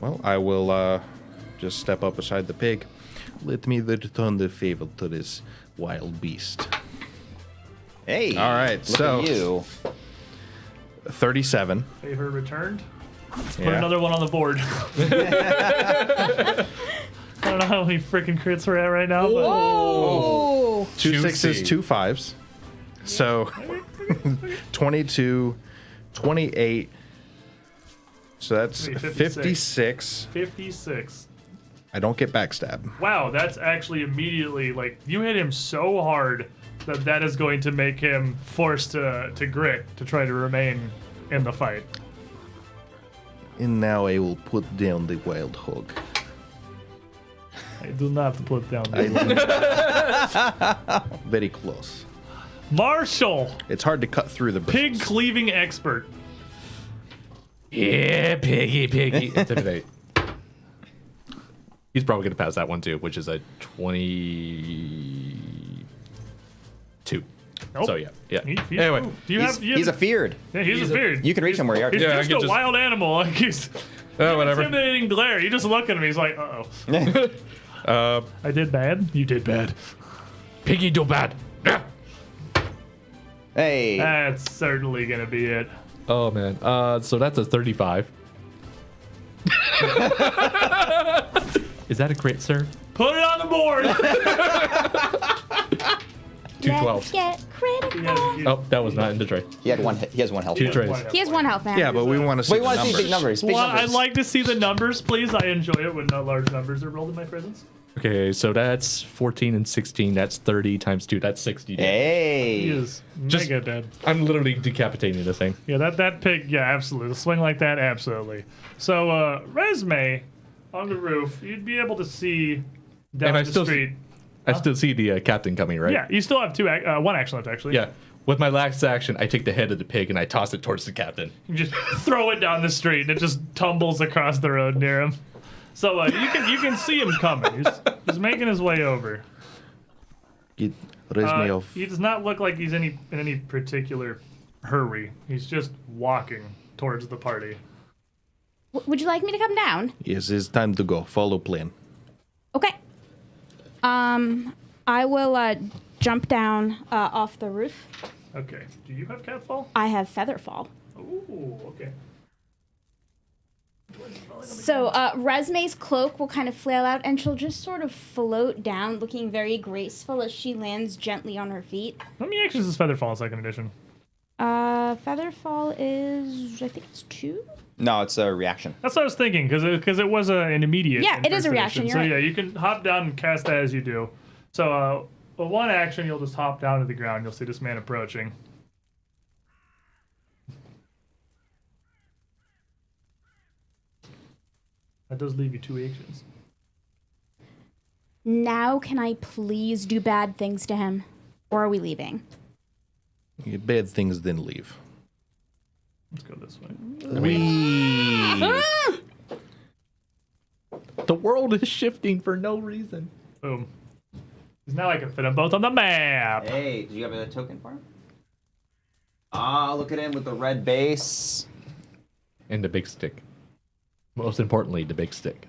Well, I will just step up beside the pig. Let me return the favor to this wild beast.
Hey.
All right,
Look
so-
at you.
37.
Favor returned. Put
Yeah.
another one on the board. I don't know how many freaking crits we're at right now, but
Oh.
2 sixes,
Juicy.
2 5s. So 22, 28. So that's 56.
56.
I don't get backstab.
Wow, that's actually immediately like you hit him so hard that is going to make him forced to grit to try to remain in the fight.
And now I will put down the wild hog.
I do not put down the
Very close.
Marshall,
It's hard to cut through the
pig
bristles.
cleaving expert.
Yeah, piggy. Intimidate. He's probably gonna pass that one too, which is a 22.
Nope.
So yeah.
Anyway,
Anyway,
do you have?
He's a feared.
Yeah, he's a beard.
You can reach him where you are.
He's
Yeah, I
just
can
a
just-
wild animal. Like he's
whatever.
intimidating glare. You just look at him. He's like, uh-oh. I did bad. You did bad.
Piggy do bad. Yeah.
Hey.
That's certainly gonna be it.
Oh man. So that's a 35. Is that a crit, sir?
Put it on the board.
212.
Let's get critical.
Oh, that was not in the tray.
He had one. He has one health.
2 trays.
He has one health, man.
Yeah, but we want to see
We
the
want to see
numbers.
big numbers. Big
Well,
numbers.
I'd like to see the numbers, please. I enjoy it when large numbers are rolled in my presence.
Okay, so that's 14 and 16. That's 30 times 2. That's 60.
He
Hey.
is
Just-
mega dead.
I'm literally decapitating this thing.
Yeah, that pig. Yeah, absolutely. A swing like that, absolutely. So, Resme on the roof, you'd be able to see down
And I
the
still
street.
I still see the captain coming, right?
Yeah, you still have one action left actually.
Yeah. With my last action, I take the head of the pig and I toss it towards the captain.
You just throw it down the street and it just tumbles across the road near him. So you can see him coming. He's making his way over.
Get Resme off.
He does not look like he's in any particular hurry. He's just walking towards the party.
Would you like me to come down?
Yes, it's time to go. Follow plan.
Okay. I will jump down off the roof.
Okay. Do you have catfall?
I have featherfall.
Ooh, okay.
So Resme's cloak will kind of flail out, and she'll just sort of float down, looking very graceful as she lands gently on her feet.
How many actions is Featherfall in second edition?
Featherfall is, I think it's 2.
No, it's a reaction.
That's what I was thinking, because it was an immediate.
Yeah,
in
it is a
first
reaction,
edition.
you're
So
right.
yeah, you can hop down and cast that as you do. So one action, you'll just hop down to the ground. You'll see this man approaching. That does leave you 2 actions.
Now can I please do bad things to him? Or are we leaving?
Get bad things, then leave.
Let's go this way.
The world is shifting for no reason.
Boom. Because now I can fit them both on the map.
Hey, did you have a token for him? Ah, look at him with the red base.
And the big stick. Most importantly, the big stick.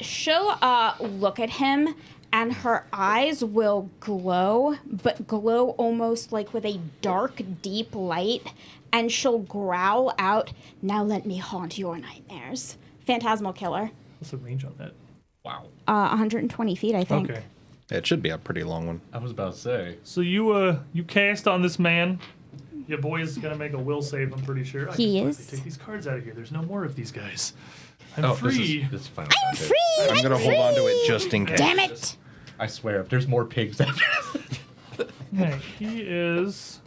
She'll look at him, and her eyes will glow, but glow almost like with a dark, deep light, and she'll growl out, "Now let me haunt your nightmares." Phantasmal Killer.
What's the range on that?
Wow.
120 feet, I think.
Okay.
It should be a pretty long one.
I was about to say.
So you cast on this man. Your boy is gonna make a will save. I'm pretty sure.
He
I can
is.
finally take these cards out of here. There's no more of these guys. I'm
Oh,
free.
This is final.
I'm
content.
free!
I'm gonna hold on to it just in case.
Damn it!
I swear, if there's more pigs after this.
Okay, he is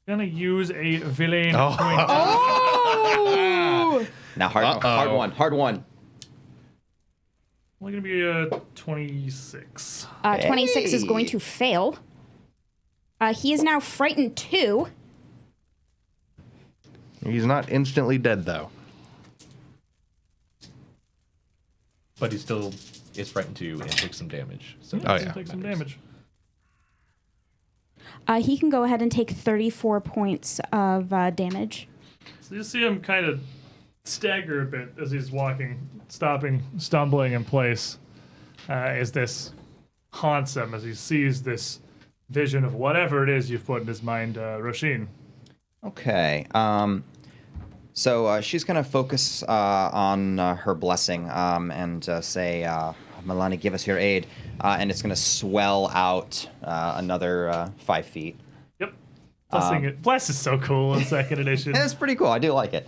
gonna use a villain
Oh.
point.
Oh!
Now hard one.
Only gonna be a 26.
26 is
Hey.
going to fail. He is now frightened 2.
He's not instantly dead though.
But he still is frightened too and takes some damage. So
Oh,
He's
yeah.
gonna take some damage.
He can go ahead and take 34 points of damage.
So you see him kind of stagger a bit as he's walking, stopping, stumbling in place. As this haunts him, as he sees this vision of whatever it is you've put in his mind, Roshin.
Okay. So she's gonna focus on her blessing and say, "Milani, give us your aid," and it's gonna swell out another 5 feet.
Yep. Blessing it. Bless is so cool in second edition.
It's pretty cool. I do like it.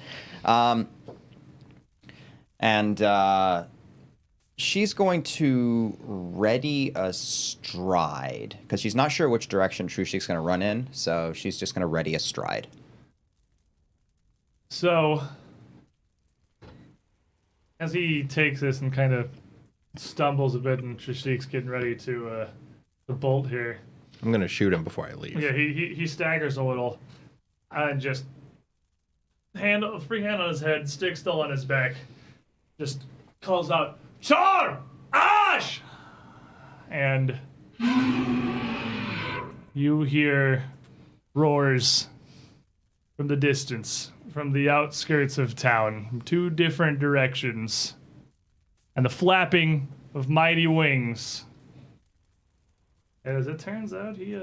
And she's going to ready a stride because she's not sure which direction Trushi's going to run in. So she's just going to ready a stride.
So, as he takes this and kind of stumbles a bit, and Trishik's getting ready to bolt here.
I'm gonna shoot him before I leave.
Yeah, he staggers a little, and just free hand on his head, stick still on his back, just calls out, "Char! Ash!" And you hear roars from the distance, from the outskirts of town, from 2 different directions, and the flapping of mighty wings. And as it turns out, he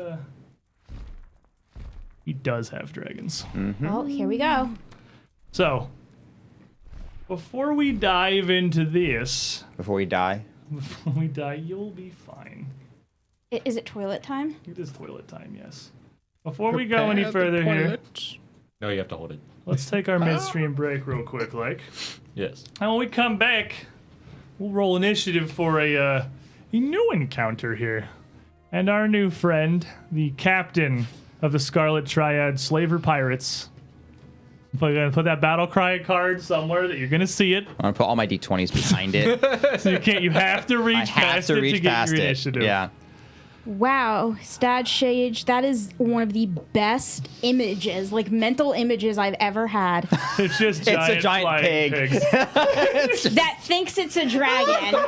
does have dragons.
Well, here we go.
So, before we dive into this,
Before we die.
you'll be fine.
Is it toilet time?
It is toilet time, yes. Before we go any further here,
No, you have to hold it.
let's take our midstream break real quick, like.
Yes.
And when we come back, we'll roll initiative for a new encounter here. And our new friend, the captain of the Scarlet Triad Slaver Pirates. I'm gonna put that battle cry card somewhere that you're gonna see it.
I'm going to put all my d20s behind it.
So you have to reach
I have
past
to
it
reach
to get
past
your
it.
initiative.
Yeah.
Wow, Stad Shage, that is one of the best images, like mental images I've ever had.
It's just
a
giant,
giant
flying
pig.
pigs.
That thinks it's a dragon.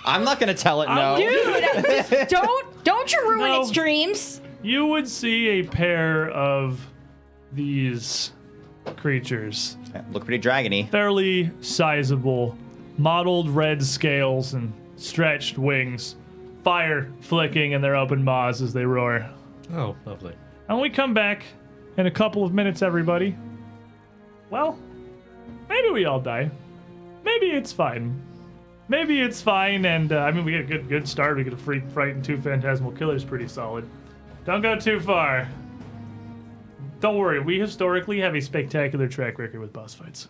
I'm not going to tell it no.
Dude, don't you ruin
No.
its dreams.
You would see a pair of these creatures.
Look pretty dragony.
Fairly sizable, mottled red scales and stretched wings, fire flicking in their open maws as they roar.
Oh, lovely.
And when we come back in a couple of minutes, everybody, well, maybe we all die. Maybe it's fine. Maybe it's fine, and I mean, we get a good start. We get a free fright and 2 phantasmal killers, pretty solid. Don't go too far. Don't worry, we historically have a spectacular track record with boss fights.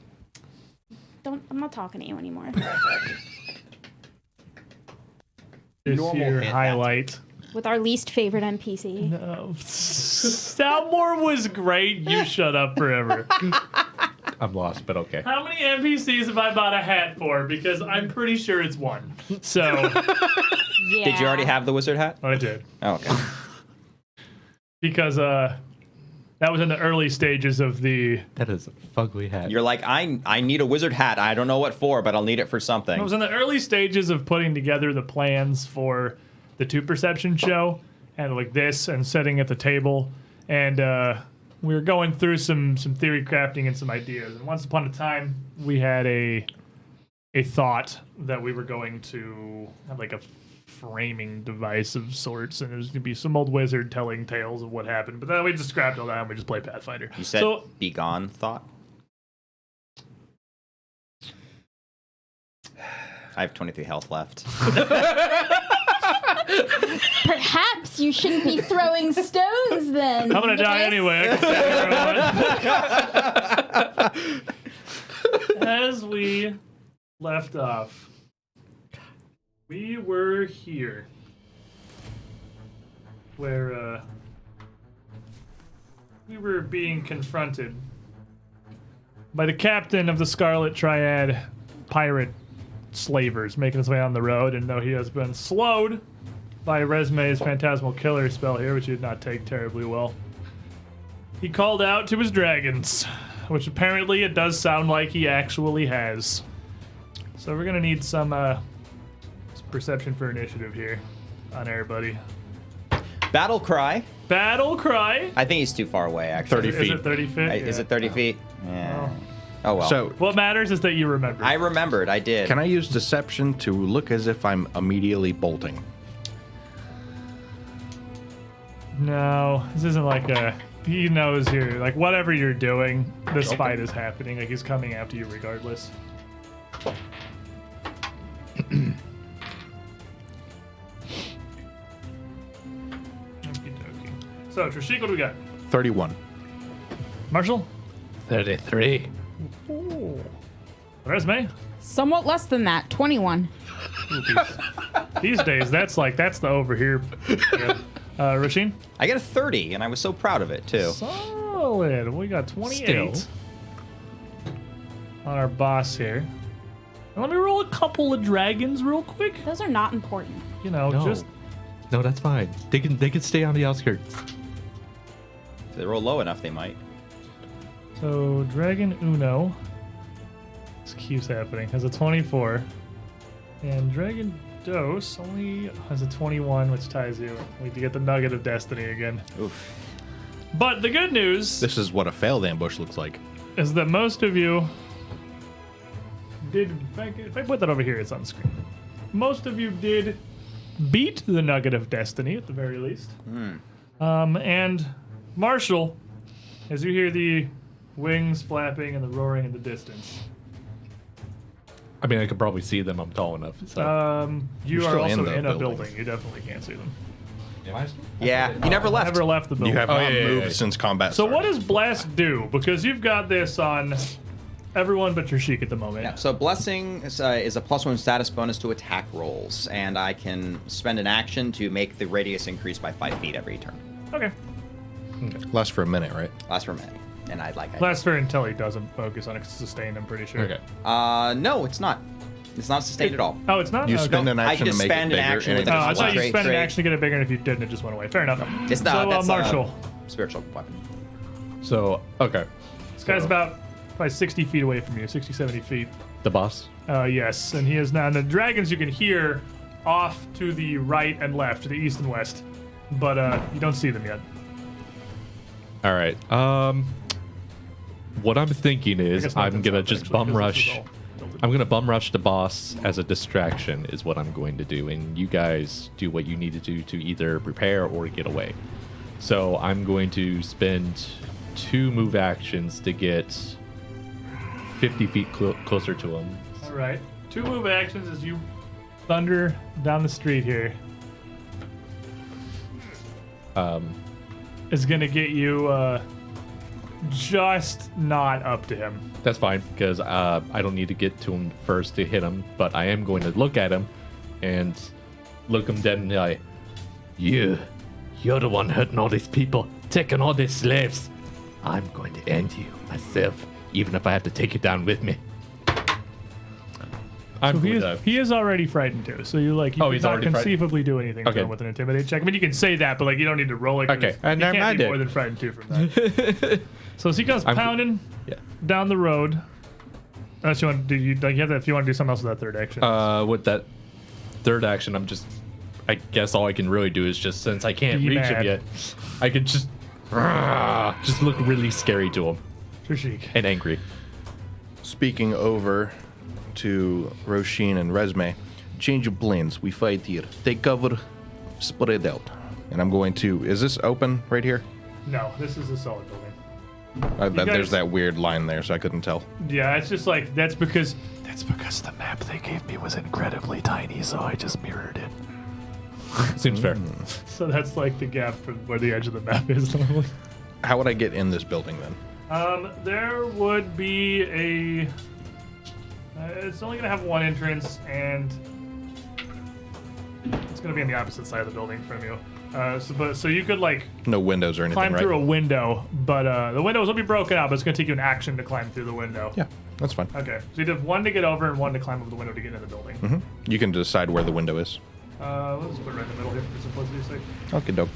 I'm not talking to you anymore.
This
Normal
here
hit,
highlight.
With our least favorite NPC.
No. Stoutmore was great. You shut up forever.
I'm lost, but okay.
How many NPCs have I bought a hat for? Because I'm pretty sure it's 1. So,
Yeah.
Did you already have the wizard hat?
I did.
Oh, okay.
Because that was in the early stages of the.
That is a fugly hat.
You're like, I need a wizard hat. I don't know what for, but I'll need it for something.
I was in the early stages of putting together the plans for the 2 Perception show, and like this, and sitting at the table, and we were going through some theory crafting and some ideas. And once upon a time, we had a thought that we were going to have like a framing device of sorts, and it was gonna be some old wizard telling tales of what happened. But then we just scrapped all that and we just played Pathfinder.
You said
So
be gone thought? I have 23 health left.
Perhaps you shouldn't be throwing stones then.
I'm gonna die anyway. I can stay here. As we left off, we were here, where we were being confronted by the captain of the Scarlet Triad pirate slavers making his way on the road, and though he has been slowed by Resme's Phantasmal Killer spell here, which he did not take terribly well, he called out to his dragons, which apparently it does sound like he actually has. So we're gonna need some perception for initiative here on everybody.
Battle cry.
Battle cry.
I think he's too far away, actually.
30 feet.
Is it 30 feet?
Is it 30 feet? Yeah. Oh, well.
So,
What matters is that you remember.
I remembered. I did.
can I use deception to look as if I'm immediately bolting?
No, this isn't like a. He knows you're like whatever you're doing. This fight is happening. Like he's coming after you regardless. Okey-dokey. So Trishik, what do we got?
31.
Marshall.
33.
Resme.
Somewhat less than that. 21.
These days, that's the over here. Yeah. Rasheen.
I got a 30, and I was so proud of it, too.
Solid. We got 28
Still.
on our boss here. Now, let me roll a couple of dragons real quick.
Those are not important.
You know,
No.
just
No, that's fine. They can stay on the outskirts.
If they roll low enough, they might.
so Dragon Uno. This keeps happening. Has a 24, and Dragon Dose only has a 21, which ties you. We need to get the Nugget of Destiny again.
Oof.
But the good news
This is what a failed ambush looks like.
is that most of you did. If I put that over here, it's on screen. Most of you did beat the Nugget of Destiny at the very least. And Marshall, as you hear the wings flapping and the roaring in the distance,
I mean, I could probably see them. I'm tall enough. So.
you
You're
are
still
also
in the
in a
building.
building. You definitely can't see them.
Am I?
Yeah, you never left.
Never left the building.
You have
Oh,
not
yeah,
moved
yeah.
since combat
So
started.
what does Blast do? Because you've got this on everyone but your Sheik at the moment.
Yeah, so Blessing is a +1 status bonus to attack rolls, and I can spend an action to make the radius increase by 5 feet every turn.
Okay.
Lasts for a minute, right?
Lasts for a minute. And I'd like
Lasts for until he doesn't focus on it. 'Cause it's sustained, I'm pretty sure.
Okay.
No, it's not. It's not sustained at all.
Oh, it's not?
You
Okay.
spend an
I
action
just
to make
spend
it
an
bigger.
action
and
with
it
Oh,
an
I
just
thought you
Straight,
spent an
straight.
action to get it bigger, and if you didn't, it just went away. Fair enough.
It's not.
So,
That's
Marshall.
Spiritual weapon.
So, okay.
This guy's about probably 60 feet away from you, 60, 70 feet.
The boss.
Yes, and he is now. And the dragons you can hear off to the right and left, to the east and west, but you don't see them yet.
All right. What I'm thinking
I
is
guess not
I'm
this
gonna
up,
just
actually,
bum
'cause this
rush.
is all tilted.
I'm gonna bum rush the boss as a distraction is what I'm going to do, and you guys do what you need to do to either prepare or get away. So I'm going to spend 2 move actions to get 50 feet closer to him.
All right. 2 move actions as you thunder down the street here. Is gonna get you just not up to him.
That's fine because I don't need to get to him first to hit him, but I am going to look at him and look him dead in the eye. You're the one hurting all these people, taking all these slaves. I'm going to end you myself, even if I have to take you down with me. I'm
He
going
is,
to.
he is already frightened too, so you like you
Oh,
could
he's
not
already frightened?
conceivably do anything to
Okay.
him with an intimidate check. I mean, you can say that, but like you don't need to roll it. 'cause
Okay,
you
never
can't
mind
be
it.
more than frightened too from that. So as he comes pounding
Yeah.
down the road, unless you want to do, you have that if you want to do something else with that third action.
With that third action, I guess all I can really do is just, since I can't
Be
reach
mad.
him yet, I could just look really scary to him
Trishik.
and angry.
Speaking over to Roshin and Resme, change of plans. We fight here. Take cover, spread out. And I'm going to. Is this open right here?
No, this is a solid building.
There's that weird line there, so I couldn't tell.
Yeah, it's just like that's because the map they gave me was incredibly tiny, so I just mirrored it.
Seems fair.
So that's like the gap from where the edge of the map is normally.
How would I get in this building then?
There would be a. It's only gonna have one entrance, and it's gonna be on the opposite side of the building from you. So you could like
No windows or anything,
climb
right?
through a window, but the windows will be broken out. But it's gonna take you an action to climb through the window.
Yeah, that's fine.
Okay. So you have one to get over and one to climb over the window to get into the building.
You can decide where the window is.
Let's put it right in the middle here for simplicity's sake.
Okay, dope.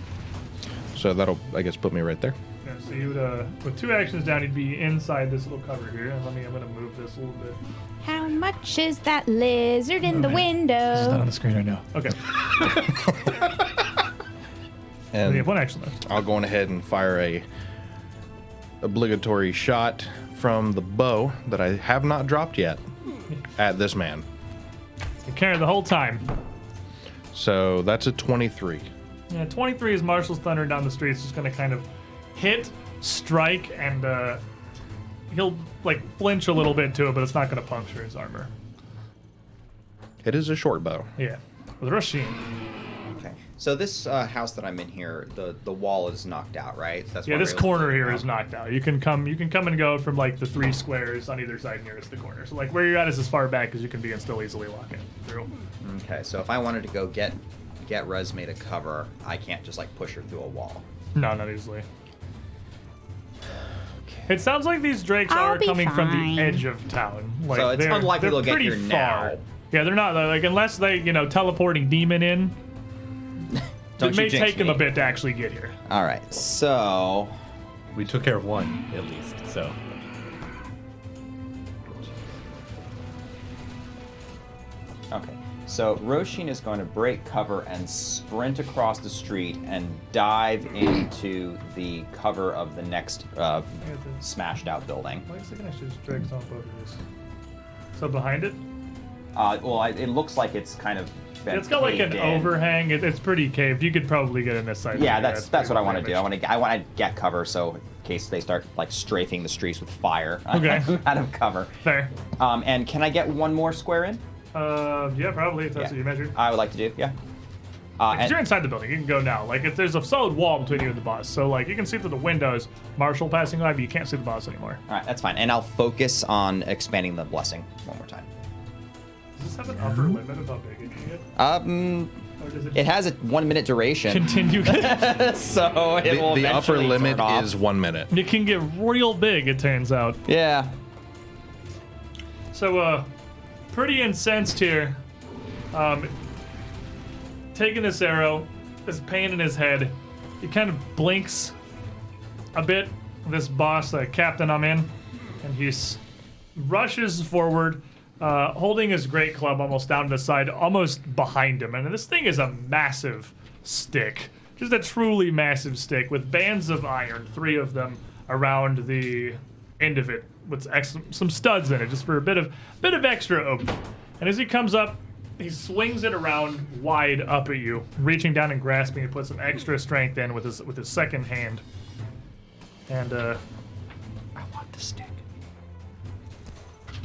So that'll, I guess, put me right there.
Yeah, so you would, with 2 actions down, you'd be inside this little cover here. And I'm gonna move this a little bit.
How much is that lizard in the
It's not
window?
on the screen right now. Okay.
And
You have 1 action left.
I'll go on ahead and fire a obligatory shot from the bow that I have not dropped yet at this man.
You carry the whole time.
So that's a 23.
Yeah, 23 is Marshall's Thunder down the street. It's just gonna kind of hit, strike, and he'll like flinch a little bit to it, but it's not gonna puncture his armor.
It is a short bow.
Yeah. With Rasheen.
Okay. So this house that I'm in here, the wall is knocked out, right? That's
Yeah,
why
this
we're able to
corner
move
here
around.
is knocked out. You can come and go from like the 3 squares on either side nearest the corner. So like where you're at is as far back as you can be and still easily walk in through.
Okay, so if I wanted to go get Resme to cover, I can't just like push her through a wall.
No, not easily. It sounds like these drakes
I'll
are
be
coming from
fine.
the edge of town. Like,
So it's unlikely they'll get
pretty
here
far.
now.
Yeah, they're not like unless they teleporting demon in.
Don't
It
you
may
jinx
take them
me.
a bit to actually get here.
All right, so
We took care of one at least. So
okay. So Roshin is going to break cover and sprint across the street and dive into the cover of the next smashed out building.
Why is it gonna just drakes on both of these? So behind it,
It looks like it's kind of been
it's got like an
caved in.
overhang. It's pretty caved. You could probably get in this side.
Yeah, that's
pretty
what I want to do.
damaged.
I want to get cover so in case they start like strafing the streets with fire.
Okay.
Out of cover.
Fair.
And can I get one more square in?
Yeah, probably if that's
Yeah.
what you measured.
I would like to do. Yeah.
If you're inside the building, you can go now. Like, if there's a solid wall between you and the boss, so like you can see through the windows, Marshall passing by, but you can't see the boss anymore.
All right, that's fine. And I'll focus on expanding the blessing one more time.
Does this have an upper limit of how big it can get? Or does
It has a 1 minute duration,
continue?
so it will
The upper
eventually
limit
turn off.
is 1 minute.
It can get real big, it turns out.
Yeah.
So, pretty incensed here. Taking this arrow, this pain in his head, he kind of blinks a bit. This boss, Captain, I'm in, and he rushes forward, holding his great club almost down to the side, almost behind him. And this thing is a massive stick, just a truly massive stick with bands of iron, 3 of them around the end of it, with some studs in it, just for a bit of extra oomph. And as he comes up, he swings it around wide up at you, reaching down and grasping. He puts some extra strength in with his second hand. And
I want the stick.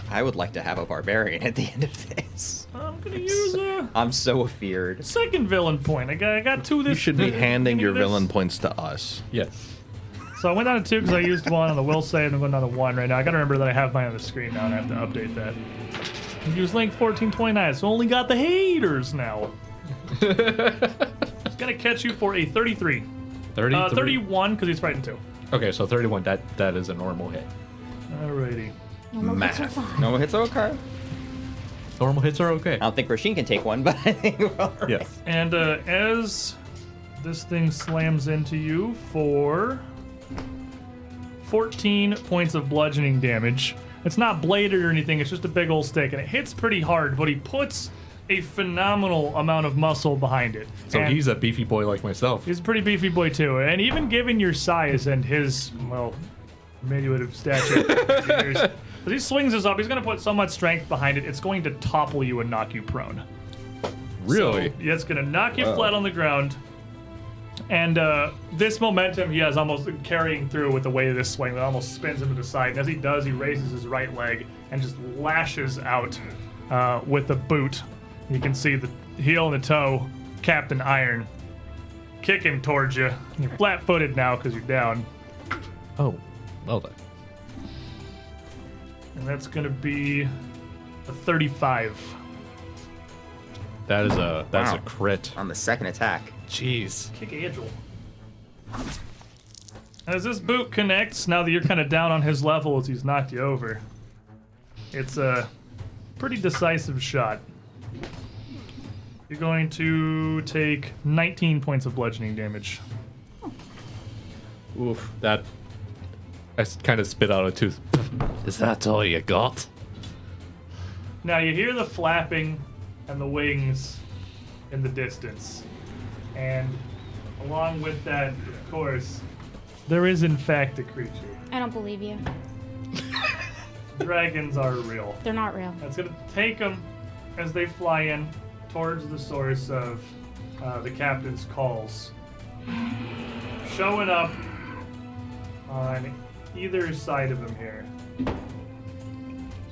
I would like to have a barbarian at the end of this.
I'm gonna use a
I'm so afeared.
second villain point. I got 2 this.
You should be handing your
this.
villain points to us.
Yes.
So I went down to 2 because I used 1 on the will save. I'm going down to 1 right now. I gotta remember that I have mine on the screen now, and I have to update that. Use link 1429, so only got the haters now. It's gonna catch you for a 33.
33.
31 because he's fighting 2.
Okay, so 31. That is a normal hit.
Alrighty.
Math.
No hits are okay.
Normal hits are okay.
I don't think Rasheen can take one, but I think we'll
Yes.
And as this thing slams into you for 14 points of bludgeoning damage. It's not bladed or anything, it's just a big old stick, and it hits pretty hard, but he puts a phenomenal amount of muscle behind it.
So
And
he's a beefy boy like myself.
he's a pretty beefy boy too, and even given your size and his, well, diminutive stature, as he swings this up, he's going to put so much strength behind it, it's going to topple you and knock you prone.
Really?
So, yeah, it's going to knock you flat on the ground. And this momentum he has almost carrying through with the way of this swing that almost spins him to the side. And as he does, he raises his right leg and just lashes out with the boot. You can see the heel and the toe, capped in iron, kicking towards you. You're flat-footed now because you're down.
Oh, well done.
And that's going to be a 35.
That's a
Wow.
crit.
On the second attack.
Jeez.
Kick Angel. As this boot connects, now that you're kind of down on his level as he's knocked you over, it's a pretty decisive shot. You're going to take 19 points of bludgeoning damage.
Oof. That. I kind of spit out a tooth. Is that all you got?
Now you hear the flapping and the wings in the distance. And along with that, of course, there is in fact a creature.
I don't believe you.
Dragons are real.
They're not real.
It's going to take them as they fly in towards the source of the captain's calls. Showing up on either side of him here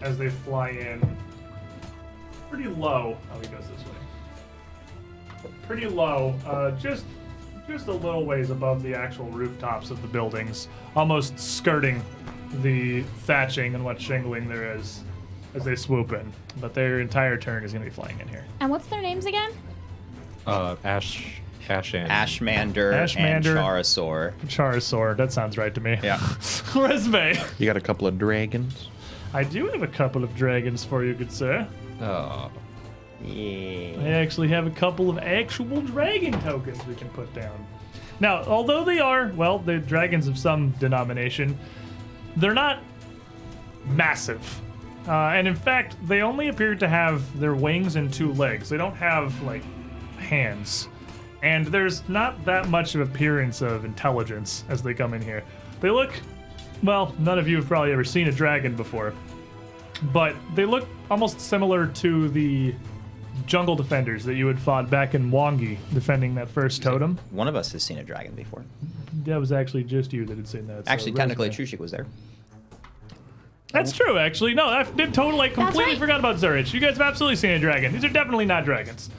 as they fly in. Pretty low. Oh, he goes this way. Pretty low. Just a little ways above the actual rooftops of the buildings, almost skirting the thatching and what shingling there is as they swoop in. But their entire turn is going to be flying in here.
And what's their names again?
Ash and
Ashmander and
Ashmander.
Charasaur.
Charasaur, that sounds right to me.
Yeah.
Resume.
You got a couple of dragons.
I do have a couple of dragons for you, good sir.
Oh.
Yeah.
I actually have a couple of actual dragon tokens we can put down. Now, although they are, well, they're dragons of some denomination, they're not massive. And in fact, they only appear to have their wings and 2 legs. They don't have, like, hands. And there's not that much of appearance of intelligence as they come in here. They look, well, none of you have probably ever seen a dragon before, but they look almost similar to the jungle defenders that you had fought back in Wongi, defending that first totem.
One of us has seen a dragon before.
That was actually just you that had seen that. so
Actually, technically,
resume.
Trushik was there.
That's true, actually. No, I did totally, completely
right.
forgot about Zurich. You guys have absolutely seen a dragon. These are definitely not dragons,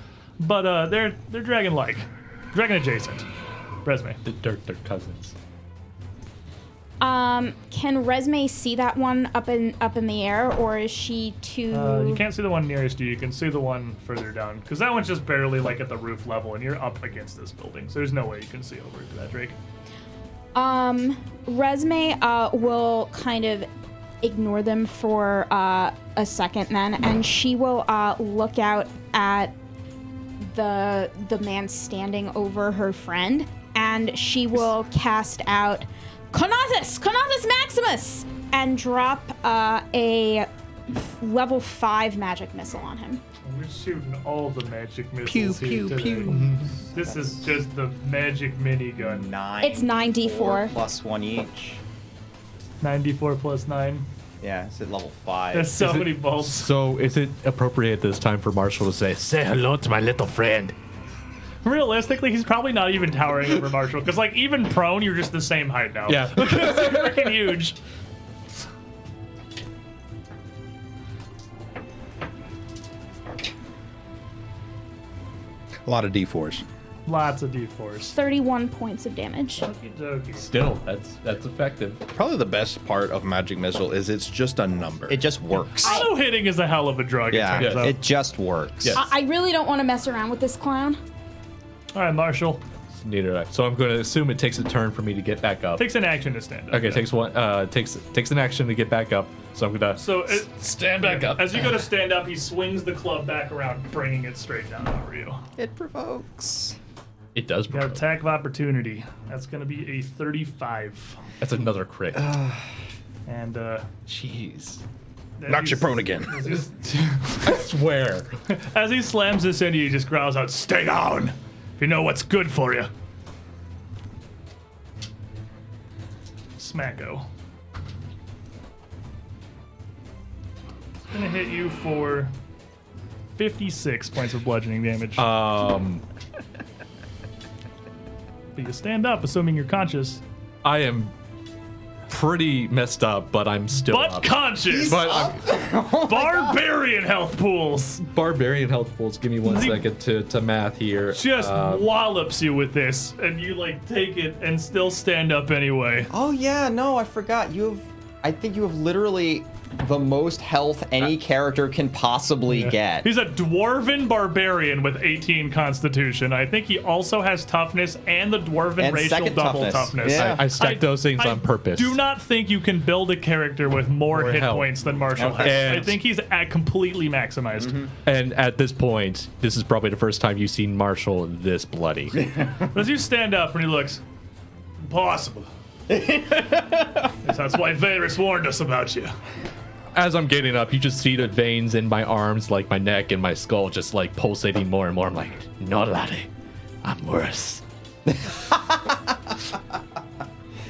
but they're dragon-like, dragon-adjacent. Resume.
They're cousins.
Can Resme see that one up in the air, or is she too?
You can't see the one nearest you. You can see the one further down, because that one's just barely like at the roof level, and you're up against this building, so there's no way you can see over to that, Drake.
Resme will kind of ignore them for a second then, and she will look out at the man standing over her friend, and she will cast out Conatus Maximus, and drop a level 5 magic missile on him.
We're shooting all the magic missiles
Pew,
here
pew,
today.
pew.
This is just the magic minigun.
9.
It's 9d4.
Plus 1 each.
94 plus 9.
Yeah, it's at level 5.
There's so
Is it-
many bolts.
So, is it appropriate this time for Marshall to say hello to my little friend?
Realistically, he's probably not even towering over Marshall, because like even prone, you're just the same height now.
Yeah.
Because you're freaking huge.
A lot of D4s.
Lots of d4s.
31 points of damage.
Okie dokie.
Still, that's effective.
Probably the best part of Magic Missile is it's just a number.
It just works.
Auto hitting is a hell of a drug.
Yeah,
it turns out.
it just works.
Yeah.
I really don't want to mess around with this clown.
All right, Marshall.
Neither do I. So I'm going to assume it takes a turn for me to get back up.
Takes an action to stand up.
Okay,
yeah.
takes one. Takes an action to get back up. So I'm gonna
So
stand back up.
as you go to stand up, he swings the club back around, bringing it straight down over you.
It provokes.
It does.
You got
provoke.
attack of opportunity. That's going to be a 35.
That's another crit.
And
Jeez.
Knocks you prone again.
I swear.
As he slams this into you, he just growls out, "Stay down! If you know what's good for you." Smacko. It's gonna hit you for 56 points of bludgeoning damage. but you stand up, assuming you're conscious.
I am pretty messed up, but I'm still
But
up.
conscious!
But I'm
Barbarian health pools!
barbarian health pools. Give me 1 second to math here.
Just wallops you with this, and you like take it and still stand up anyway.
Oh yeah, no, I forgot. I think you have literally the most health any character can possibly get.
He's a dwarven barbarian with 18 constitution. I think he also has toughness and the dwarven
And
racial
second
double toughness.
Yeah.
I stacked those things on purpose.
Do not think you can build a character with more hit
health.
points than Marshall has.
And-
I think he's completely maximized.
And at this point, this is probably the first time you've seen Marshall this bloody.
As you stand up and he looks, impossible. That's why Varys warned us about you.
As I'm getting up, you just see the veins in my arms, like my neck and my skull, just like pulsating more and more. I'm like, no, laddie, I'm worse.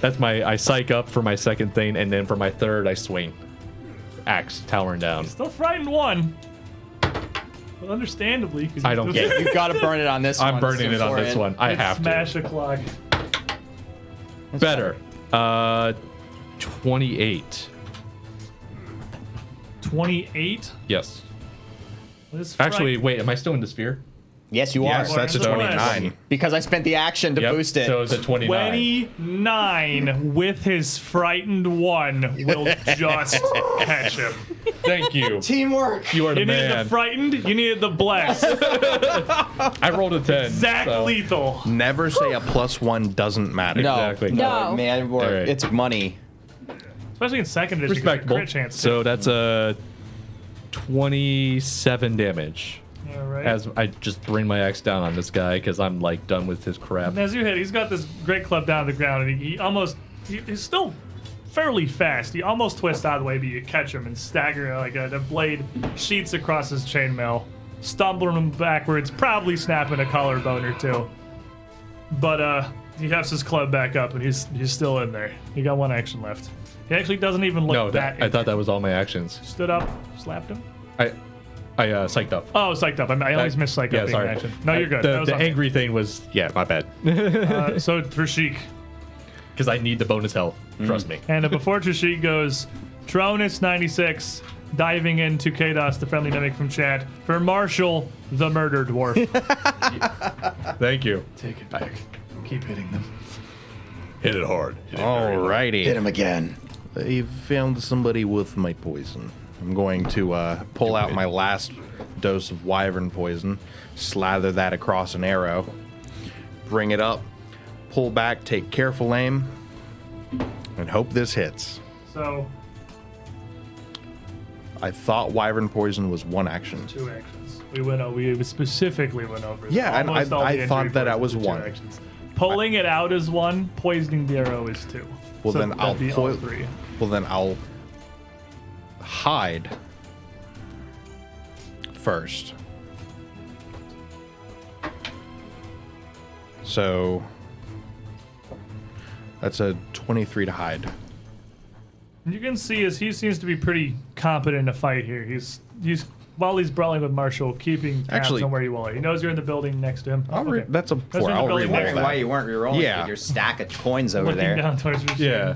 That's I psych up for my second thing, and then for my third, I swing. Axe towering down.
Still frightened one. Well, understandably. 'Cause
I don't get it.
You gotta burn it on this one.
I'm burning it on this one. I have to.
Smash a clock.
Better. 28.
28?
Yes.
This
Actually, wait, am I still in the sphere?
Yes, you
Yes,
are.
that's a
Where's the
29.
Because I spent the action to
Yep,
boost it.
so it's a 29.
29 with his frightened one will just catch him.
Thank you.
Teamwork.
You are the
You needed the
man.
frightened, you needed the blessed.
I rolled a 10.
Zach
so-
lethal.
Never say a +1 doesn't matter.
No,
Exactly.
No.
man,
All right.
it's money.
Especially in second edition, you get a
Respectable.
crit chance.
So that's a 27 damage.
All right.
As I just bring my axe down on this guy because I'm like done with his crap.
And as you hit, he's got this great club down to the ground, and he's still fairly fast. He almost twists out of the way, but you catch him and stagger like the blade sheets across his chainmail, stumbling him backwards, probably snapping a collarbone or two. But he hefts his club back up, and he's still in there. He got one action left. He actually doesn't even look
No,
that.
I thought that was all my actions.
Stood up, slapped him.
I psyched up.
Oh, psyched up. I always miss psyched
Yeah,
up being
sorry.
an action. No, you're good.
The,
That was
the
on me.
angry thing was, yeah, my bad.
So Trishik.
Because I need the bonus health. Trust me.
And before Trishik goes, Tronus96 diving into Kados, the friendly mimic from chat, for Marshall, the murder dwarf.
Thank you.
Take it back. Keep hitting them.
Hit it hard. Hit it very hard.
Alrighty.
Hit him again.
I found somebody with my poison. I'm going to pull out my last dose of wyvern poison, slather that across an arrow, bring it up, pull back, take careful aim, and hope this hits.
So,
I thought wyvern poison was one action.
2 actions. We specifically went over this.
Yeah, and
Almost all
I
the
thought
injury
that
poisons
was
are 2
one.
actions. Pulling it out is 1, poisoning the arrow is 2.
Well,
So
then
that'd
I'll
be all
poi-
3.
Well, then I'll hide first. So that's a 23 to hide.
You can see as he seems to be pretty competent in a fight here. He's while he's brawling with Marshall, keeping tabs
Actually-
on where you are. He knows you're in the building next to him.
That's a
That's
4.
in the
I'll
building
re-roll
next.
Wondering why
that.
you weren't rerolling
Yeah.
with your stack of coins over
Looking
there.
down towards your
Yeah.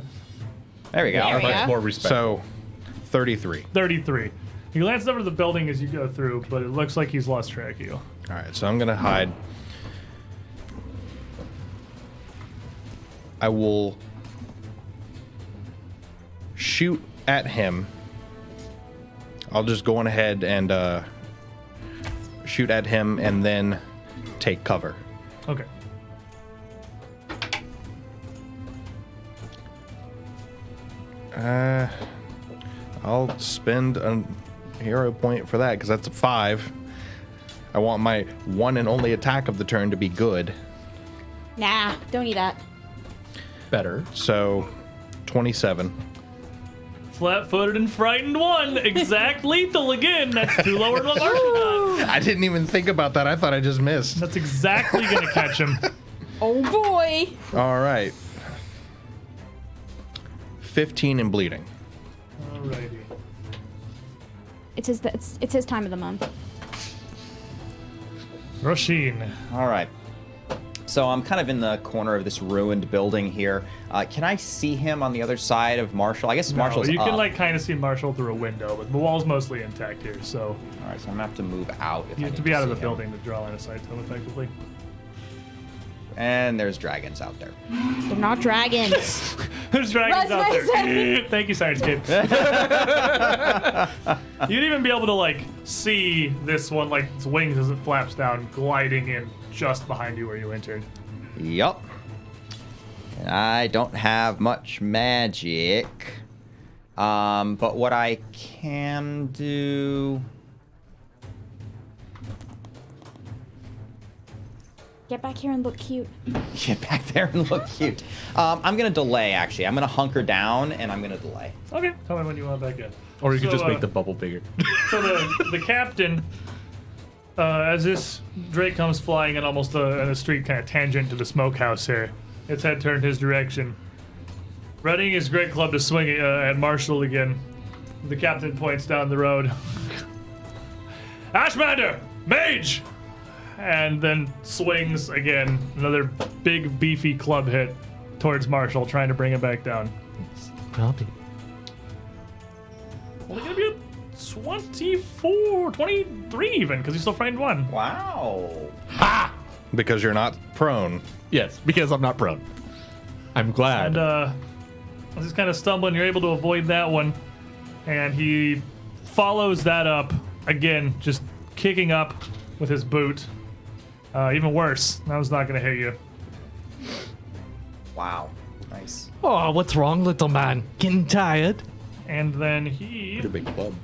There we go.
There we
Much
go.
more respect.
So 33.
33. He glances over to the building as you go through, but it looks like he's lost track of you.
All right, so I'm going to hide. I will shoot at him. I'll just go on ahead and shoot at him and then take cover.
Okay.
I'll spend a hero point for that because that's a 5. I want my one and only attack of the turn to be good.
Nah, don't need that.
Better.
So 27.
Flat-footed and frightened 1. Exact lethal again. That's 2 lower than what Marshall got.
I didn't even think about that. I thought I just missed.
That's exactly going to catch him.
Oh boy.
All right. 15 and bleeding.
Alrighty.
It's his time of the month.
Roshin.
All right. So I'm kind of in the corner of this ruined building here. Can I see him on the other side of Marshall? I guess Marshall's
you
up.
can like kind of see Marshall through a window, but the wall's mostly intact here, so
All right, so I'm gonna have to move out. If
you
I
have to
need
be out of the
see him.
building to draw line of sight to him effectively.
And there's dragons out there.
They're not dragons.
There's dragons out
Let's
there. Thank you, Science Kid. You'd even be able to like see this one, like its wings as it flaps down, gliding in just behind you where you entered.
Yup. And I don't have much magic. But what I can do...
Get back here and look cute.
Get back there and look cute. I'm gonna delay, actually. I'm gonna hunker down, and I'm gonna delay.
Okay, tell me when you want back in.
Or you could
So,
just make the bubble bigger.
So the captain, as this Drake comes flying in almost in a street kind of tangent to the smokehouse here, its head turned his direction. Readying his great club to swing at Marshall again, the captain points down the road. Ashmander! Mage! And then swings again, another big beefy club hit towards Marshall, trying to bring him back down.
Copy.
Only gonna be a 24, 23 even, because he's still frightened one.
Wow.
Because you're not prone.
Yes, because I'm not prone. I'm glad.
And as he's kind of stumbling, you're able to avoid that one. And he follows that up again, just kicking up with his boot. Even worse, that was not going to hit you.
Wow. Nice.
Oh, what's wrong, little man? Getting tired?
And then he
Pretty big club.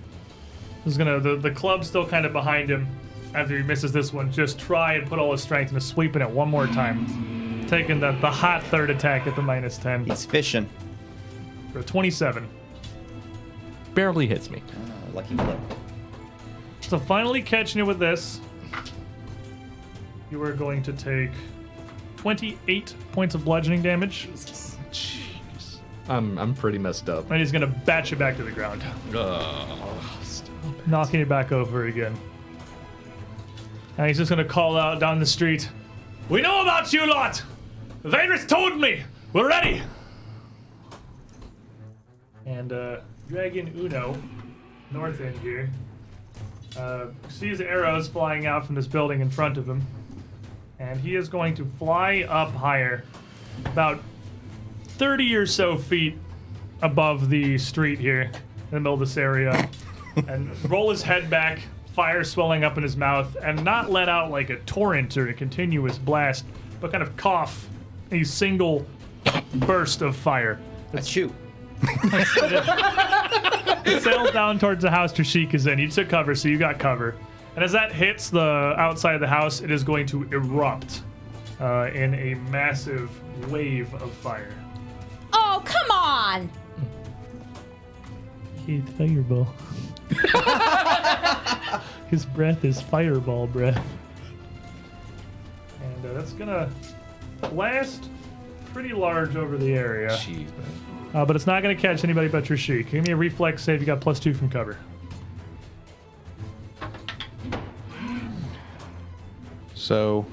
is going to, the club's still kind of behind him after he misses this one. Just try and put all his strength into sweeping it one more time. Taking the hot third attack at the -10
He's fishing.
for a 27.
Barely hits me.
Lucky flip.
So finally catching you with this, you are going to take 28 points of bludgeoning damage,
Jeez. I'm pretty messed up.
and he's going to bat you back to the ground, knocking you back over again. And he's just going to call out down the street, "We know about you lot! Vader's told me! We're ready!" And Dragon Uno, north end here, sees arrows flying out from this building in front of him. And he is going to fly up higher, about 30 or so feet above the street here, in the middle of this area, and roll his head back, fire swelling up in his mouth, and not let out like a torrent or a continuous blast, but kind of cough a single burst of fire.
Achoo.
It sails down towards the house Trishik is in. You took cover, so you got cover. And as that hits the outside of the house, it is going to erupt in a massive wave of fire.
Oh, come on!
He's fireball. His breath is fireball breath. And that's gonna blast pretty large over the area.
Jeez, man.
But it's not gonna catch anybody but Trishik. Give me a reflex save. You got +2 from cover.
So,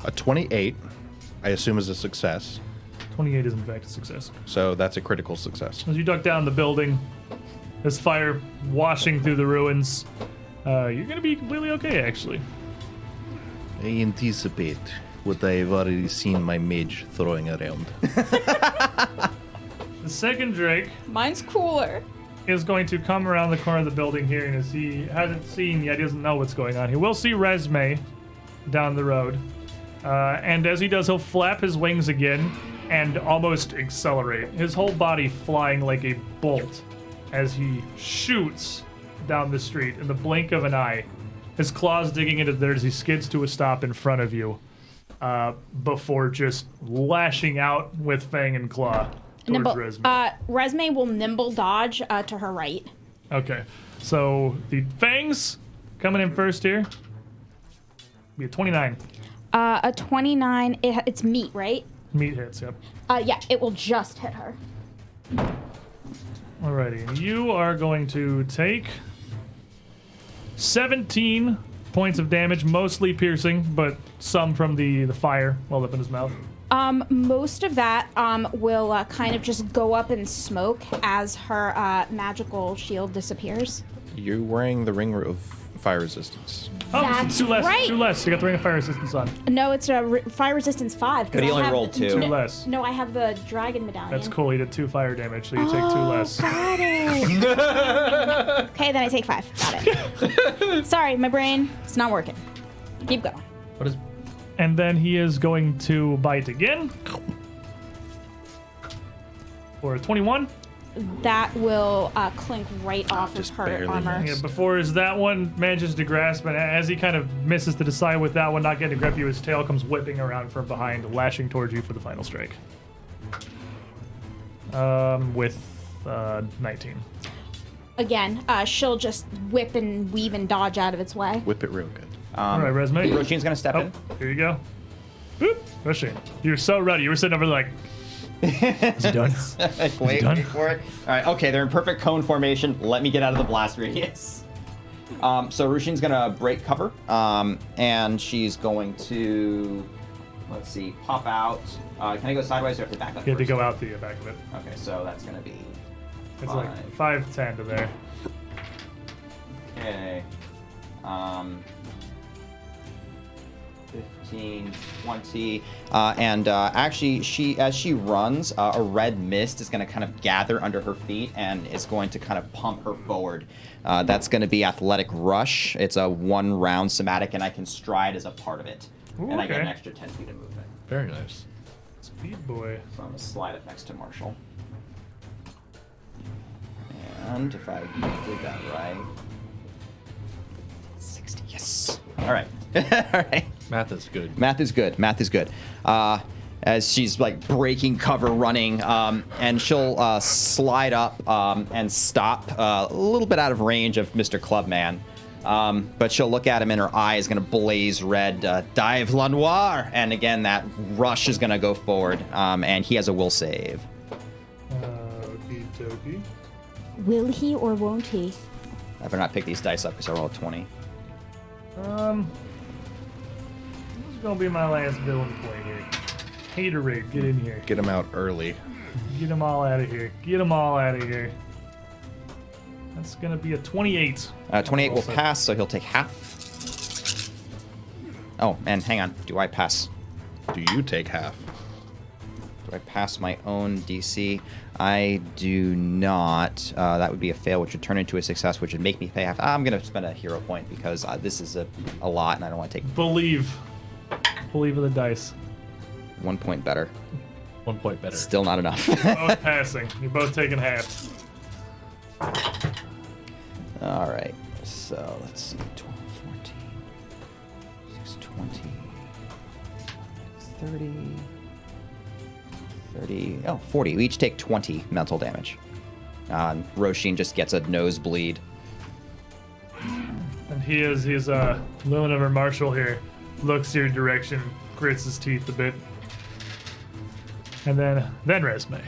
a 28, I assume, is a success.
28 is in fact a success.
So that's a critical success.
As you duck down the building, there's fire washing through the ruins. You're gonna be completely okay, actually.
I anticipate what I've already seen my mage throwing around.
The second Drake
Mine's cooler.
is going to come around the corner of the building here, and as he hasn't seen yet, he doesn't know what's going on. He will see Resme down the road. And as he does, he'll flap his wings again and almost accelerate, his whole body flying like a bolt as he shoots down the street in the blink of an eye, his claws digging into there as he skids to a stop in front of you, before just lashing out with fang and claw towards
Nimble.
Resme.
Resme will nimble dodge to her right.
Okay, so the fangs coming in first here. Be a 29.
A 29. It's meat, right?
Meat hits, yep.
Yeah, it will just hit her.
Alrighty, you are going to take 17 points of damage, mostly piercing, but some from the fire welled up in his mouth.
Most of that will kind of just go up in smoke as her magical shield disappears.
You're wearing the ring of fire resistance.
Oh,
That's
two less.
right.
2 less. You got the ring of fire resistance on.
No, it's a fire resistance 5.
But he
I
only
have-
rolled 2.
2 less.
No, I have the dragon medallion.
That's cool. You did 2 fire damage, so you take 2 less.
Got it. Okay, then I take 5. Got it. Sorry, my brain, it's not working. Keep going.
What is?
And then he is going to bite again. For a 21.
That will clink right off of
Just
her
barely
armor.
missed.
Yeah, before as that one manages to grasp, and as he kind of misses to decide with that one not getting to grab you, his tail comes whipping around from behind, lashing towards you for the final strike. With 19.
Again, she'll just whip and weave and dodge out of its way.
Whip it real good.
All right, Resume.
Roshin's gonna step
Oh,
in.
here you go. Boop. Rushing. You're so ready. You were sitting over there like, is he done?
Wait
done?
for it. All right, okay, they're in perfect cone formation. Let me get out of the blast radius. So Rushin's gonna break cover, and she's going to, let's see, pop out. Can I go sideways or have to back up?
You had to
first?
go out the back of it.
Okay, so that's gonna be.
It's
Fine.
like 5'10" to there.
Okay. 15, 20, and actually, as she runs, a red mist is going to kind of gather under her feet and is going to kind of pump her forward. That's going to be Athletic Rush. It's a 1-round somatic, and I can stride as a part of it.
Ooh,
And I get an
okay.
extra 10 feet of movement.
Very nice.
Speed boy.
So I'm going to slide it next to Marshall. And if I did that right... 60, yes. All right. All right.
Math is good.
Math is good. Math is good. As she's like breaking cover, running, and she'll slide up and stop a little bit out of range of Mr. Clubman. But she'll look at him, and her eye is going to blaze red. Dive La Noire! And again, that rush is going to go forward, and he has a will save.
Okie dokie.
Will he or won't he?
I better not pick these dice up because I rolled 20.
This is gonna be my last villain play here. Haterade, get in here.
Get him out early.
Get them all out of here. Get them all out of here. That's gonna be a 28.
28 will
Also-
pass, so he'll take half. Oh, and hang on. Do I pass?
Do you take half?
Do I pass my own DC? I do not. That would be a fail, which would turn into a success, which would make me pay half. I'm going to spend a hero point because this is a lot, and I don't want to take
Believe. Believe in the dice.
1 point better.
1 point better.
Still not enough.
Both passing. You're both taking half.
All right. So let's see. 12, 14, 6, 20, 30. 30, 40. We each take 20 mental damage. Roshin just gets a nosebleed.
And he's living over Marshall here. Looks your direction, grits his teeth a bit. And then Resme.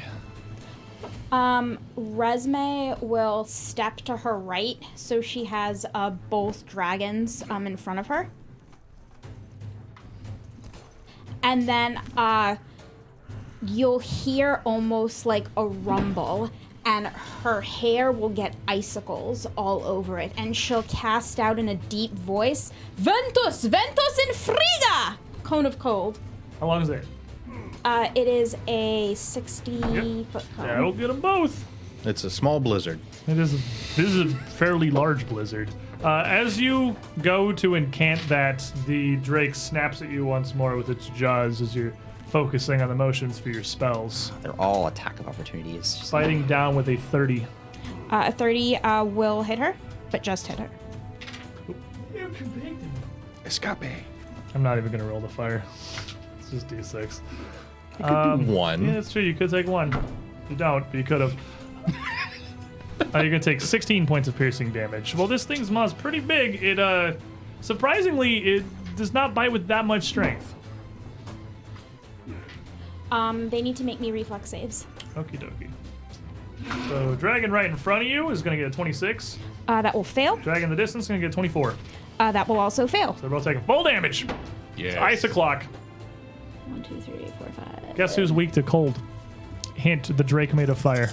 Resme will step to her right, so she has both dragons in front of her. And then you'll hear almost like a rumble, and her hair will get icicles all over it, and she'll cast out in a deep voice, Ventus, Ventus in Friga! Cone of Cold.
How long is it?
It is a 60-foot cone.
That'll get them both.
It's a small blizzard.
This is a fairly large blizzard. As you go to incant that, the Drake snaps at you once more with its jaws as you're focusing on the motions for your spells.
They're all attack of opportunities.
Fighting down with a 30.
A 30 will hit her, but just hit her.
Escape.
I'm not even going to roll the fire. It's just D6.
One.
Yeah, that's true. You could take 1. You don't, but you could have. You're going to take 16 points of piercing damage. Well, this thing's maw's pretty big. It, surprisingly, it does not bite with that much strength.
They need to make me reflex saves.
Okie dokie. So, dragon right in front of you is going to get a 26.
That will fail.
Dragging the distance, gonna get 24.
That will also fail.
So they're both taking full damage.
Yeah.
Ice o'clock.
1, 2, 3, 4, 5.
Guess who's weak to cold? Hint, the Drake made of fire.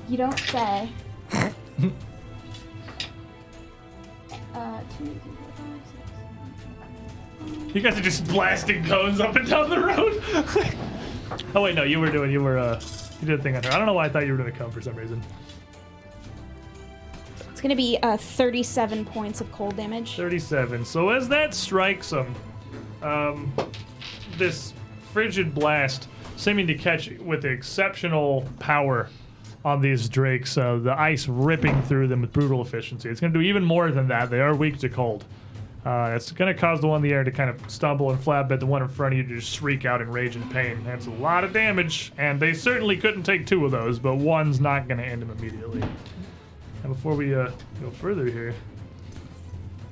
You don't say. 2, 3, 4, 5, 6.
You guys are just blasting cones up and down the road. Oh wait, no, you did a thing on her. I don't know why I thought you were doing a cone for some reason.
It's going to be 37 points of cold damage.
37. So as that strikes him, this frigid blast seeming to catch with exceptional power on these drakes, the ice ripping through them with brutal efficiency. It's going to do even more than that. They are weak to cold. It's going to cause the one in the air to kind of stumble and flatbed, the one in front of you to just shriek out in rage and pain. That's a lot of damage, and they certainly couldn't take 2 of those, but one's not going to end him immediately. And before we go further here,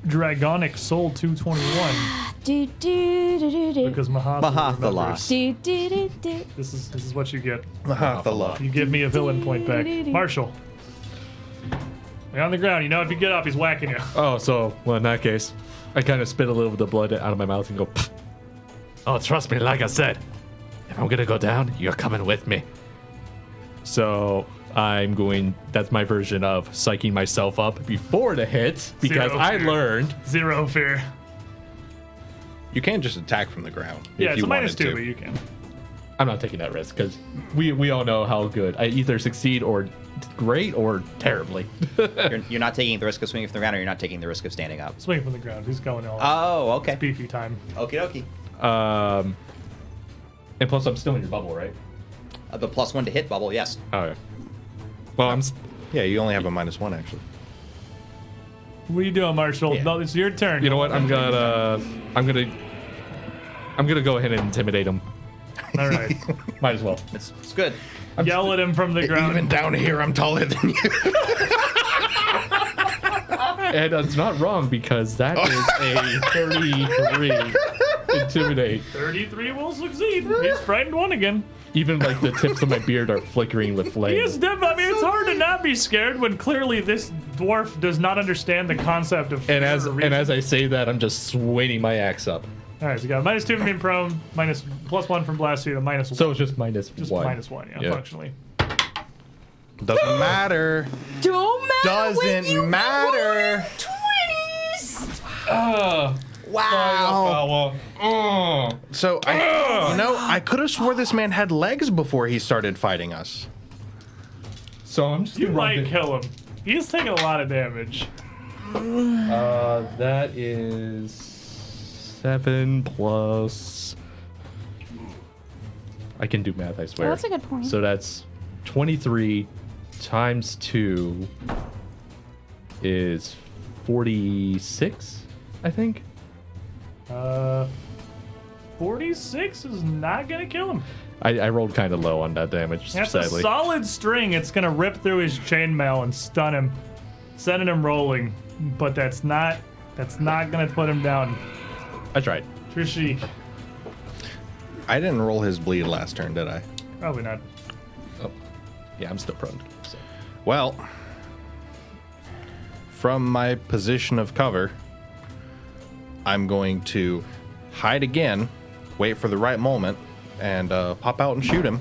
Dragonic Soul 221.
Do, do, do, do, do.
Because Mahathala remembers.
Do, do, do, do.
This is what you get.
Mahathala.
You give me a villain point back. Marshall. You're on the ground. You know if you get up, he's whacking you.
Oh, so, well, in that case, I kind of spit a little bit of blood out of my mouth and go, "Pfft." Oh, trust me, like I said, if I'm gonna go down, you're coming with me. So, that's my version of psyching myself up before the hit, because
Zero
I
fear.
learned.
0 fear.
You can't just attack from the ground.
Yeah,
if
it's
you
a minus
wanted
2,
to.
but you can.
I'm not taking that risk, because we all know how good. I either succeed or great or terribly.
You're not taking the risk of swinging from the ground, or you're not taking the risk of standing up.
Swing from the ground. He's going all
Oh, okay.
beefy time.
Okie dokie.
And plus, I'm still in your bubble, right?
The +1 to hit bubble, yes.
Oh, yeah. Well,
Yeah, you only have a -1 actually.
What are you doing, Marshall?
Yeah.
No, it's your turn.
you know what? I'm gonna go ahead and intimidate him.
All right.
Might as well.
It's good.
Yell at him from the ground.
Even down here, I'm taller than you.
And it's not wrong, because that is a 33 intimidate.
33 will succeed. He's frightened one again.
Even like the tips of my beard are flickering with flame.
He is I mean, it's hard to not be scared when clearly this dwarf does not understand the concept of fear
And
or
as I say that, I'm just swinging my axe up.
All right, so you got -2 from being prone, +1 from blast speed, a -1.
So it's just minus
Just
one.
-1, yeah,
Yeah.
functionally.
Doesn't matter.
Don't matter when you
Doesn't matter.
20s.
Wow. So I could have swore this man had legs before he started fighting us.
So I'm just
You
gonna
might
run the-
kill him. He's taking a lot of damage.
That is 7 plus. I can do math, I swear.
Oh, that's a good point.
So that's 23 times 2 is 46, I think.
46 is not gonna kill him.
I rolled kind of low on that damage,
That's a
sadly.
solid string. It's gonna rip through his chainmail and stun him, sending him rolling. But that's not gonna put him down.
I tried.
Trishy,
I didn't roll his bleed last turn, did I?
probably not.
Oh, yeah, I'm still prone. So.
Well, from my position of cover, I'm going to hide again, wait for the right moment, and pop out and shoot him.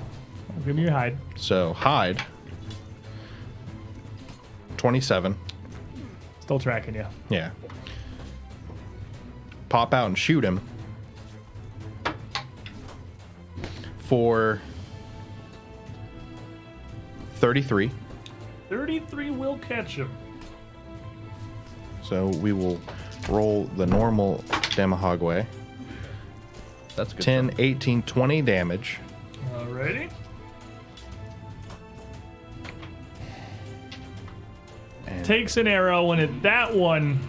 Give me your hide.
So hide. 27.
Still tracking you.
Yeah. Pop out and shoot him. For 33.
33 will catch him.
So we will roll the normal Demahogway.
That's good.
10, 18, 20 damage.
Alrighty.
And
Takes an arrow, and at that one,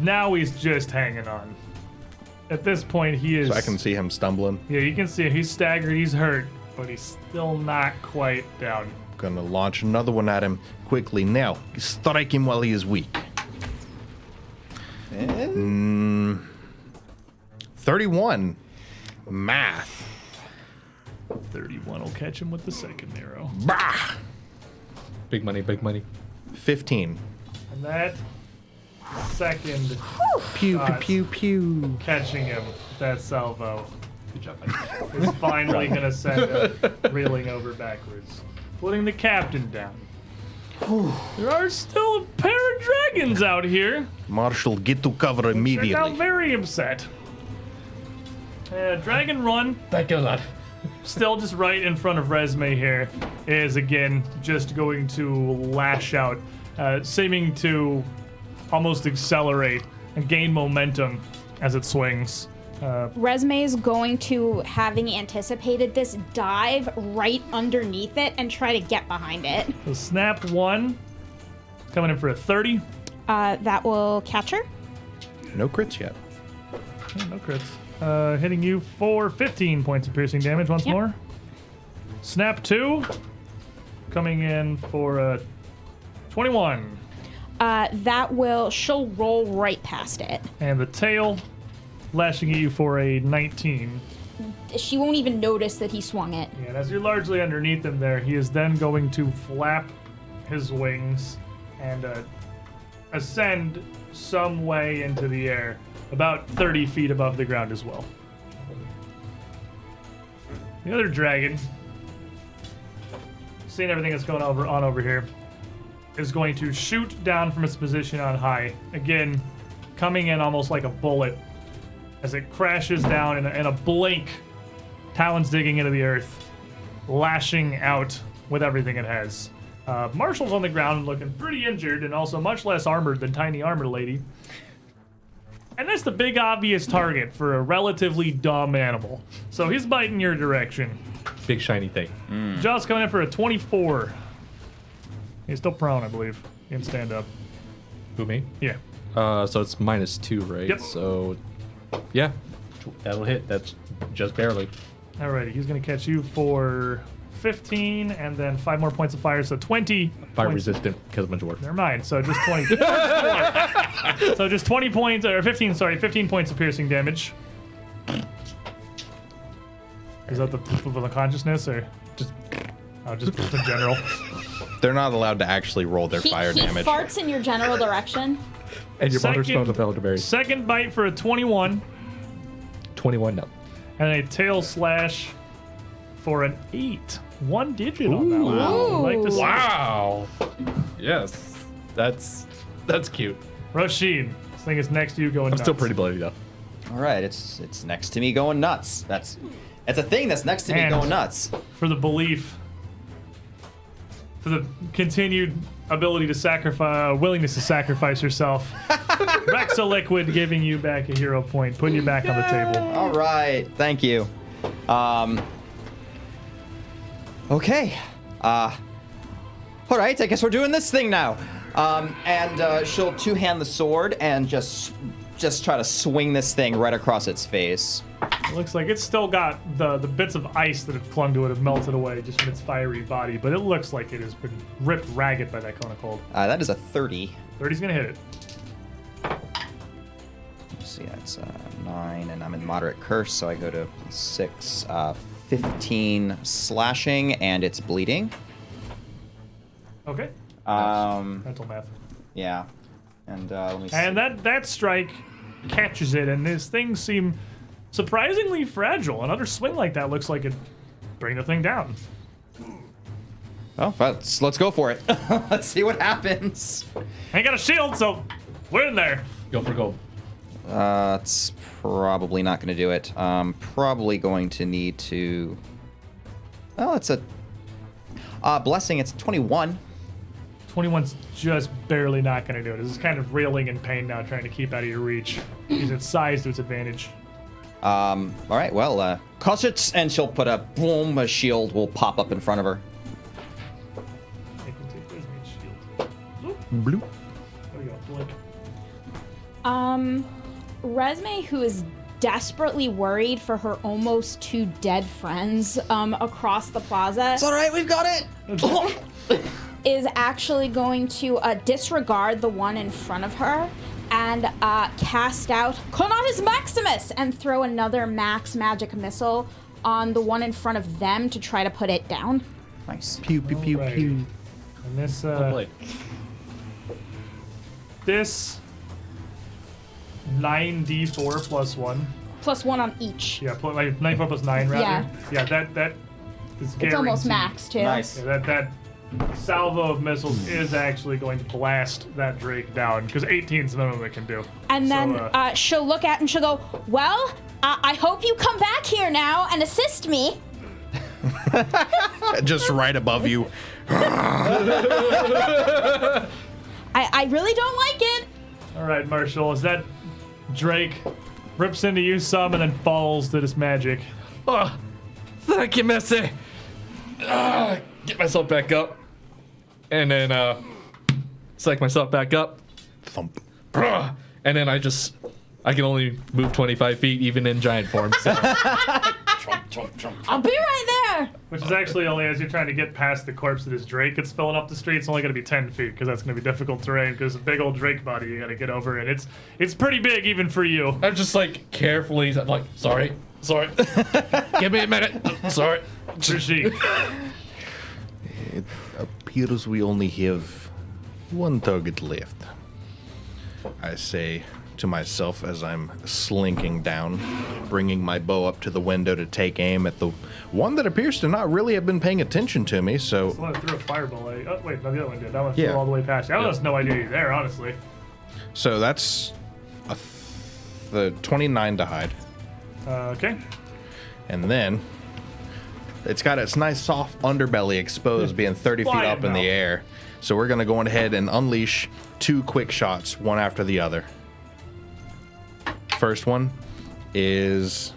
now he's just hanging on. At this point, he is.
so I can see him stumbling.
Yeah, you can see it. He's staggered. He's hurt, but he's still not quite down.
Gonna launch another one at him quickly. Now, strike him while he is weak. 31. Math.
31 will catch him with the second arrow.
Bah!
Big money, big money.
15.
And that second
Pew, pew,
shot
pew, pew.
catching him, that salvo,
Good job.
is finally going to send him reeling over backwards, putting the captain down. There are still a pair of dragons out here.
Marshal, get to cover
They're now
immediately.
very upset. Dragon Run,
Thank you, lad.
still just right in front of Resume here, is again just going to lash out, seeming to almost accelerate and gain momentum as it swings.
Resume is going to, having anticipated this, dive right underneath it and try to get behind it.
So snap 1, coming in for a 30.
That will catch her.
No crits yet.
Yeah, no crits. Hitting you for 15 points of piercing damage once
Yep.
more. Snap 2, coming in for a 21.
She'll roll right past it.
And the tail, lashing at you for a 19.
She won't even notice that he swung it.
And as you're largely underneath him there, he is then going to flap his wings and ascend some way into the air, about 30 feet above the ground as well. The other dragon, seeing everything that's going on over here, is going to shoot down from its position on high, again coming in almost like a bullet as it crashes down in a blink, talons digging into the earth, lashing out with everything it has. Marshall's on the ground looking pretty injured and also much less armored than Tiny Armor Lady. And that's the big obvious target for a relatively dumb animal. So he's biting your direction.
Big shiny thing.
Jaw's coming in for a 24. He's still prone, I believe. He can stand up.
Who, me?
Yeah.
So it's -2, right?
Yep.
So, yeah. That'll hit. That's just barely.
Alrighty, he's going to catch you for 15 and then 5 more points of fire, so 20.
Fire
points.
resistant because of dwarf.
Never mind, so just 20. So just 20 points, or 15, sorry, 15 points of piercing damage. Is that the consciousness, or just in general?
They're not allowed to actually roll their fire
he
damage.
farts in your general direction.
And your mother's
Second-
phone of elderberries.
Second bite for a 21,
21, no.
and a tail slash for an 8. One digit on that one. I'd like to see it.
Wow. Yes. That's cute.
Rashid, this thing is next to you going
I'm
nuts.
still pretty bloody though.
All right, it's next to me going nuts. It's a thing that's next to me
And-
going nuts.
For the belief, for the continued ability to sacrifice, willingness to sacrifice yourself. Rexa Liquid giving you back a hero point, putting you back on the table.
All right, thank you. Okay. All right, I guess we're doing this thing now. And she'll two-hand the sword and just try to swing this thing right across its face.
It looks like it's still got the bits of ice that have clung to it have melted away just from its fiery body, but it looks like it has been ripped ragged by that cone of cold.
That is a 30.
30's gonna hit it.
Let's see, that's 9, and I'm in moderate curse, so I go to 6. 15 slashing, and it's bleeding.
Okay. Mental math.
Yeah. And let me see.
And that strike catches it, and these things seem surprisingly fragile. Another swing like that looks like it'd bring the thing down.
Oh, let's go for it. Let's see what happens.
I ain't got a shield, so we're in there.
Go for gold.
It's probably not going to do it. Probably going to need to... Well, it's a... blessing, it's 21.
21's just barely not going to do it. This is kind of reeling in pain now, trying to keep out of your reach. Use its size to its advantage.
All right, well, crush it, and she'll put a boom, a shield will pop up in front of her.
I can take this shield.
Bloop.
There we go. Blink.
Resume, who is desperately worried for her almost 2 dead friends across the plaza,
It's all right, we've got it.
is actually going to disregard the one in front of her and cast out Conatus Maximus and throw another max magic missile on the one in front of them to try to put it down.
Nice.
Pew, pew, pew,
Alright.
pew.
And this
Oh, boy.
this 9d4 plus 1.
Plus 1 on each.
Yeah, like 94 plus 9 rather.
Yeah.
Yeah, that is guaranteed.
It's almost max, too.
Nice.
Yeah, that salvo of missiles is actually going to blast that Drake down, because 18 is the minimum it can do.
And
So,
then she'll look at it and she'll go, well, I hope you come back here now and assist me.
Just right above you.
I really don't like it.
all right, Marshall, as that Drake rips into you some and then falls to this magic.
Oh, thank you, Missy. Get myself back up. And then, psych myself back up.
Thump.
And then I can only move 25 feet even in giant form. So.
I'll be right there.
Which is actually only as you're trying to get past the corpse of this Drake that's filling up the street. It's only going to be 10 feet because that's going to be difficult terrain because a big old Drake body you got to get over, and it's pretty big even for you.
I'm just like carefully, I'm like, sorry. Give me a minute. Sorry.
Rishi.
It appears we only have one target left. I say to myself as I'm slinking down, bringing my bow up to the window to take aim at the one that appears to not really have been paying attention to me, so...
Someone threw a fireball at you. Oh, wait, no, the other one did. That one
Yeah.
flew all the way past you. I have no idea you're there, honestly.
So that's the 29 to hide.
Okay.
And then it's got its nice soft underbelly exposed, being 30 feet
Flying
up in
now.
the air. So we're going to go ahead and unleash 2 quick shots, one after the other. First one is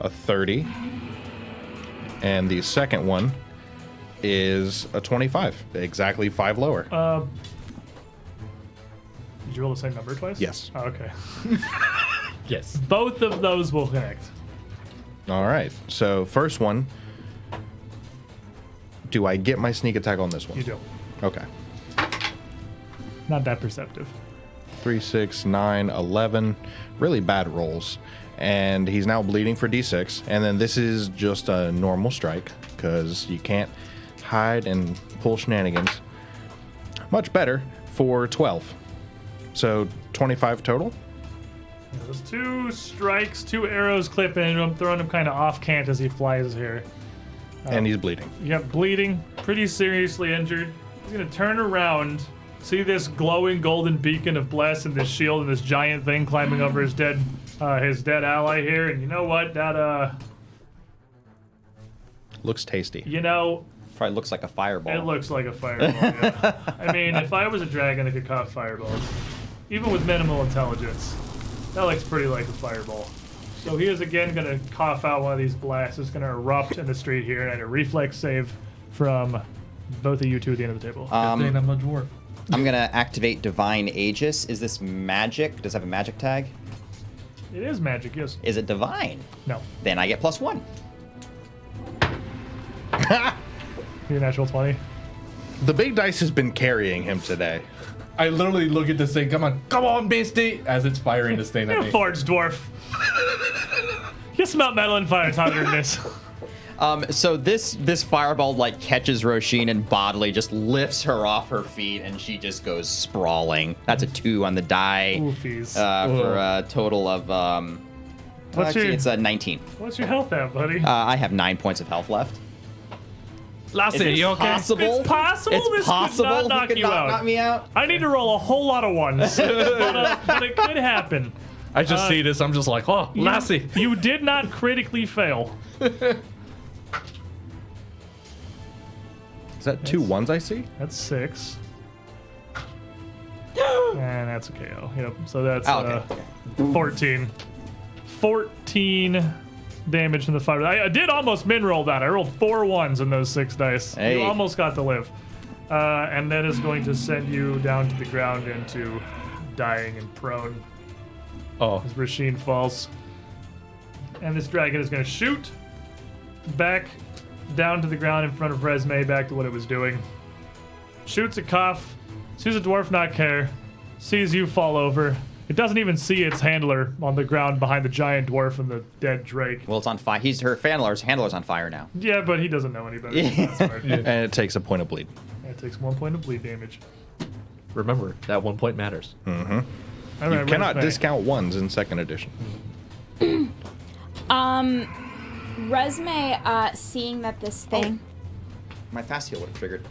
a 30. And the second one is a 25. Exactly 5 lower.
Did you roll the same number twice?
Yes.
Oh, okay.
Yes.
Both of those will connect.
All right. So first one. Do I get my sneak attack on this one?
You do.
Okay.
Not that perceptive.
3, 6, 9, 11. Really bad rolls. And he's now bleeding for D6. And then this is just a normal strike because you can't hide and pull shenanigans. Much better for 12. So 25 total.
Those 2 strikes, 2 arrows clip into him, throwing him kind of off cant as he flies here.
And he's bleeding.
Yep, bleeding, pretty seriously injured. He's gonna turn around, see this glowing golden beacon of bless and this shield and this giant thing climbing over his dead ally here. And you know what? That
Looks tasty.
you know,
Probably looks like a fireball.
it looks like a fireball. Yeah. I mean, if I was a dragon that could cough fireballs, even with minimal intelligence, that looks pretty like a fireball. So he is again gonna cough out one of these blasts. It's gonna erupt in the street here, and a reflex save from both of you two at the end of the table.
Good thing I'm a dwarf.
I'm gonna activate Divine Aegis. Is this magic? Does it have a magic tag?
It is magic, yes.
Is it divine?
No.
Then I get +1.
Your natural 20.
The big dice has been carrying him today.
I literally look at this thing, come on, beastie, as it's firing this thing at
You're
me.
a forge dwarf. You smell metal and fire hotter than this.
So this fireball like catches Roisin and bodily just lifts her off her feet, and she just goes sprawling. That's a 2 on the die
Oofies.
for a total of
What's
actually
your-
it's a 19.
What's your health at, buddy?
I have 9 points of health left.
Lassie,
Is it
you okay?
possible?
It's possible
It's
this
possible
could not knock
he could
you
not
out.
knock me out.
I need to roll a whole lot of ones, but it could happen.
I just see this, I'm just like, oh, Lassie.
You did not critically fail.
Is that 2 ones I see?
That's 6. And that's a KO. Yep. So that's
Oh, okay.
14. 14 damage from the fire. I did almost min roll that. I rolled 4 1s in those 6 dice.
Hey.
You almost got to live. And that is going to send you down to the ground into dying and prone
Oh,
as Rasheen falls. And this dragon is going to shoot back down to the ground in front of Resme, back to what it was doing. Shoots a cough, sees a dwarf not care, sees you fall over. It doesn't even see its handler on the ground behind the giant dwarf and the dead Drake.
Well, it's on fire. Her handler's on fire now.
Yeah, but he doesn't know any better.
Yeah.
That's smart.
And it takes a point of bleed.
It takes 1 point of bleed damage.
Remember, that 1 point matters.
All
You
right,
cannot
Resme.
discount ones in second edition.
Resme, seeing that this thing.
My fast heal would have triggered.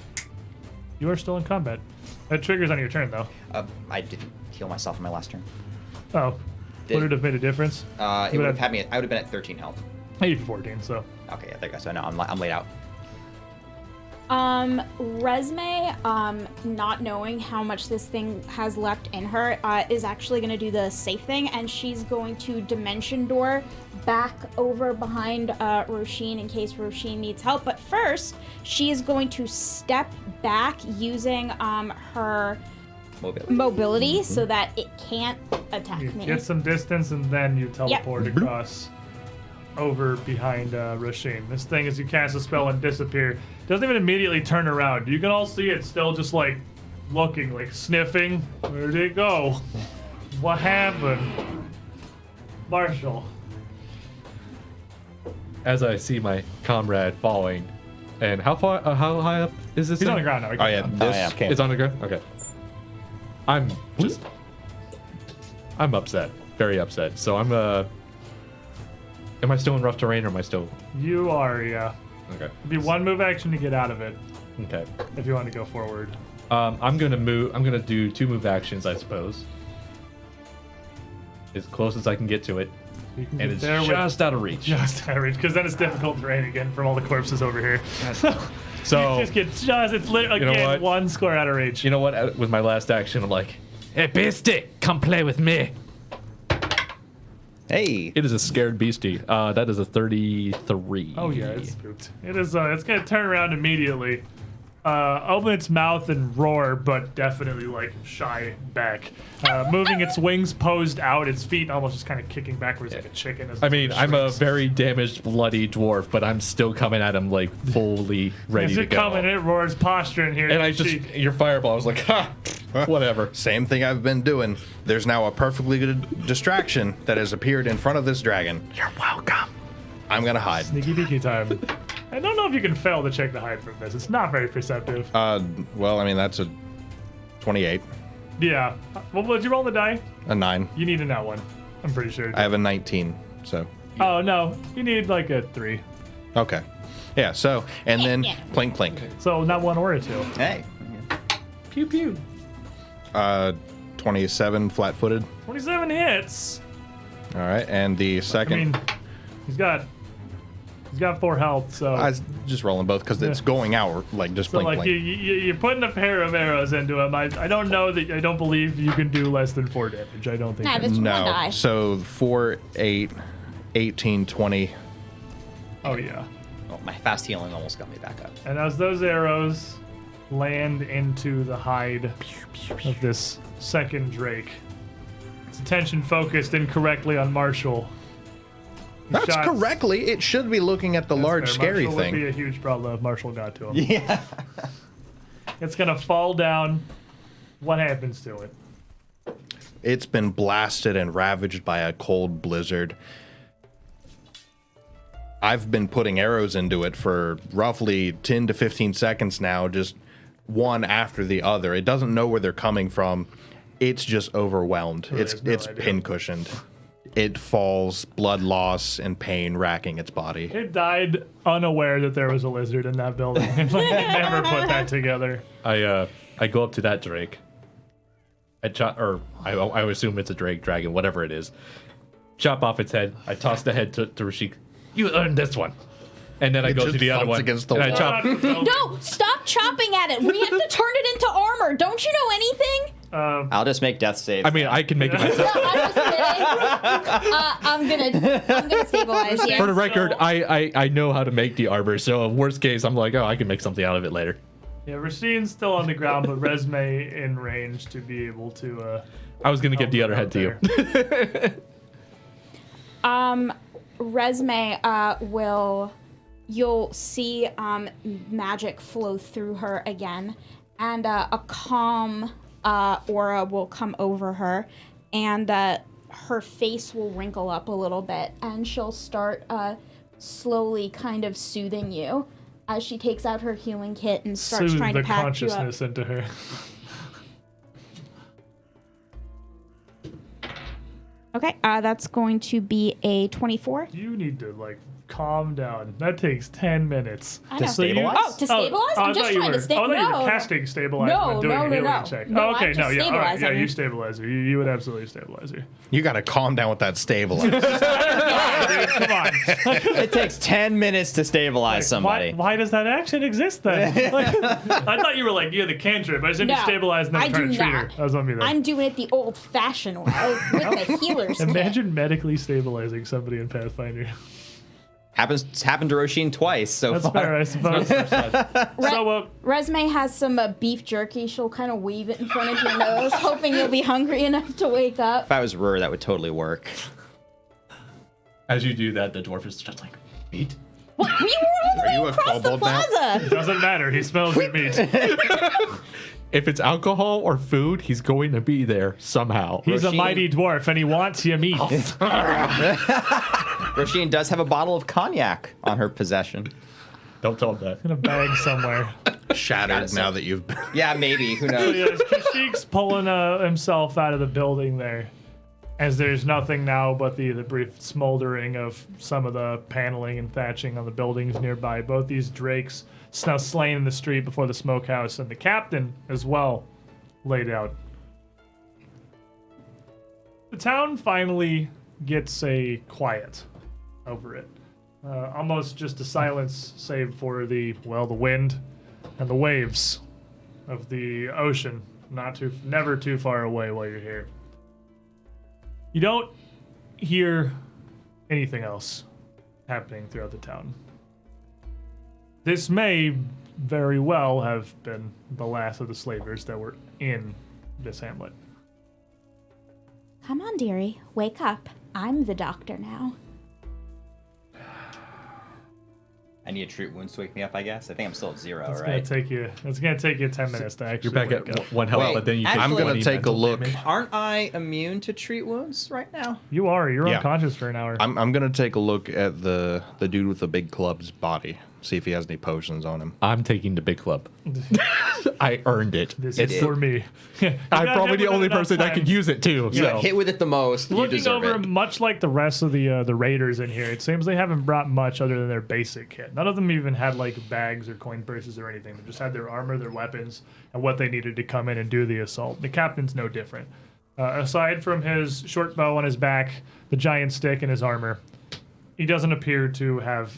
You are still in combat. That triggers on your turn, though.
I didn't heal myself in my last turn.
Oh. Would it have made a difference?
It
You
would have had me. I would have been at 13 health.
I need 14, so.
Okay, yeah, there you go. So no, I'm laid out.
Resme, not knowing how much this thing has left in her, is actually going to do the safe thing, and she's going to dimension door back over behind Roisin in case Roisin needs help. But first, she is going to step back using her mobility so that it can't attack
You
me.
get some distance, and then you teleport across over behind Roisin. This thing, as you cast a spell and disappear, doesn't even immediately turn around. You can all see it still just like looking, like sniffing. Where did it go? What happened? Marshall.
As I see my comrade falling, and how high up is this?
He's
thing?
on the ground now.
Oh yeah, this
yeah.
It's on the ground. Okay. I'm upset, very upset. So I'm Am I still in rough terrain, or am I still?
You are, yeah.
Okay.
It'd be one move action to get out of it
Okay.
if you want to go forward.
I'm gonna move. I'm gonna do 2 move actions, I suppose. As close as I can get to it,
You can
and
get
it's
there with
just out of reach.
just average, because then it's difficult terrain again from all the corpses over here.
So
Just get it's literally
You know
again
what?
1 square out of reach.
you know what? With my last action, I'm like, "Hey, beastie, come play with me."
Hey.
It is a scared beastie. That is a 33.
Oh yeah, it's spooked. It is. It's gonna turn around immediately, open its mouth and roar, but definitely like shy back, moving its wings posed out, its feet almost just kind of kicking backwards like a chicken. As
I mean,
it
I'm a
shrieks.
very damaged, bloody dwarf, but I'm still coming at him like fully ready
As
to
you're
go.
coming, it roars, posturing here.
And I just your fireball. I was like, ha, whatever.
Same thing I've been doing. There's now a perfectly good distraction that has appeared in front of this dragon.
You're welcome.
I'm gonna hide.
sneaky beaky time. I don't know if you can fail to check the hide from this. It's not very perceptive.
Well, I mean that's a 28,
Yeah. Well, would you roll the die?
a 9.
You need a nat one. I'm pretty sure.
I have a 19, so
Oh no, you need like a 3.
okay. Yeah. So and then plink plink.
So not 1 or a 2.
Hey.
Pew pew.
27 flat-footed.
27 hits.
All right, and the
I
second.
mean, he's got 4 health, so
I was just rolling both because it's going out like just
so
blink
like
blink.
you're putting a pair of arrows into him. I don't know that I don't believe you can do less than 4 damage. I don't think.
Nah,
that's-
that's one
No,
die.
so 4, 8, 18, 20.
oh yeah.
Oh, my fast healing almost got me back up.
And as those arrows land into the hide of this second Drake, its attention focused incorrectly on Marshall. He
That's
shot-
correctly. It should be looking at the
That's
large
fair.
scary
Marshall would be
thing.
a huge problem if Marshall got to him.
Yeah.
It's gonna fall down. What happens to it?
It's been blasted and ravaged by a cold blizzard. I've been putting arrows into it for roughly 10 to 15 seconds now, just one after the other. It doesn't know where they're coming from. It's just overwhelmed.
Really
it's
has no
it's
idea.
pincushioned. It falls, blood loss and pain racking its body.
It died unaware that there was a lizard in that building. It never put that together.
I go up to that Drake. I assume it's a Drake, dragon, whatever it is. Chop off its head. I toss the head to Rashik. You earned this one. And then I
It
go to
just
the other
thumps
one.
against the
and I
wall.
chop.
No, stop chopping at it. We have to turn it into armor. Don't you know anything?
I'll just make death saves.
I mean, I can make it myself.
I'm just kidding. I'm gonna stabilize
For
here.
the record, I know how to make the arbor, so worst case, I'm like, oh, I can make something out of it later.
Yeah, Racine's still on the ground, but Resme in range to be able to.
I was gonna give the other head to you.
Resme you'll see magic flow through her again, and a calm aura will come over her, and her face will wrinkle up a little bit, and she'll start slowly kind of soothing you as she takes out her healing kit and starts
soothe
trying
the
to patch you up.
consciousness into her.
Okay, that's going to be a 24.
You need to calm down. That takes 10 minutes.
I
To
know.
stabilize?
Oh, to stabilize? I'm just trying to stay.
I thought you
No,
were casting stabilize
No,
and doing
no,
a
no,
healing
no.
check.
No,
Oh, okay,
I'm
no,
just
yeah, all right, yeah,
stabilizing.
you stabilize her. You would absolutely stabilize her.
You gotta calm down with that stabilizer.
Dude, come on.
It takes 10 minutes to stabilize somebody.
Why does that action exist then? I thought you were you had the cantrip. I said you
No,
stabilize and then
I
try to
do
treat her.
not.
That was on me then.
I'm doing it the old-fashioned way with the healer's kit.
Imagine medically stabilizing somebody in Pathfinder.
Happened to Roshin twice so
That's
far.
fair, I suppose. So,
Resme has some beef jerky. She'll kind of weave it in front of your nose, hoping you'll be hungry enough to wake up.
If I was Rur, that would totally work.
As you do that, the dwarf is just like, meat?
What? We were all the
Are you
way
a
across the
kobold now?
plaza.
doesn't matter. He smells your meat.
If it's alcohol or food, he's going to be there somehow.
He's a
Roshin.
mighty dwarf, and he wants your meat.
Roshin does have a bottle of cognac on her possession.
Don't tell him that.
In a bag somewhere.
Shattered now that you've been.
Yeah, maybe. Who
So
knows?
yeah, Kashyyyk pulling himself out of the building there, as there's nothing now but the brief smoldering of some of the paneling and thatching on the buildings nearby. Both these drakes now slain in the street before the smokehouse, and the captain as well laid out. The town finally gets a quiet over it. Almost just a silence, save for the wind and the waves of the ocean, never too far away while you're here. You don't hear anything else happening throughout the town. This may very well have been the last of the slavers that were in this hamlet.
Come on, dearie. Wake up. I'm the doctor now.
I need to treat wounds to wake me up, I guess. I think I'm still at 0,
It's
right?
gonna take you 10 minutes to actually
You're back
wake
at
up.
one health,
Wait,
but then you take
I'm
I'm gonna
20
take a
mental
look.
damage.
Aren't I immune to treat wounds right now?
You are. You're
Yeah.
unconscious for an hour.
I'm gonna take a look at the dude with the big club's body. See if he has any potions on him.
I'm taking the big club. I earned it.
This
It's-
is for me.
I'm probably the only person that could use it too.
Yeah.
So.
Hit with it the most, you
Looking
deserve
over,
it.
much like the rest of the raiders in here, it seems they haven't brought much other than their basic kit. None of them even had bags or coin purses or anything. They just had their armor, their weapons, and what they needed to come in and do the assault. The captain's no different. Aside from his short bow on his back, the giant stick, and his armor, he doesn't appear to have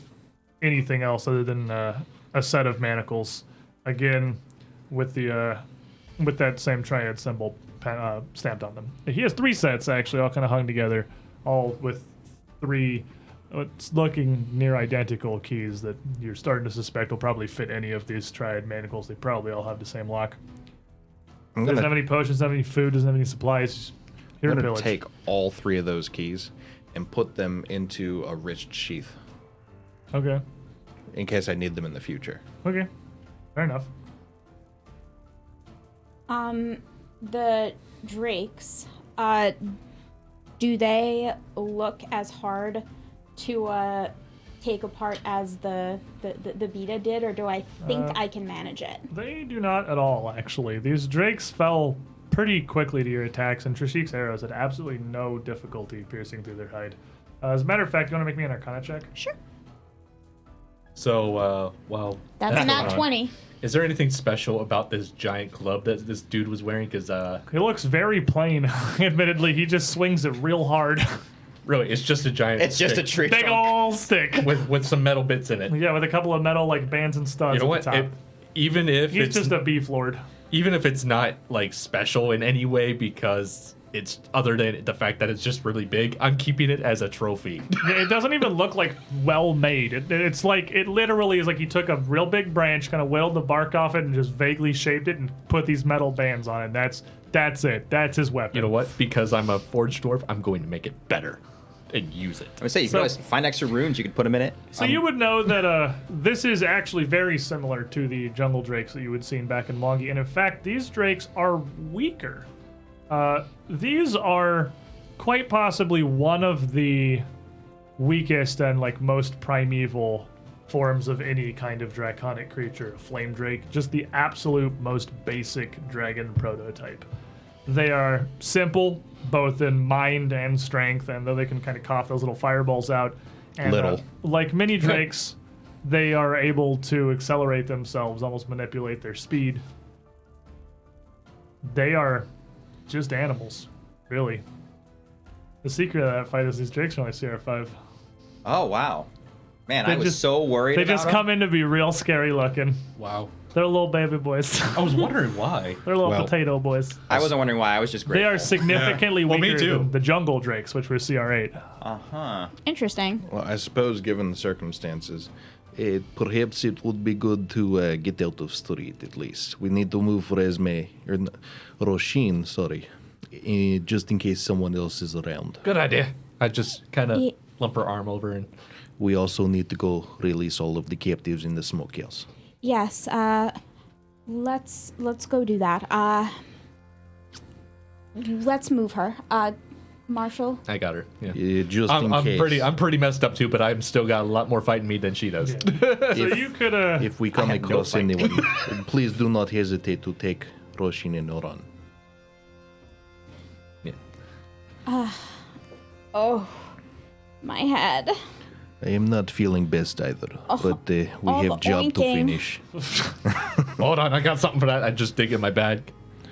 anything else other than a set of manacles. Again, with that same triad symbol stamped on them. He has 3 sets actually, all kind of hung together, all with 3 what's looking near identical keys that you're starting to suspect will probably fit any of these triad manacles. They probably all have the same lock.
I'm
Doesn't
gonna,
have any potions, doesn't have any food, doesn't have any supplies. Here
I'm
to
gonna
pillage.
take all 3 of those keys and put them into a wrist sheath
Okay.
in case I need them in the future.
Okay. Fair enough.
The drakes, do they look as hard to take apart as the beta did, or do I think I can manage it?
They do not at all, actually. These drakes fell pretty quickly to your attacks, and Trishik's arrows had absolutely no difficulty piercing through their hide. As a matter of fact, you want to make me an Arcana check?
Sure.
So, well,
That's a nat
going on.
20.
Is there anything special about this giant club that this dude was wearing? Because,
He looks very plain. Admittedly, he just swings it real hard.
really, it's just a giant.
It's just a
stick
tree
Big
trunk.
ol' stick.
with some metal bits in it.
Yeah, with a couple of metal bands and studs
You know
at
what?
the top.
Even if
He's
it's
just a beef lord.
even if it's not special in any way because it's other than the fact that it's just really big, I'm keeping it as a trophy.
Yeah, it doesn't even look well made. It's it literally is he took a real big branch, kind of whittled the bark off it, and just vaguely shaped it and put these metal bands on it. That's it. That's his weapon.
You know what? Because I'm a forged dwarf, I'm going to make it better and use it.
I would say you
So-
can always find extra runes you could put them in it.
So you would know that this is actually very similar to the jungle drakes that you had seen back in Mongi, and in fact, these drakes are weaker. These are quite possibly one of the weakest and most primeval forms of any kind of draconic creature. A flame drake, just the absolute most basic dragon prototype. They are simple, both in mind and strength, and though they can kind of cough those little fireballs out. And,
Little.
like mini drakes, they are able to accelerate themselves, almost manipulate their speed. They are just animals, really. The secret of that fight is these drakes are only CR5.
Oh, wow. Man,
They
I was
just-
so worried
They
about
just
them.
come in to be real scary looking.
Wow.
They're little baby boys.
I was wondering why.
They're little
Well-
potato boys.
I wasn't wondering why. I was just
They
grateful.
are significantly
Yeah. Well, me
weaker
too.
than the jungle drakes, which were CR8.
Uh-huh.
Interesting.
Well, I suppose, given the circumstances, perhaps it would be good to get out of street at least. We need to move Roshin, just in case someone else is around.
Good idea. I just kind of
Ye-
lump her arm over and
We also need to go release all of the captives in the smokehouse.
Yes. Let's go do that. Let's move her. Marshall.
I got her. Yeah.
Just in case.
I'm pretty messed up too, but I've still got a lot more fight in me than she does.
So you could
If we come
I have no
across
fight.
anyone, please do not hesitate to take Roshin and Oran.
Oh, my head.
I am not feeling best either, but we
all
have
the
job to
oinking.
finish.
Hold on, I got something for that. I just dig in my bag.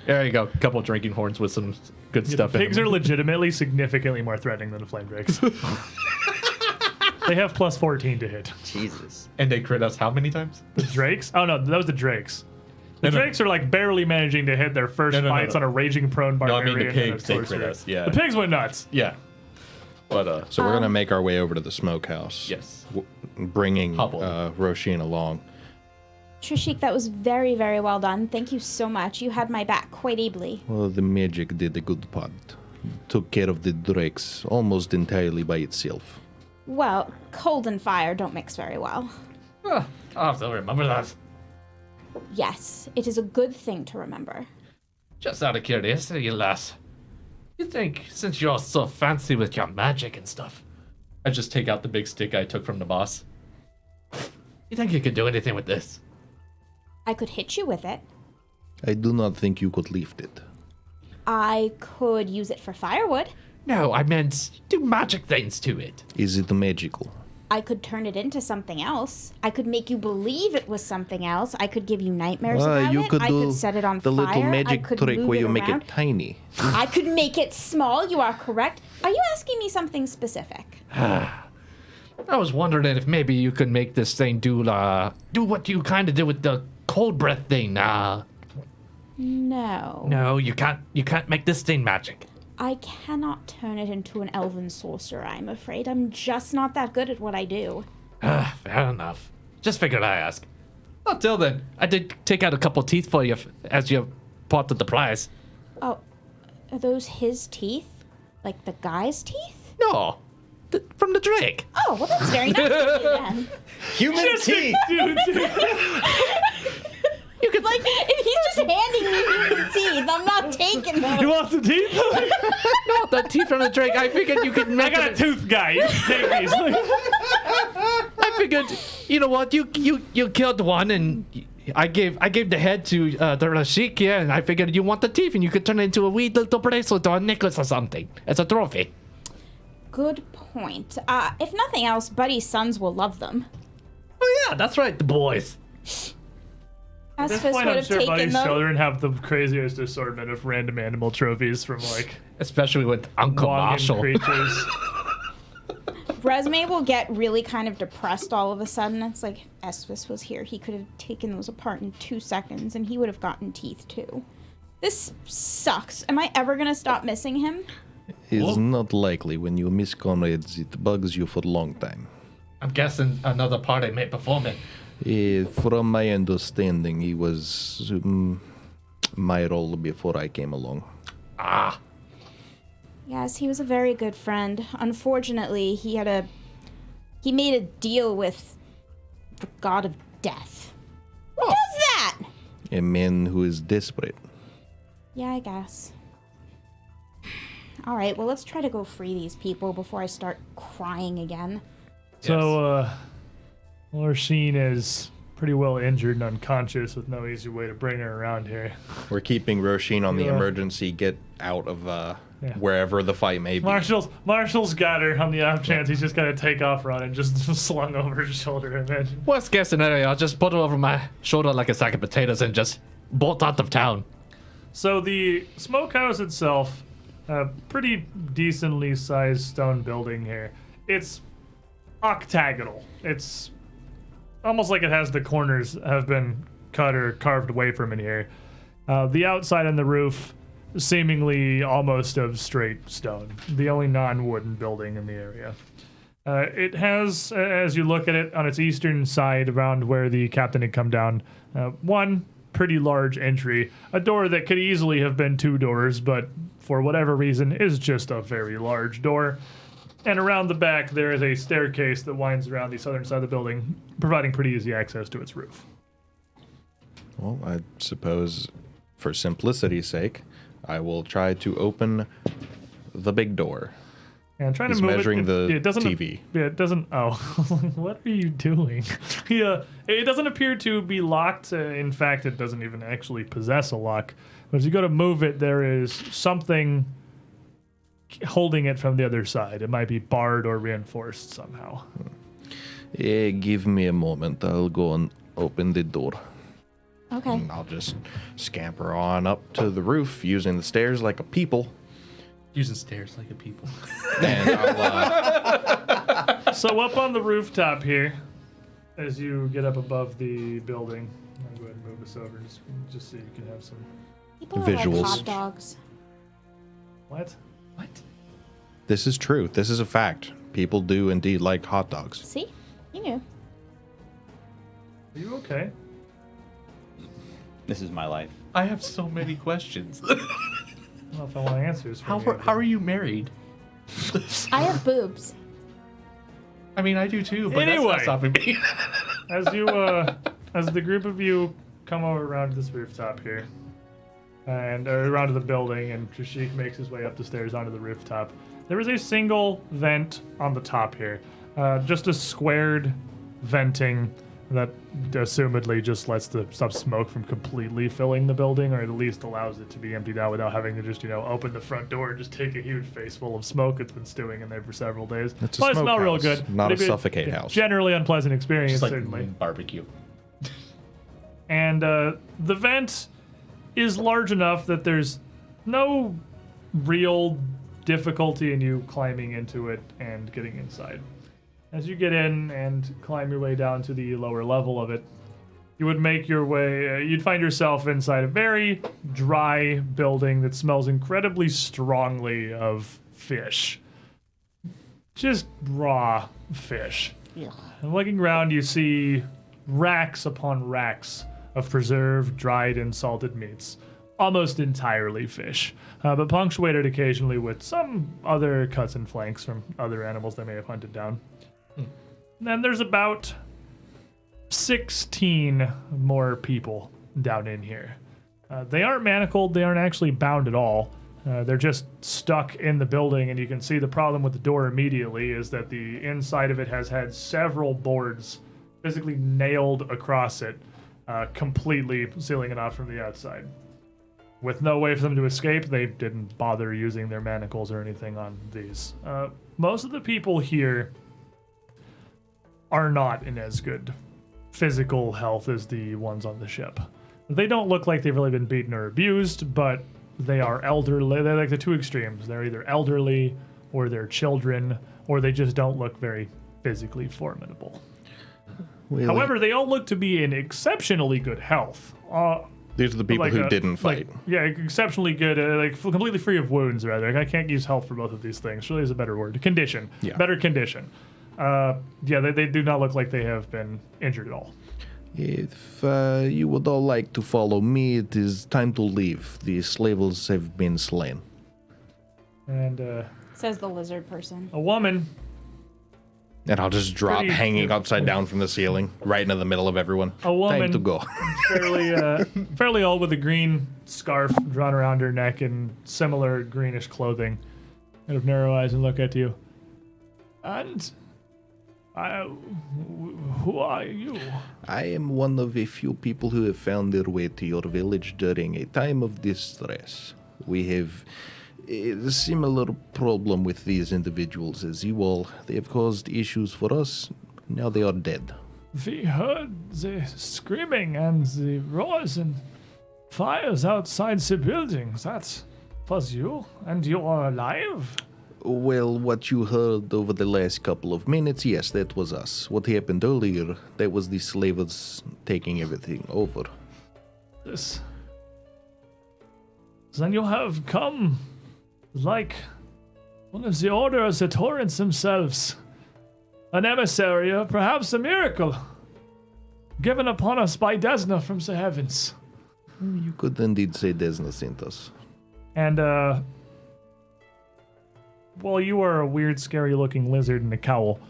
There you go. A couple of drinking horns with some good stuff in
pigs
them.
are legitimately significantly more threatening than the flame drakes. They have plus 14 to hit.
Jesus.
And they crit us how many times?
The drakes? Oh no, that was the drakes. The
No, no.
drakes are like barely managing to hit their first
No.
fights on a raging prone
No, I
barbarian.
mean the
and a
pigs, they crit
sorcerer.
us. Yeah.
The pigs went nuts.
Yeah. But,
So we're gonna make our way over to the smokehouse.
yes.
Bringing
Hobble.
Roshin along.
Trishik, that was very, very well done. Thank you so much. You had my back quite ably.
Well, the magic did a good part. Took care of the drakes almost entirely by itself.
Well, cold and fire don't mix very well.
I'll have to remember that.
Yes, it is a good thing to remember.
Just out of curiosity, lass. You think, since you're so fancy with your magic and stuff, I just take out the big stick I took from the boss. You think you could do anything with this?
I could hit you with it.
I do not think you could lift it.
I could use it for firewood.
No, I meant do magic things to it.
Is it magical?
I could turn it into something else. I could make you believe it was something else. I could give you nightmares about
you
it.
could
I
do
could set it on
the
fire.
little
I
magic
could
trick
move
where you make
around.
it tiny.
I could make it small. You are correct. Are you asking me something specific?
I was wondering if maybe you could make this thing do what you kind of did with the cold breath thing.
No.
No, you can't make this thing magic.
I cannot turn it into an elven sorcerer, I'm afraid. I'm just not that good at what I do.
Fair enough. Just figured I ask. Until then, I did take out a couple teeth for you as you part of the prize.
Oh, are those his teeth? Like the guy's teeth?
No, from the Drake.
Oh, well, that's very nice of you then.
Human teeth!
Dude,
You could like, if he's just handing me human teeth, I'm not taking them.
you want some teeth?
No, the teeth from the Drake. I figured you could
I
make
got a
it.
tooth guy. You can take these.
I figured, you know what? You killed one, and I gave the head to the Rashik, yeah, and I figured you want the teeth, and you could turn it into a wee little bracelet or a necklace or something as a trophy.
Good point. If nothing else, Buddy's sons will love them.
Oh yeah, that's right, the boys.
At this
Asphus
point,
would
I'm
have
sure
taken
Buddy's
them.
children have the craziest assortment of random animal trophies from like
Especially with Uncle
long
Marshall.
creatures.
Resme will get really kind of depressed all of a sudden. It's like, if Esphus was here, he could have taken those apart in 2 seconds, and he would have gotten teeth too. This sucks. Am I ever gonna stop missing him?
Is not likely. When you miss comrades, it bugs you for a long time.
I'm guessing another party made before me.
From my understanding, he was my role before I came along.
Ah,
Yes, he was a very good friend. Unfortunately, he made a deal with the god of death. What does that?
A man who is desperate.
Yeah, I guess. All right, well, let's try to go free these people before I start crying again.
So, Lorsheen is pretty well injured and unconscious with no easy way to bring her around here.
We're keeping Roshin on the
Yeah.
emergency get out of wherever the fight may be.
Marshall's got her on the off chance he's just gonna take off running, just slung over his shoulder, I imagine.
Worst case scenario, I'll just put it over my shoulder like a sack of potatoes and just bolt out of town.
So the smokehouse itself, a pretty decently sized stone building here. It's octagonal. It's almost like it has the corners have been cut or carved away from it here. The outside and the roof seemingly almost of straight stone. The only non-wooden building in the area. It has, as you look at it on its eastern side around where the captain had come down, one pretty large entry, a door that could easily have been 2 doors, but for whatever reason is just a very large door. And around the back there is a staircase that winds around the southern side of the building, providing pretty easy access to its roof.
Well, I suppose for simplicity's sake, I will try to open the big door.
And trying
He's
to move
measuring the
it doesn't,
TV.
Yeah, it doesn't. Oh, what are you doing? Yeah, it doesn't appear to be locked. In fact, it doesn't even actually possess a lock. But as you go to move it, there is something holding it from the other side. It might be barred or reinforced somehow.
Give me a moment. I'll go and open the door.
Okay.
And I'll just scamper on up to the roof using the stairs like a people.
Using stairs like a people.
And I'll,
So up on the rooftop here, as you get up above the building, I'll go ahead and move this over just so you can have some.
People
Visuals.
are like hot dogs.
What?
What?
this is true. This is a fact. People do indeed like hot dogs.
See? You knew.
Are you okay?
This is my life.
I have so many questions.
I don't know if I want answers.
How
From you.
are you married?
I have boobs.
I mean, I do too, but
Anyway.
that's not stopping me.
As you, as the group of you come over around to this rooftop here, and around to the building, and Trishik makes his way up the stairs onto the rooftop, there is a single vent on the top here, just a squared venting that assumedly just lets the smoke from completely filling the building, or at least allows it to be emptied out without having to just, open the front door and just take a huge face full of smoke. It's been stewing in there for several days.
It's a
Probably smell real
smokehouse,
good.
not
but
a
it-
suffocate house.
Generally unpleasant experience,
Just like
certainly.
barbecue.
And the vent is large enough that there's no real difficulty in you climbing into it and getting inside. As you get in and climb your way down to the lower level of it, you would make your way, you'd find yourself inside a very dry building that smells incredibly strongly of fish. Just raw fish. And looking around, you see racks upon racks of preserved, dried, and salted meats. Almost entirely fish, but punctuated occasionally with some other cuts and flanks from other animals they may have hunted down. And then there's about 16 more people down in here. They aren't manacled, they aren't actually bound at all. They're just stuck in the building, and you can see the problem with the door immediately is that the inside of it has had several boards physically nailed across it, completely sealing it off from the outside. With no way for them to escape, they didn't bother using their manacles or anything on these. Most of the people here are not in as good physical health as the ones on the ship. They don't look like they've really been beaten or abused, but they are elderly. They're like the two extremes. They're either elderly or they're children, or they just don't look very physically formidable.
Really?
However, they all look to be in exceptionally good health.
These are the people who didn't fight.
Yeah, exceptionally good, completely free of wounds, rather. I can't use health for both of these things. Really is a better word. Condition.
Yeah.
Better condition. They do not look like they have been injured at all.
If you would all like to follow me, it is time to leave. The slavers have been slain.
And
Says the lizard person.
a woman,
And I'll just drop
Pretty-
hanging upside down from the ceiling, right into the middle of everyone.
A woman-
Time to go.
fairly old with a green scarf drawn around her neck and similar greenish clothing, kind of narrow eyes and look at you. And Who are you?
I am one of a few people who have found their way to your village during a time of distress. We have a similar problem with these individuals as you all. They have caused issues for us. Now they are dead.
We heard the screaming and the roars and fires outside the buildings. That was you? And you are alive?
Well, what you heard over the last couple of minutes, yes, that was us. What happened earlier, that was the slavers taking everything over.
This. Then you have come like one of the orders at Torrents themselves. An emissary, or perhaps a miracle, given upon us by Desna from the heavens.
You could indeed say Desna sent us.
And, well, you are a weird, scary-looking lizard in a cowl.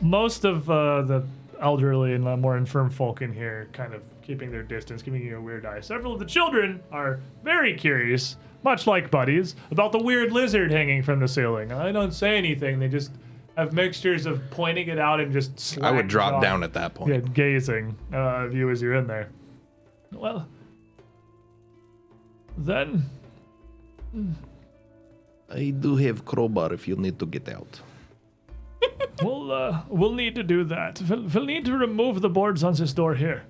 Most of the elderly and more infirm folk in here kind of keeping their distance, giving you a weird eye. Several of the children are very curious, much like buddies, about the weird lizard hanging from the ceiling. I don't say anything. They just have mixtures of pointing it out and just
I would drop
off.
down at that point.
Yeah, gazing of you as you're in there. Well, then...
I do have crowbar if you need to get out.
We'll need to do that. We'll need to remove the boards on this door here.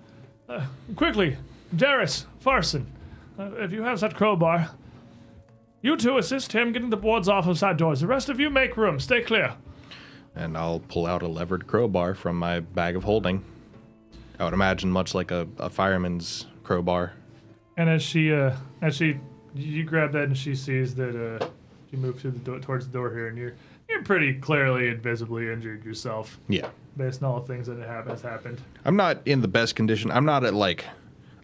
Quickly, Darius, Farson, if you have that crowbar, you two assist him getting the boards off of side doors. The rest of you make room. Stay clear.
And I'll pull out a levered crowbar from my bag of holding. I would imagine much like a fireman's crowbar.
And as you grab that and she sees that you move through the door, towards the door here, and you're pretty clearly and visibly injured yourself.
Yeah.
Based on all the things that has happened.
I'm not in the best condition. I'm not at like,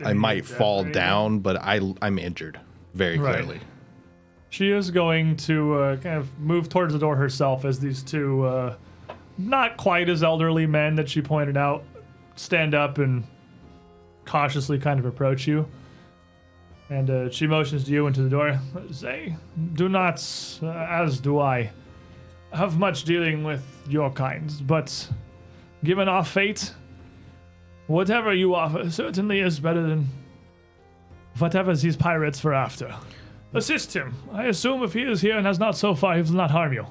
I might fall
anything?
down, but I'm injured very clearly.
She is going to kind of move towards the door herself as these two, not quite as elderly men that she pointed out, stand up and cautiously kind of approach you. And she motions to you into the door. They do not, as do I, have much dealing with your kinds, but given our fate, whatever you offer certainly is better than whatever these pirates were after. Assist him. I assume if he is here and has not so far, he will not harm you.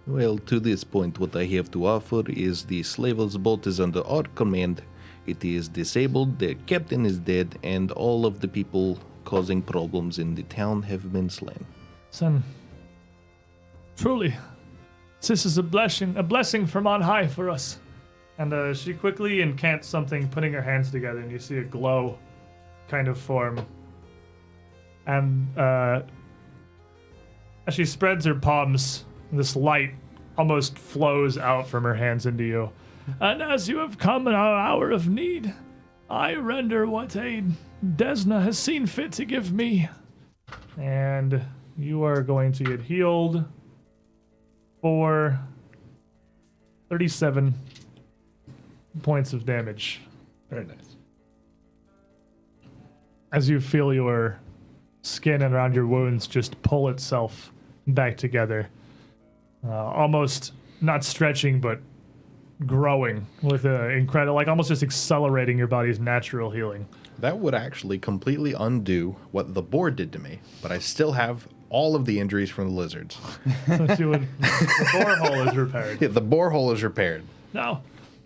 Well, to this point, what I have to offer is the slavers' boat is under our command. It is disabled, the captain is dead, and all of the people causing problems in the town have been slain.
Son, truly, this is a blessing from on high for us. And she quickly incants something, putting her hands together, and you see a glow kind of form. And as she spreads her palms, this light almost flows out from her hands into you. And as you have come in our hour of need, I render what aid Desna has seen fit to give me. And you are going to get healed for 37 points of damage.
Very nice.
As you feel your skin and around your wounds just pull itself back together. Almost not stretching, but growing with incredible, like almost just accelerating your body's natural healing.
That would actually completely undo what the board did to me, but I still have all of the injuries from the lizards.
So the borehole is repaired.
Yeah, the borehole is repaired.
Now,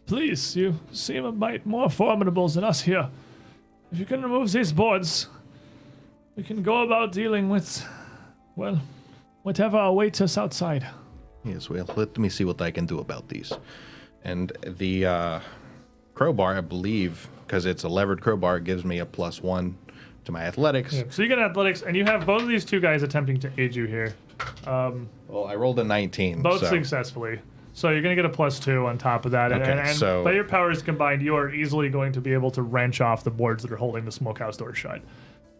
please, you seem a mite more formidable than us here. If you can remove these boards, we can go about dealing with, well, whatever awaits us outside.
Yes, well, let me see what I can do about these. And the crowbar, I believe, because it's a levered crowbar, gives me a +1 to my athletics.
Yeah, so you get athletics, and you have both of these two guys attempting to aid you here.
Well, I rolled a 19.
Both
so.
successfully. So you're going to get a +2 on top of that.
Okay,
and
so-
by your powers combined, you are easily going to be able to wrench off the boards that are holding the smokehouse door shut.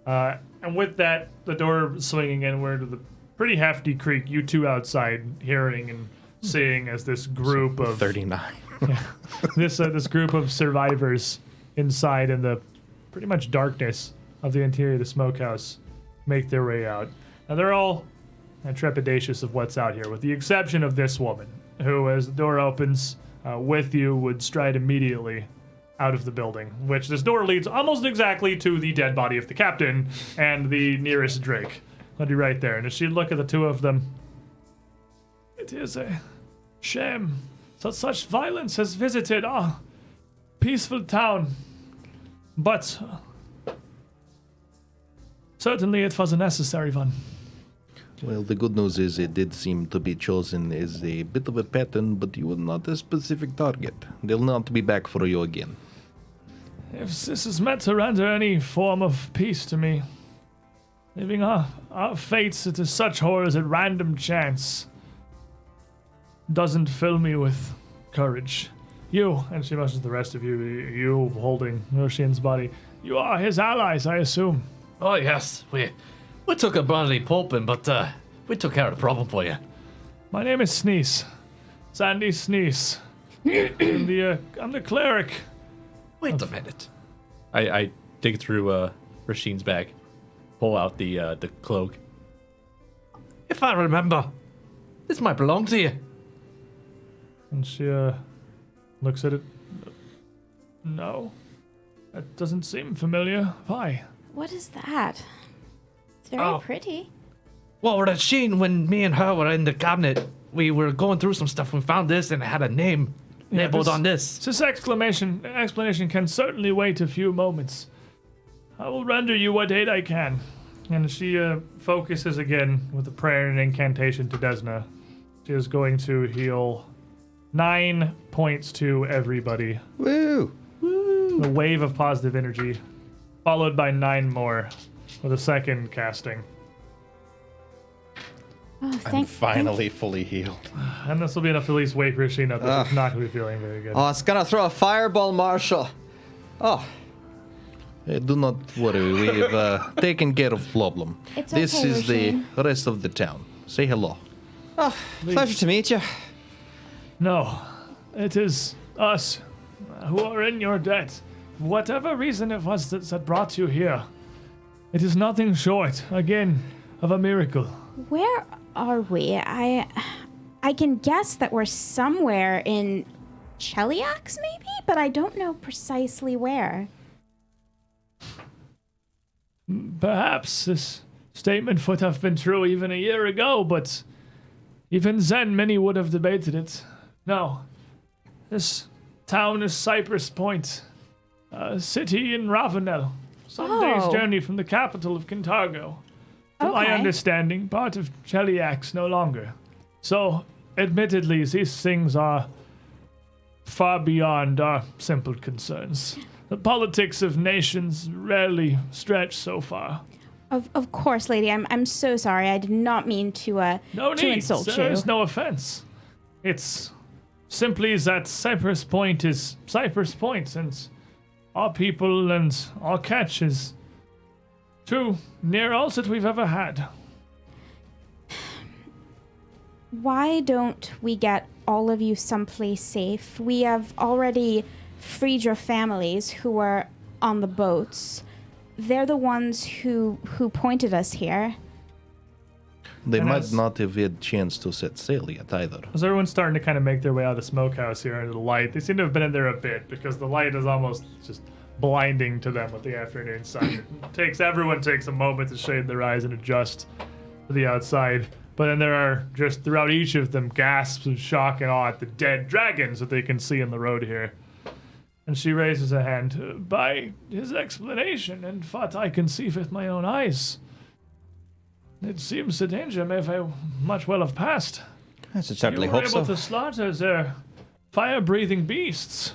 And with that, the door swinging inward with a pretty hefty creak, you two outside hearing and seeing as this group of
39.
this group of survivors inside in the pretty much darkness of the interior of the smokehouse make their way out. Now they're all trepidatious of what's out here, with the exception of this woman, who, as the door opens, with you would stride immediately out of the building, which this door leads almost exactly to the dead body of the captain and the nearest Drake. I'll be right there. And as she look at the two of them, it is a shame that such violence has visited our peaceful town. But certainly it was a necessary one.
Well, the good news is it did seem to be chosen as a bit of a pattern, but you were not a specific target. They'll not be back for you again.
If this is meant to render any form of peace to me, leaving our fates to such horrors at random chance doesn't fill me with courage. You, and she motions the rest of you, you holding Roshin's body, you are his allies, I assume.
Oh, yes. We took a bloody pulping, but we took care of the problem for you.
My name is Sneeze. Sandy Sneeze. I'm the cleric.
Wait a minute. I dig through Rasheen's bag, pull out the cloak. If I remember, this might belong to you.
And she looks at it. No, that doesn't seem familiar. Why?
What is that? It's very pretty.
Well, Rasheen, when me and her were in the cabinet, we were going through some stuff and found this and it had a name labeled on this.
This explanation can certainly wait a few moments. I will render you what aid I can. And she focuses again with a prayer and incantation to Desna. She is going to heal 9 points to everybody.
Woo!
A wave of positive energy, followed by 9 more with a second casting.
Oh,
I'm finally fully healed.
And this will be enough to at least wake Rasheen up. This is not going to be feeling very good.
Oh, it's gonna throw a fireball, Marshall. Oh.
Do not worry, we've taken care of problem.
It's
This
okay,
is
Rasheen.
the rest of the town. Say hello.
Oh, pleasure to meet you.
No, it is us who are in your debt. Whatever reason it was that brought you here, it is nothing short, again, of a miracle.
Where are we? I can guess that we're somewhere in Cheliax, maybe, but I don't know precisely where.
Perhaps this statement would have been true even a year ago, but even then many would have debated it. No, this town is Cypress Point, a city in Ravenel, some days' journey from the capital of Kintargo. To my
Okay.
understanding, part of Cheliax no longer. So, admittedly, these things are far beyond our simple concerns. The politics of nations rarely stretch so far.
Of course, lady. I'm so sorry. I did not mean to
No
to
need.
insult you.
There's no offense. It's simply that Cypress Point is Cypress Point, and our people and our catch is too near all that we've ever had.
Why don't we get all of you someplace safe? We have already freed your families who were on the boats. They're the ones who pointed us here.
They
And
might
as-
not have had chance to set sail yet either.
As everyone's starting to kind of make their way out of the smokehouse here into the light, they seem to have been in there a bit because the light is almost just blinding to them with the afternoon sun. Everyone takes a moment to shade their eyes and adjust to the outside. But then there are just throughout each of them gasps of shock and awe at the dead dragons that they can see in the road here. And she raises a hand. By his explanation and what I can see with my own eyes, it seems the danger may very much well have passed.
I should certainly
You were
hope
able
so.
to slaughter their fire-breathing beasts.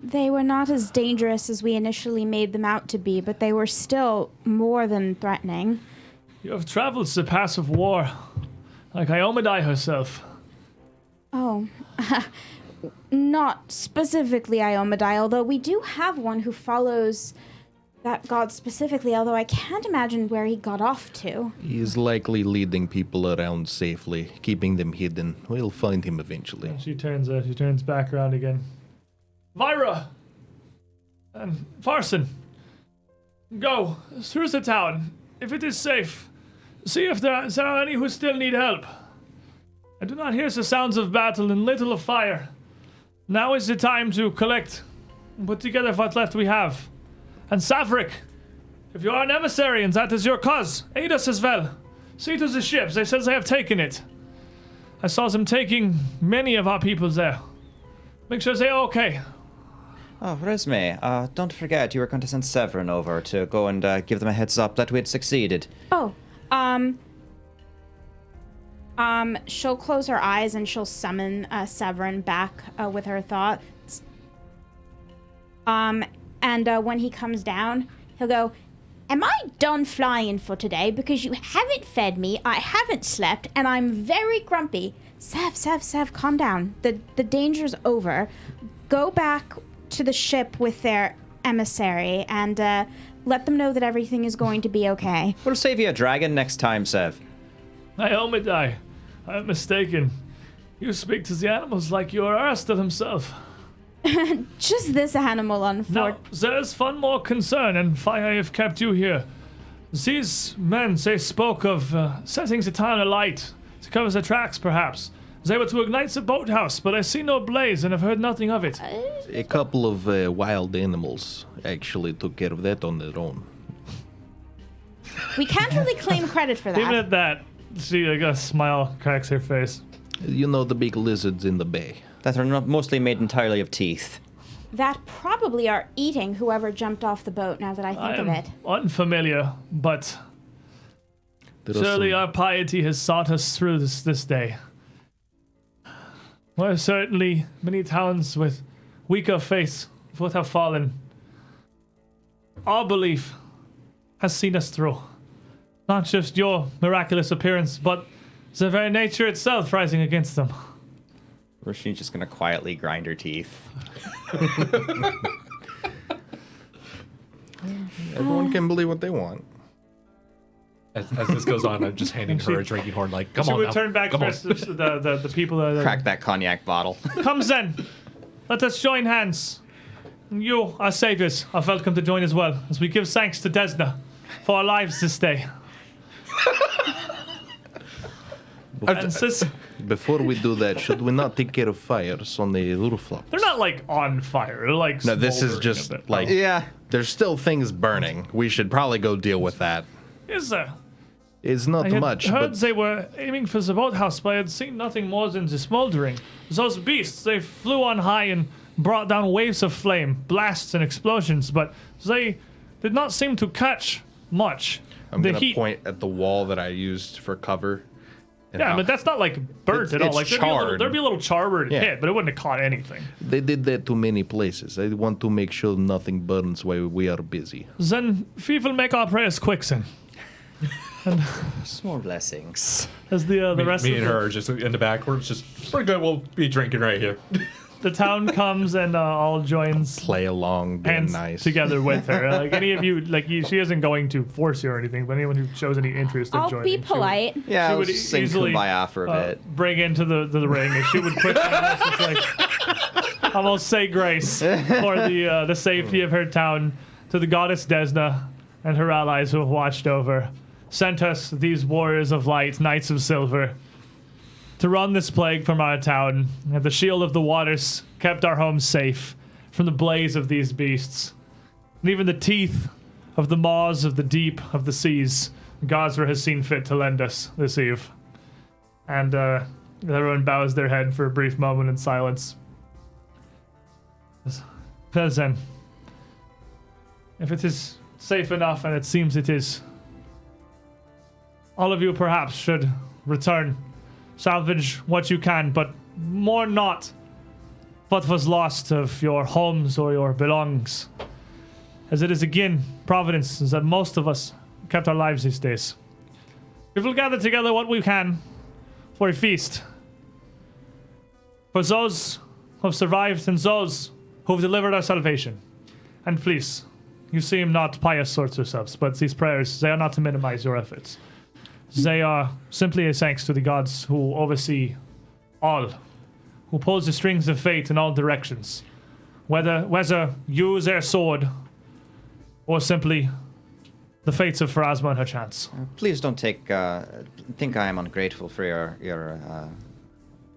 They were not as dangerous as we initially made them out to be, but they were still more than threatening.
You have traveled the paths of war, like Iomadai herself.
Oh, not specifically Iomadai, although we do have one who follows that god specifically, although I can't imagine where he got off to.
He is likely leading people around safely, keeping them hidden. We'll find him eventually.
And she turns back around again. Vyra! And Farson! Go, through the town, if it is safe. See if there are any who still need help. I do not hear the sounds of battle and little of fire. Now is the time to collect and put together what left we have. And Savrik, if you are an emissary and that is your cause, aid us as well. See to the ships. They said they have taken it. I saw them taking many of our people there. Make sure they are okay.
Oh, Resme, don't forget you were going to send Severin over to go and give them a heads up that we had succeeded.
Oh, she'll close her eyes and she'll summon Severin back with her thoughts. And when he comes down, he'll go, "Am I done flying for today? Because you haven't fed me, I haven't slept, and I'm very grumpy. Sev, calm down. The danger's over. Go back to the ship with their emissary and let them know that everything is going to be okay."
We'll save you a dragon next time, Sev.
Naomidai, I am mistaken. You speak to the animals like you are Arista himself.
Just this animal,
Now,
unfortunately.
there's one more concern, and why I have kept you here. These men, they spoke of setting the town alight to cover the tracks, perhaps. They were to ignite the boathouse, but I see no blaze and have heard nothing of it.
A couple of wild animals actually took care of that on their own.
We can't really claim credit for
Even
that.
at that, see, like a smile cracks her face.
You know the big lizards in the bay.
That are not mostly made entirely of teeth.
That probably are eating whoever jumped off the boat, now that I
I
think of
am
it.
unfamiliar, but
There are
surely
some-
our piety has sought us through this day. Where certainly many towns with weaker faiths would have fallen. Our belief has seen us through. Not just your miraculous appearance, but the very nature itself rising against them.
Roshin's just gonna quietly grind her teeth.
Everyone can believe what they want.
As this goes on, I'm just handing her a drinking horn, like, come
She
on
would
now.
turn back
Come on.
towards the people that
Crack that cognac bottle.
Come then. Let us join hands. You, our saviors, are welcome to join as well, as we give thanks to Desna for our lives this day. And sis,
Before we do that, should we not take care of fires on the rooftop?
they're not like on fire. They're like
No, this is
smoldering
just
a bit.
like
Yeah.
there's still things burning. We should probably go deal with that.
Is there?
It's not
I had
much,
heard
but
they were aiming for the boathouse, but I had seen nothing more than the smoldering. Those beasts, they flew on high and brought down waves of flame, blasts and explosions, but they did not seem to catch much.
I'm
the
gonna
heat.
point at the wall that I used for cover. and
Yeah,
how-
but that's not like burnt
It's-
at all.
it's
Like
charred.
there'd be a little char where it
Yeah.
hit, but it wouldn't have caught anything.
They did that to many places. I want to make sure nothing burns while we are busy.
Then we will make our prayers quick, then.
Small blessings.
As the
Me,
rest
me
of
and her are just in the back. We're just, we're good. We'll be drinking right here.
the town comes and all joins
Play along, being
hands
nice.
together with her. Like any of you, like she isn't going to force you or anything, but anyone who shows any interest in
I'll
joining,
be
she would-
polite.
Yeah,
She
I'll
would
sing
easily,
Kumbaya for a bit.
bring into the ring, and she would quickly almost, like, almost say grace for the safety of her town to the goddess Desna and her allies who have watched over, sent us these warriors of light, knights of silver, to run this plague from our town. And the shield of the waters kept our homes safe from the blaze of these beasts, and even the teeth of the maws of the deep of the seas. Gosra has seen fit to lend us this eve. And everyone bows their head for a brief moment in silence. Then, if it is safe enough, and it seems it is, all of you perhaps should return, salvage what you can, but more not what was lost of your homes or your belongings, as it is again Providence that most of us kept our lives these days. We will gather together what we can for a feast. For those who have survived and those who have delivered our salvation. And please, you seem not pious sorts yourselves, but these prayers, they are not to minimize your efforts. They are simply a thanks to the gods who oversee all, who pulls the strings of fate in all directions. Whether you use their sword, or simply the fates of Pharasma and her chance.
Please don't think I am ungrateful for your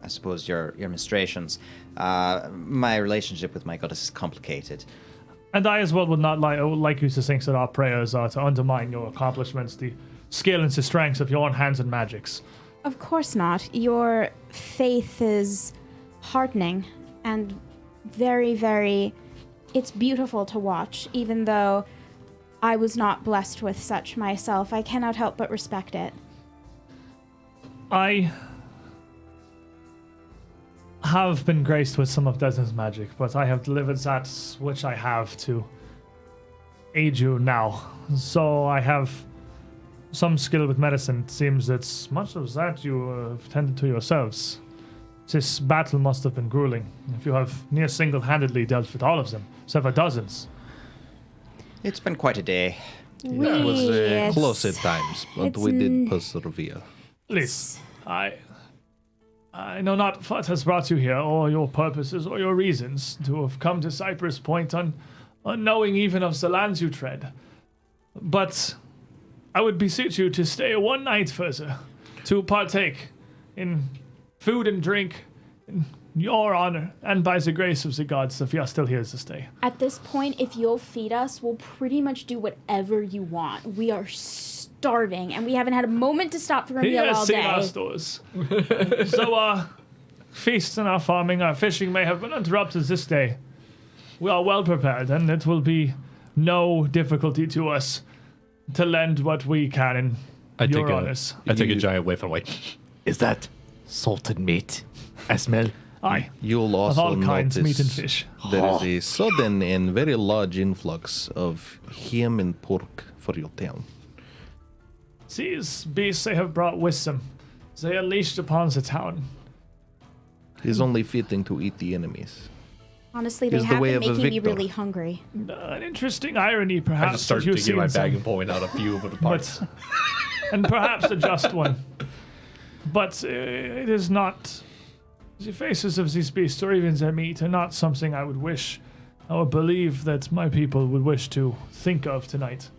I suppose, your ministrations. My relationship with my goddess is complicated.
And I as well would not like you to think that our prayers are to undermine your accomplishments, the skill and the strengths of your own hands and magics.
Of course not. Your faith is heartening and very, very... It's beautiful to watch, even though I was not blessed with such myself. I cannot help but respect it.
I have been graced with some of Desna's magic, but I have delivered that which I have to aid you now. So I have some skill with medicine. It seems that much of that you have tended to yourselves. This battle must have been grueling, if you have near single-handedly dealt with all of them, several dozens.
It's been quite a day.
It was close at times, but we did persevere.
Liz, I know not what has brought you here, or your purposes, or your reasons to have come to Cypress Point unknowing even of the lands you tread. But I would beseech you to stay one night further, to partake in food and drink in your honor, and by the grace of the gods, if you are still here to stay.
At this point, if you'll feed us, we'll pretty much do whatever you want. We are starving, and we haven't had a moment to stop for a meal all
Seen our
day.
stores. So our feasts and our farming, our fishing may have been interrupted this day. We are well prepared, and it will be no difficulty to us to lend what we can in your honors.
I take a giant whiff and wait.
Is that salted meat? I smell.
Aye,
You'll
of
also
all kinds,
notice
meat and fish.
there is a sudden and very large influx of ham and pork for your town.
These beasts they have brought with them. They unleashed upon the town.
It is only fitting to eat the enemies.
Honestly, they
Is the
have
way
been
of a
making me
victor.
really hungry.
An interesting irony, perhaps.
I just start
as you've
digging in my
seen
bag
some,
and pulling out a few of the parts.
but, and perhaps a just one. But it is not. The faces of these beasts, or even their meat, are not something I would wish or believe that my people would wish to think of tonight.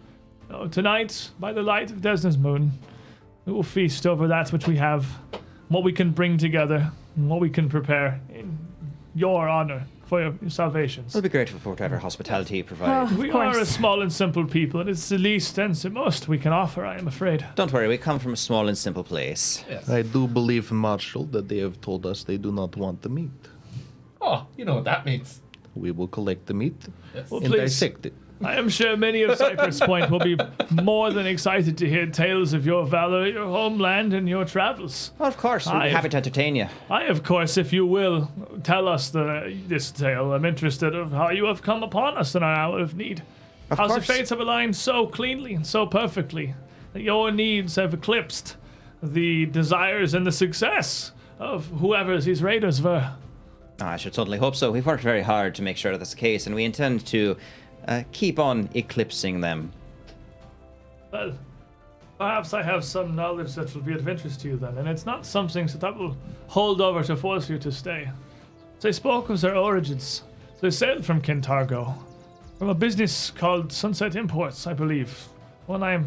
No, tonight, by the light of Desna's moon, we will feast over that which we have, what we can bring together, and what we can prepare in your honor for your salvations.
We'll be grateful for whatever hospitality you provide.
Of
We
course.
are a small and simple people, and it's the least and the most we can offer, I am afraid.
Don't worry, we come from a small and simple place.
I do believe, Marshal, that they have told us they do not want the meat.
Oh, you know what that means.
We will collect the meat
Well,
and
please,
dissect it.
I am sure many of Cypress Point will be more than excited to hear tales of your valor, your homeland, and your travels.
Well, of course, we'll be happy to entertain you.
I, of course, if you will, tell us this tale. I'm interested of how you have come upon us in our hour of need.
Of
How the
course.
fates have aligned so cleanly and so perfectly that your needs have eclipsed the desires and the success of whoever these raiders were.
I should certainly hope so. We've worked very hard to make sure that that's the case, and we intend to keep on eclipsing them.
Well, perhaps I have some knowledge that will be of interest to you then, and it's not something that I will hold over to force you to stay. They spoke of their origins. They sailed from Kintargo, from a business called Sunset Imports, I believe. Well, I've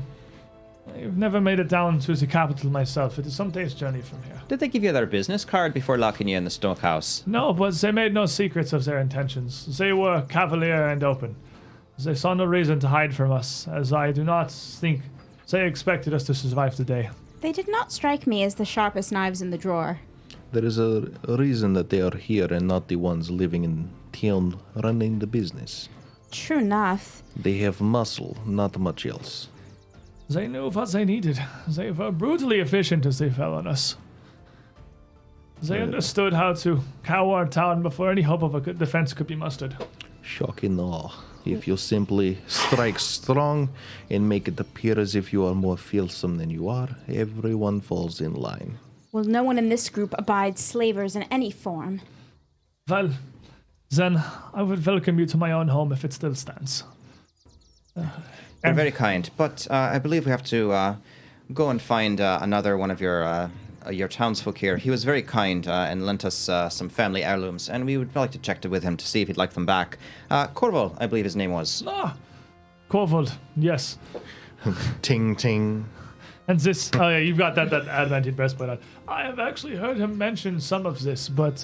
never made it down to the capital myself. It is some day's journey from here.
Did they give you their business card before locking you in the stokehouse?
No, but they made no secrets of their intentions. They were cavalier and open. They saw no reason to hide from us, as I do not think they expected us to survive the day.
They did not strike me as the sharpest knives in the drawer.
There is a reason that they are here and not the ones living in town running the business.
True enough.
They have muscle, not much else.
They knew what they needed. They were brutally efficient as they fell on us. They understood how to cow our town before any hope of a good defense could be mustered.
Shock and awe. If you simply strike strong and make it appear as if you are more fearsome than you are, everyone falls in line.
Well, no one in this group abides slavers in any form.
Well, then I would welcome you to my own home if it still stands.
You're very kind, but I believe we have to go and find another one of your townsfolk here. He was very kind and lent us some family heirlooms, and we would like to check with him to see if he'd like them back. Corval, I believe his name was.
Corvold, yes.
Ting ting.
And this, oh yeah, you've got that adamantine breastplate on. I have actually heard him mention some of this, but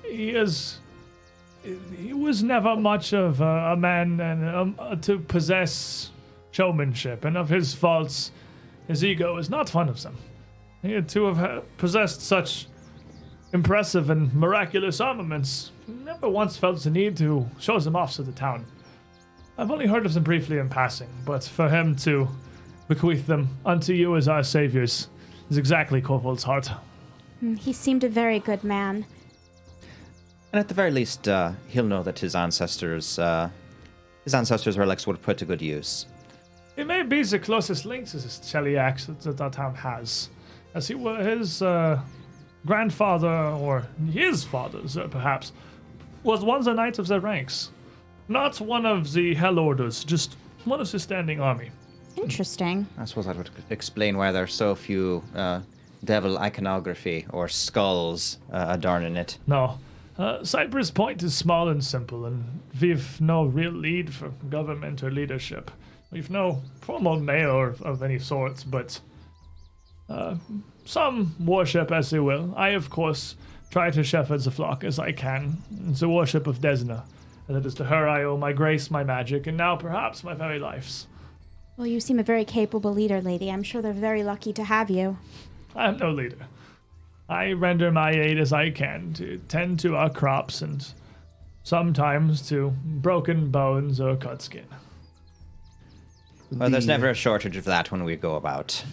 he was never much of a man and to possess showmanship, and of his faults, his ego is not one of them. To have possessed such impressive and miraculous armaments, never once felt the need to show them off to the town. I've only heard of them briefly in passing, but for him to bequeath them unto you as our saviors is exactly Corvold's heart.
He seemed a very good man.
And at the very least, he'll know that his ancestors' relics were put to good use.
It may be the closest link to this Cheliax that our town has, as he were his grandfather, or his father's perhaps, was once a knight of their ranks. Not one of the Hell Orders, just one of the standing army.
Interesting.
I suppose that would explain why there are so few devil iconography or skulls adorning it.
No. Cypress Point is small and simple, and we've no real lead for government or leadership. We've no formal mayor of any sorts, but some worship as they will. I, of course, try to shepherd the flock as I can. It's the worship of Desna, and it is to her I owe my grace, my magic, and now perhaps my very lives.
Well, you seem a very capable leader, lady. I'm sure they're very lucky to have you.
I am no leader. I render my aid as I can to tend to our crops and sometimes to broken bones or cut skin.
Well, there's never a shortage of that when we go about.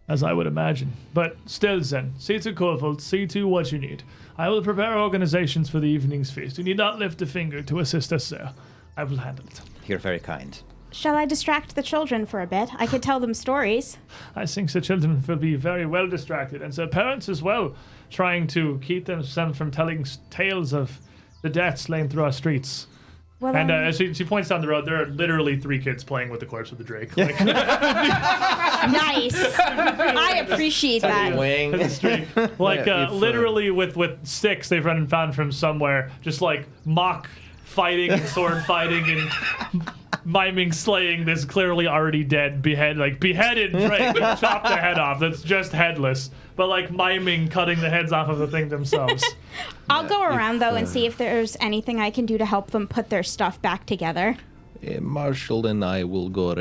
As I would imagine. But still then, see to Corvold, see to what you need. I will prepare organizations for the evening's feast. You need not lift a finger to assist us there. I will handle it.
You're very kind.
Shall I distract the children for a bit? I could tell them stories.
I think the children will be very well distracted, and their parents as well, trying to keep them from telling tales of the deaths laying through our streets.
Well,
And as she points down the road, there are literally 3 kids playing with the corpse of the Drake. Like,
nice. I appreciate that.
Wing.
like literally with sticks they've run and found from somewhere, just like mock fighting and sword fighting and miming slaying this clearly already dead beheaded Drake. Chopped the head off. That's just headless, but like miming cutting the heads off of the thing themselves.
I'll go around, though, and see if there's anything I can do to help them put their stuff back together.
Marshall and I will go.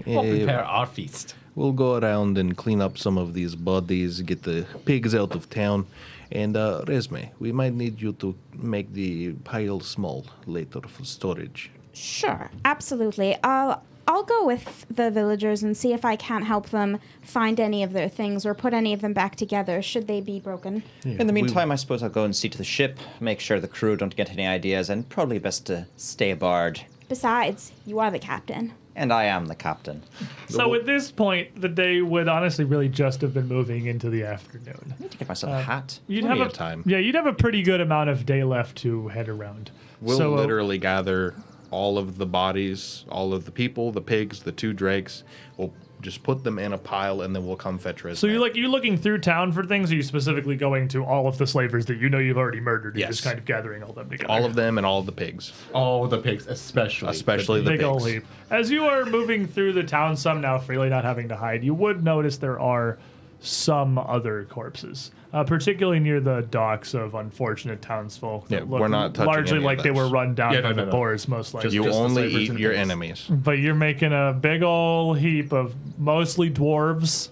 We'll prepare our feast.
We'll go around and clean up some of these bodies, get the pigs out of town. And Resme, we might need you to make the pile small later for storage.
Sure, absolutely. I'll go with the villagers and see if I can't help them find any of their things or put any of them back together should they be broken.
Yeah,
In the meantime, I suppose I'll go and see to the ship, make sure the crew don't get any ideas, and probably best to stay aboard.
Besides, you are the captain.
And I am the captain.
So at this point, the day would honestly really just have been moving into the afternoon.
I need to get myself a hat.
You'd
Plenty
have
of time.
Yeah, you'd have a pretty good amount of day left to head around.
We'll
So,
literally gather all of the bodies, all of the people, the pigs, the 2 drakes. We'll just put them in a pile, and then we'll come fetch Resme.
So you're looking through town for things, or are you specifically going to all of the slavers that you know you've already murdered and
Yes.
just kind of gathering all of them together?
all of them and all of the pigs.
Oh, the pigs, especially.
Especially the
Big old
pigs.
heap. As you are moving through the town, some now freely not having to hide, you would notice there are some other corpses, particularly near the docks of unfortunate townsfolk. that
Yeah,
look
we're not touching
largely
any of
like they
those.
were run down
Yeah,
by
no,
the
no.
boars, most likely.
You
just the
only
slavers
eat
and the
your
pigs.
enemies.
But you're making a big ol' heap of mostly dwarves,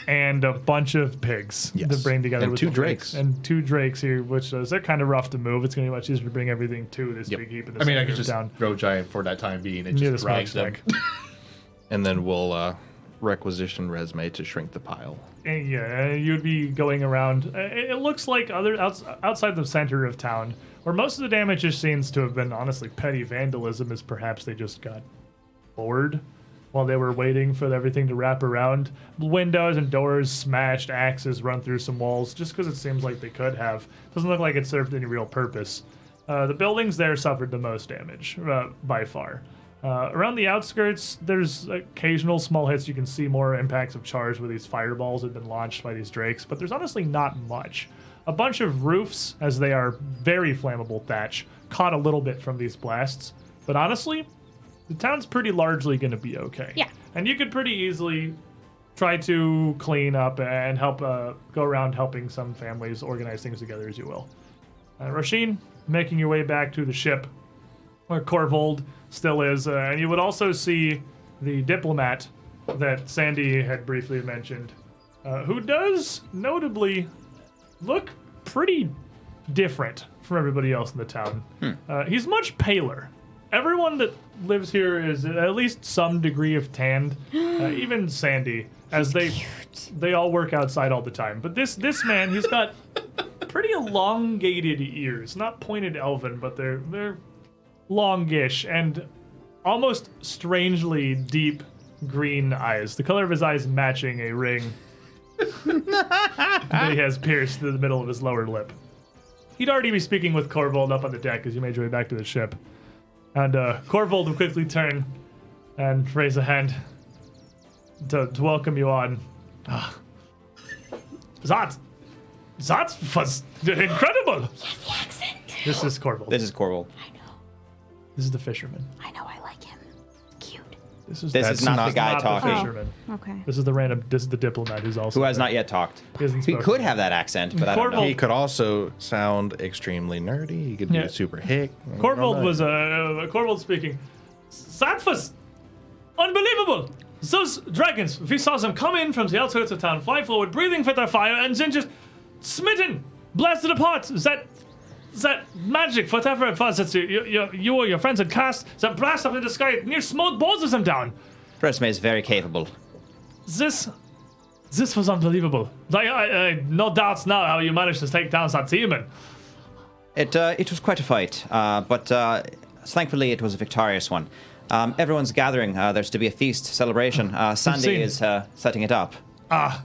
and a bunch of pigs
Yes.
to bring together
And
with
2
the
drakes.
pigs. And 2 drakes here, which they're kind of rough to move. It's going to be much easier to bring everything to this
Yep.
big heap in the
I mean, I
center
could
of
just
town.
throw giant for that time being and
Near
just
the
drag them.
smokestack.
And then we'll requisition Resme to shrink the pile.
And yeah, you'd be going around. It looks like outside the center of town, where most of the damage just seems to have been honestly petty vandalism, as perhaps they just got bored while they were waiting for everything to wrap around. Windows and doors smashed, axes run through some walls, just because it seems like they could have. Doesn't look like it served any real purpose. The buildings there suffered the most damage, by far. Around the outskirts, there's occasional small hits. You can see more impacts of charge where these fireballs have been launched by these drakes, but there's honestly not much. A bunch of roofs, as they are very flammable thatch, caught a little bit from these blasts, but honestly, the town's pretty largely going to be okay.
Yeah.
and you could pretty easily try to clean up and help go around helping some families organize things together as you will. Rasheen, making your way back to the ship where Corvold still is, and you would also see the diplomat that Sandy had briefly mentioned, who does notably look pretty different from everybody else in the town. He's much paler. Everyone that lives here is at least some degree of tanned, even Sandy, as they all work outside all the time. But this man, he's got pretty elongated ears, not pointed elven, but they're longish and almost strangely deep green eyes. The color of his eyes matching a ring that he has pierced through the middle of his lower lip. He'd already be speaking with Corvold up on the deck as you made your way back to the ship. And Corvold would quickly turn and raise a hand to welcome you on. That was incredible!
Yes, the accent.
This is Corvold.
This is Corvold.
I know.
This is the fisherman.
I know. I like him. Cute.
This is
This is not the guy talking.
The fisherman.
Okay.
This is the diplomat who's also
Who has
there.
not yet talked.
He hasn't
He
spoken.
could have that accent, but I don't know.
Corvold-
He could also sound extremely nerdy. He could
Yeah.
be super hick.
Corvold was Corvold speaking. That was unbelievable. Those dragons, we saw them come in from the outskirts of town, fly forward, breathing with their fire, and then just smitten, blasted apart. That magic, whatever it was that you or your friends had cast, that blast up in the sky, near smote both of them down.
Resume is very capable.
This was unbelievable. I no doubts now how you managed to take down that demon.
It was quite a fight, but thankfully it was a victorious one. Everyone's gathering. There's to be a feast celebration. Sandy
seen-
is setting it up.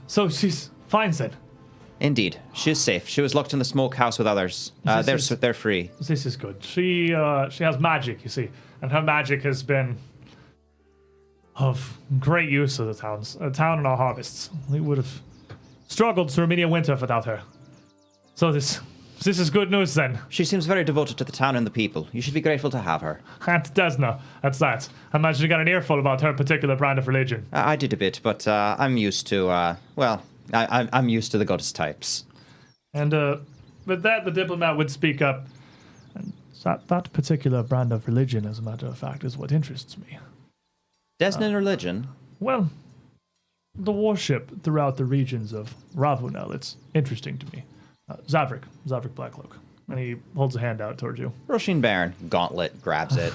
So she's fine then.
Indeed, she is safe. She was locked in the smokehouse with others. They're free.
This is good. She has magic, you see, and her magic has been of great use to the town and our harvests. We would have struggled through many a winter without her. So this is good news then.
She seems very devoted to the town and the people. You should be grateful to have her.
Aunt Desna, that's that. I imagine you got an earful about her particular brand of religion.
I did a bit, but I'm used to. I'm used to the goddess types.
And with that, the diplomat would speak up. And that particular brand of religion, as a matter of fact, is what interests me.
Desnan religion.
Well, the worship throughout the regions of Ravunel, it's interesting to me. Zavrik Blackcloak. And he holds a hand out towards you.
Roshin Bairn, gauntlet, grabs it.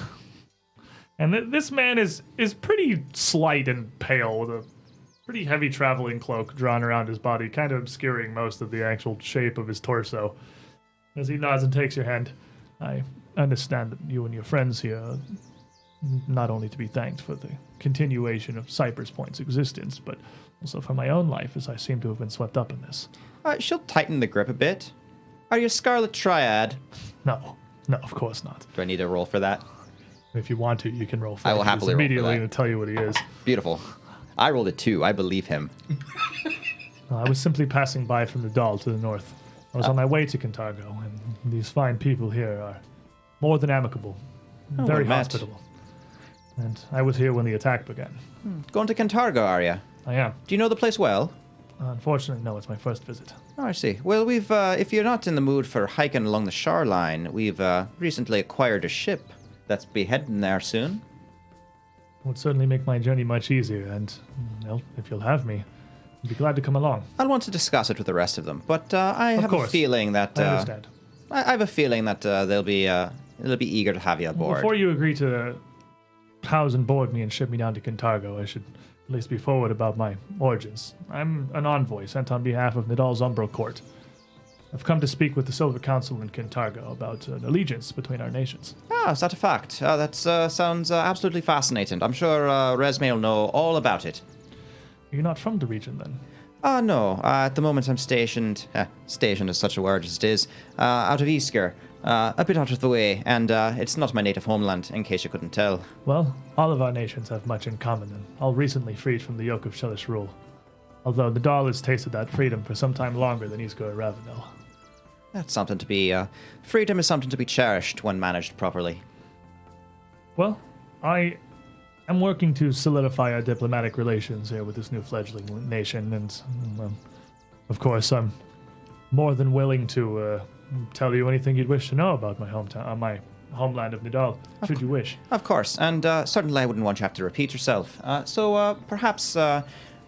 And this man is pretty slight and pale, with a pretty heavy traveling cloak drawn around his body, kind of obscuring most of the actual shape of his torso. As he nods and takes your hand, I understand that you and your friends here are not only to be thanked for the continuation of Cypress Point's existence, but also for my own life, as I seem to have been swept up in this.
She'll tighten the grip a bit. Are you a Scarlet Triad?
No, of course not.
Do I need a roll for that?
If you want to, you can roll for
I
it.
will
He's
happily roll for
immediately
that.
going to tell you what he is.
Beautiful. I rolled a 2. I believe him.
I was simply passing by from the Dahl to the north. I was on my way to Cantargo, and these fine people here are more than amicable, very
well met.
hospitable. And I was here when the attack began.
Going to Cantargo, are you?
I am.
Do you know the place well?
Unfortunately, no, it's my first visit.
Oh, I see. Well, we've, if you're not in the mood for hiking along the shoreline, we've recently acquired a ship that's be heading there soon.
It would certainly make my journey much easier, and, well, if you'll have me, I'd be glad to come along.
I'll want to discuss it with the rest of them, but I have
course.
a feeling that
I understand.
I have a feeling that they'll be eager to have you aboard.
Before you agree to house and board me and ship me down to Cantargo, I should at least be forward about my origins. I'm an envoy sent on behalf of Nidal's Umbral Court. I've come to speak with the Silver Council in Cantargo about an allegiance between our nations.
Ah, is that a fact? That sounds absolutely fascinating. I'm sure Resme will know all about it.
You're not from the region, then?
No. At the moment, I'm stationed. Stationed is such a word as it is. Out of Isker, a bit out of the way, and it's not my native homeland, in case you couldn't tell.
Well, all of our nations have much in common, and all recently freed from the yoke of Shelish rule. Although Nidal has tasted that freedom for some time longer than Isker or Ravenel.
That's something to be. Freedom is something to be cherished when managed properly.
Well, I I'm working to solidify our diplomatic relations here with this new fledgling nation, and of course, I'm more than willing to tell you anything you'd wish to know about my hometown, my homeland of Nidal, should you wish.
Of course, and certainly I wouldn't want you to have to repeat yourself. So perhaps,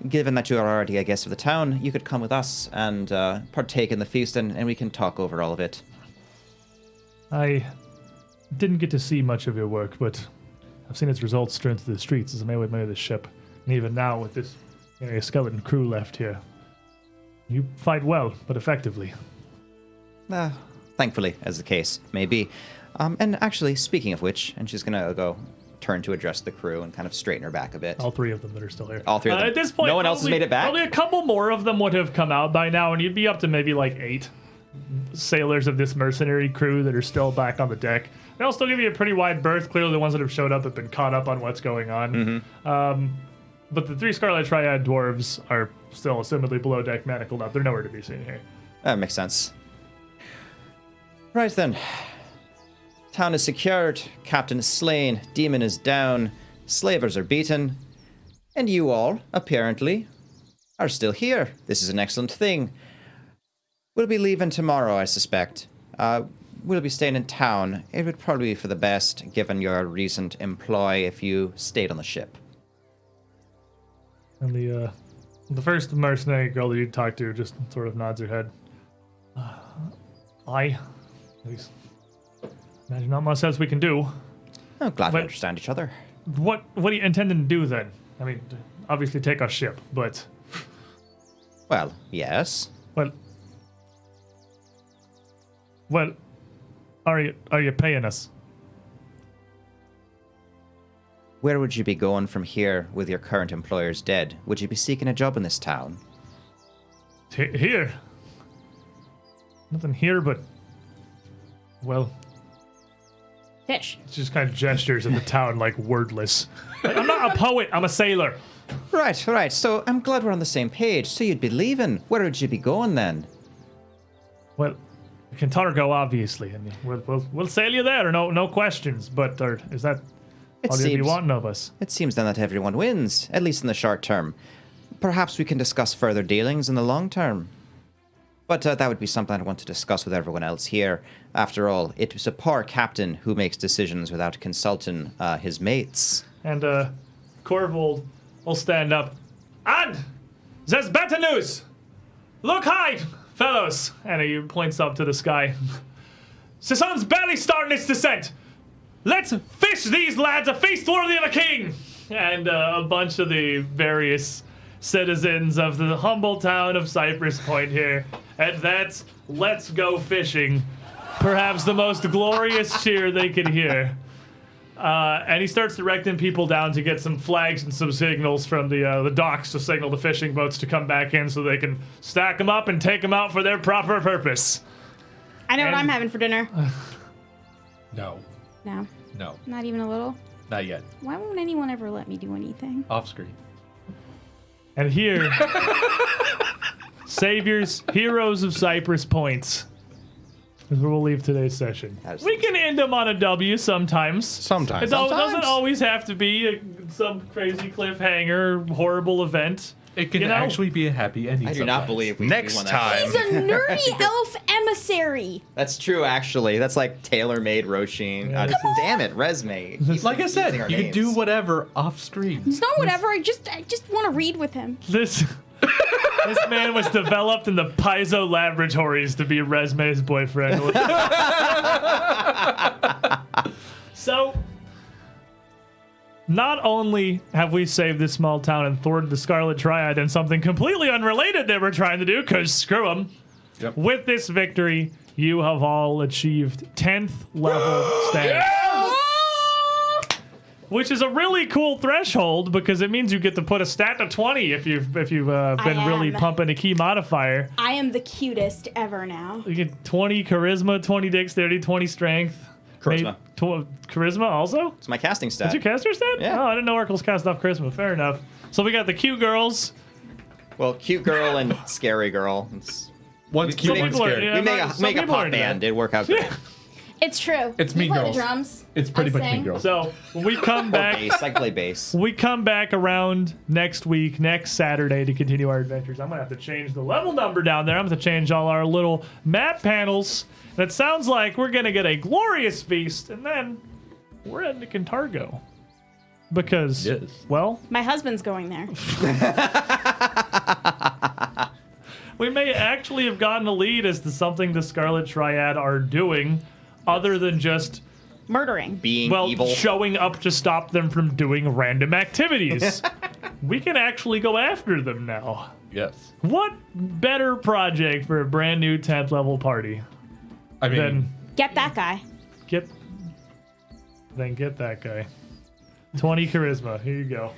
given that you are already a guest of the town, you could come with us and partake in the feast, and we can talk over all of it.
I didn't get to see much of your work, but I've seen its results strewn through the streets as I made my way to the ship. And even now, with this skeleton crew left here, you fight well, but effectively.
Thankfully, as the case may be. And actually, speaking of which, and she's gonna go turn to address the crew and kind of straighten her back a bit.
All three of them that are still here.
All three of them.
At this point,
no one else has made it back?
Probably a couple more of them would have come out by now, and you'd be up to maybe like 8 sailors of this mercenary crew that are still back on the deck. They'll still give you a pretty wide berth. Clearly, the ones that have showed up have been caught up on what's going on. But the 3 Scarlet Triad dwarves are still assumedly below deck, manacled up. They're nowhere to be seen here.
That makes sense. Right then. Town is secured, captain is slain, demon is down, slavers are beaten, and you all, apparently, are still here. This is an excellent thing. We'll be leaving tomorrow, I suspect. We'll be staying in town. It would probably be for the best, given your recent employ, if you stayed on the ship.
And the first mercenary girl that you talk to just sort of nods her head. At least, imagine not much else we can do.
I'm glad we
But-
understand each other.
What are you intending to do then? I mean, obviously take our ship, but
Well, yes.
well, are you paying us?
Where would you be going from here with your current employers dead? Would you be seeking a job in this town?
Here? Nothing here but, well,
Fish.
it's just kind of gestures at the town like wordless. Like, I'm not a poet, I'm a sailor.
Right. So I'm glad we're on the same page. So you'd be leaving. Where would you be going then?
Well, Cantargo, obviously. I mean, we'll sail you there, no questions. But is that all you'd be wanting of us?
It seems then that everyone wins, at least in the short term. Perhaps we can discuss further dealings in the long term. But that would be something I'd want to discuss with everyone else here. After all, it was a poor captain who makes decisions without consulting his mates.
And Corvold will stand up. And there's better news. Look high, fellows. And he points up to the sky. The sun's barely starting its descent. Let's fish these lads a feast worthy of a king. And a bunch of the various citizens of the humble town of Cypress Point here. And that's let's go fishing. Perhaps the most glorious cheer they could hear. And he starts directing people down to get some flags and some signals from the docks to signal the fishing boats to come back in so they can stack them up and take them out for their proper purpose.
I know what
And-
I'm having for dinner.
No,
No,
no,
not even a little.
not yet.
Why won't anyone ever let me do anything?
Off screen.
And here, saviors, heroes of Cypress Points, is where we'll leave today's session. We can end them on a W sometimes.
Sometimes.
It doesn't always have to be some crazy cliffhanger, horrible event.
It can
You know?
actually be a happy ending.
I do not
sometimes.
believe we
Next
won that.
time.
He's a nerdy elf emissary.
That's true, actually. That's like tailor-made Roshin. Damn it, resume. Keep
Like I said,
using our
you can do
names.
whatever off screen.
It's not whatever. I just want to read with him.
This man was developed in the Paizo laboratories to be Resme's boyfriend. So, not only have we saved this small town and thwarted the Scarlet Triad and something completely unrelated that we're trying to do, because screw them.
Yep.
With this victory, you have all achieved 10th level status. Which is a really cool threshold because it means you get to put a stat to 20 if you've been really
am.
pumping a key modifier.
I am the cutest ever now.
You get 20 charisma, 20 dexterity, 20 strength.
Charisma.
Charisma also?
It's my casting stat.
That's your caster stat?
Yeah.
Oh, I didn't know Oracle's cast off charisma. Fair enough. So we got the cute girls.
Well, cute girl and scary girl.
One's cute,
Some
one's
people are-
scary.
yeah,
We make
some
a
people are
pop
into that.
band. It'd work out great.
It's true.
It's
You
Mean
play
Girls.
the drums.
It's pretty
I
much
sing.
Mean Girls.
So when we come
Or
back,
bass. I play bass.
we come back around next week, next Saturday, to continue our adventures. I'm gonna have to change the level number down there. I'm gonna have to change all our little map panels. And it sounds like we're gonna get a glorious feast, and then we're heading to Cantargo. Because,
Yes.
well,
My husband's going there.
we may actually have gotten a lead as to something the Scarlet Triad are doing, other than just,
Murdering.
Being
well,
evil.
showing up to stop them from doing random activities. We can actually go after them now.
Yes.
What better project for a brand new 10th level party
I mean,
than
Get that guy.
get that guy. 20 charisma. Here you go.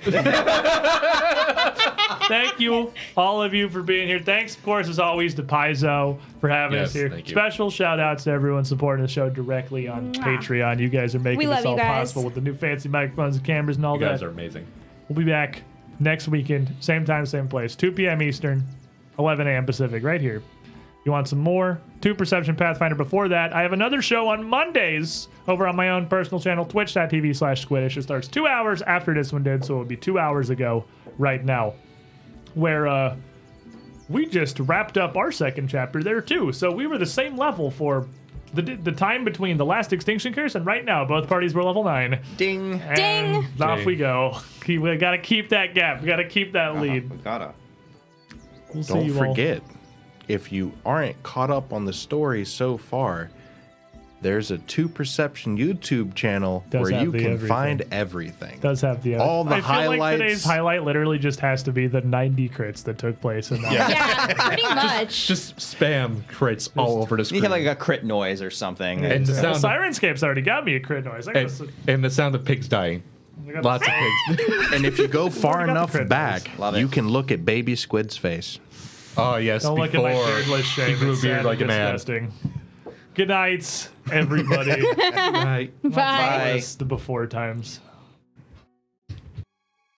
Thank you, all of you, for being here. Thanks, of course, as always, to Paizo for having us
Yes,
here.
thank you.
Special shout outs to everyone supporting the show directly on Patreon. You guys are making
We
this
love you
all
guys.
possible with the new fancy microphones and cameras and all
you
that.
guys are amazing.
We'll be back next weekend, same time, same place, 2 p.m. Eastern, 11 a.m. Pacific, right here. You want some more? 2 Perception Pathfinder before that. I have another show on Mondays over on my own personal channel, twitch.tv/squidish. It starts 2 hours after this one did, so it would be 2 hours ago right now, where we just wrapped up our second chapter there too. So we were the same level for the time between the last Extinction Curse and right now. Both parties were level 9.
Ding.
And
Ding.
off
Ding.
we go. We got to keep that gap. We got to keep that lead.
We gotta.
We'll see
Don't
you
forget, if you aren't caught up on the story so far, there's a 2 Perception YouTube channel
Does
where
have
you
the
can
everything.
find everything.
Does have the
all the
I feel like
highlights.
today's highlight literally just has to be the 90 crits that took place in that.
Yeah, pretty much.
Just spam crits all over the
You
screen.
get like a crit noise or something.
and the
Well,
sound
Sirenscape's already got me a crit noise. I got
and, and the sound of pigs dying. Lots of pigs.
And if you go far
got the
enough
crit
back,
Love it.
you can look at Baby Squid's face.
Oh yes,
Don't look at
before
my beardless shave.
he grew a
It's
beard
sad
like a
and
man.
disgusting. Good night, everybody.
Right.
Bye.
Bye.
That's the before times.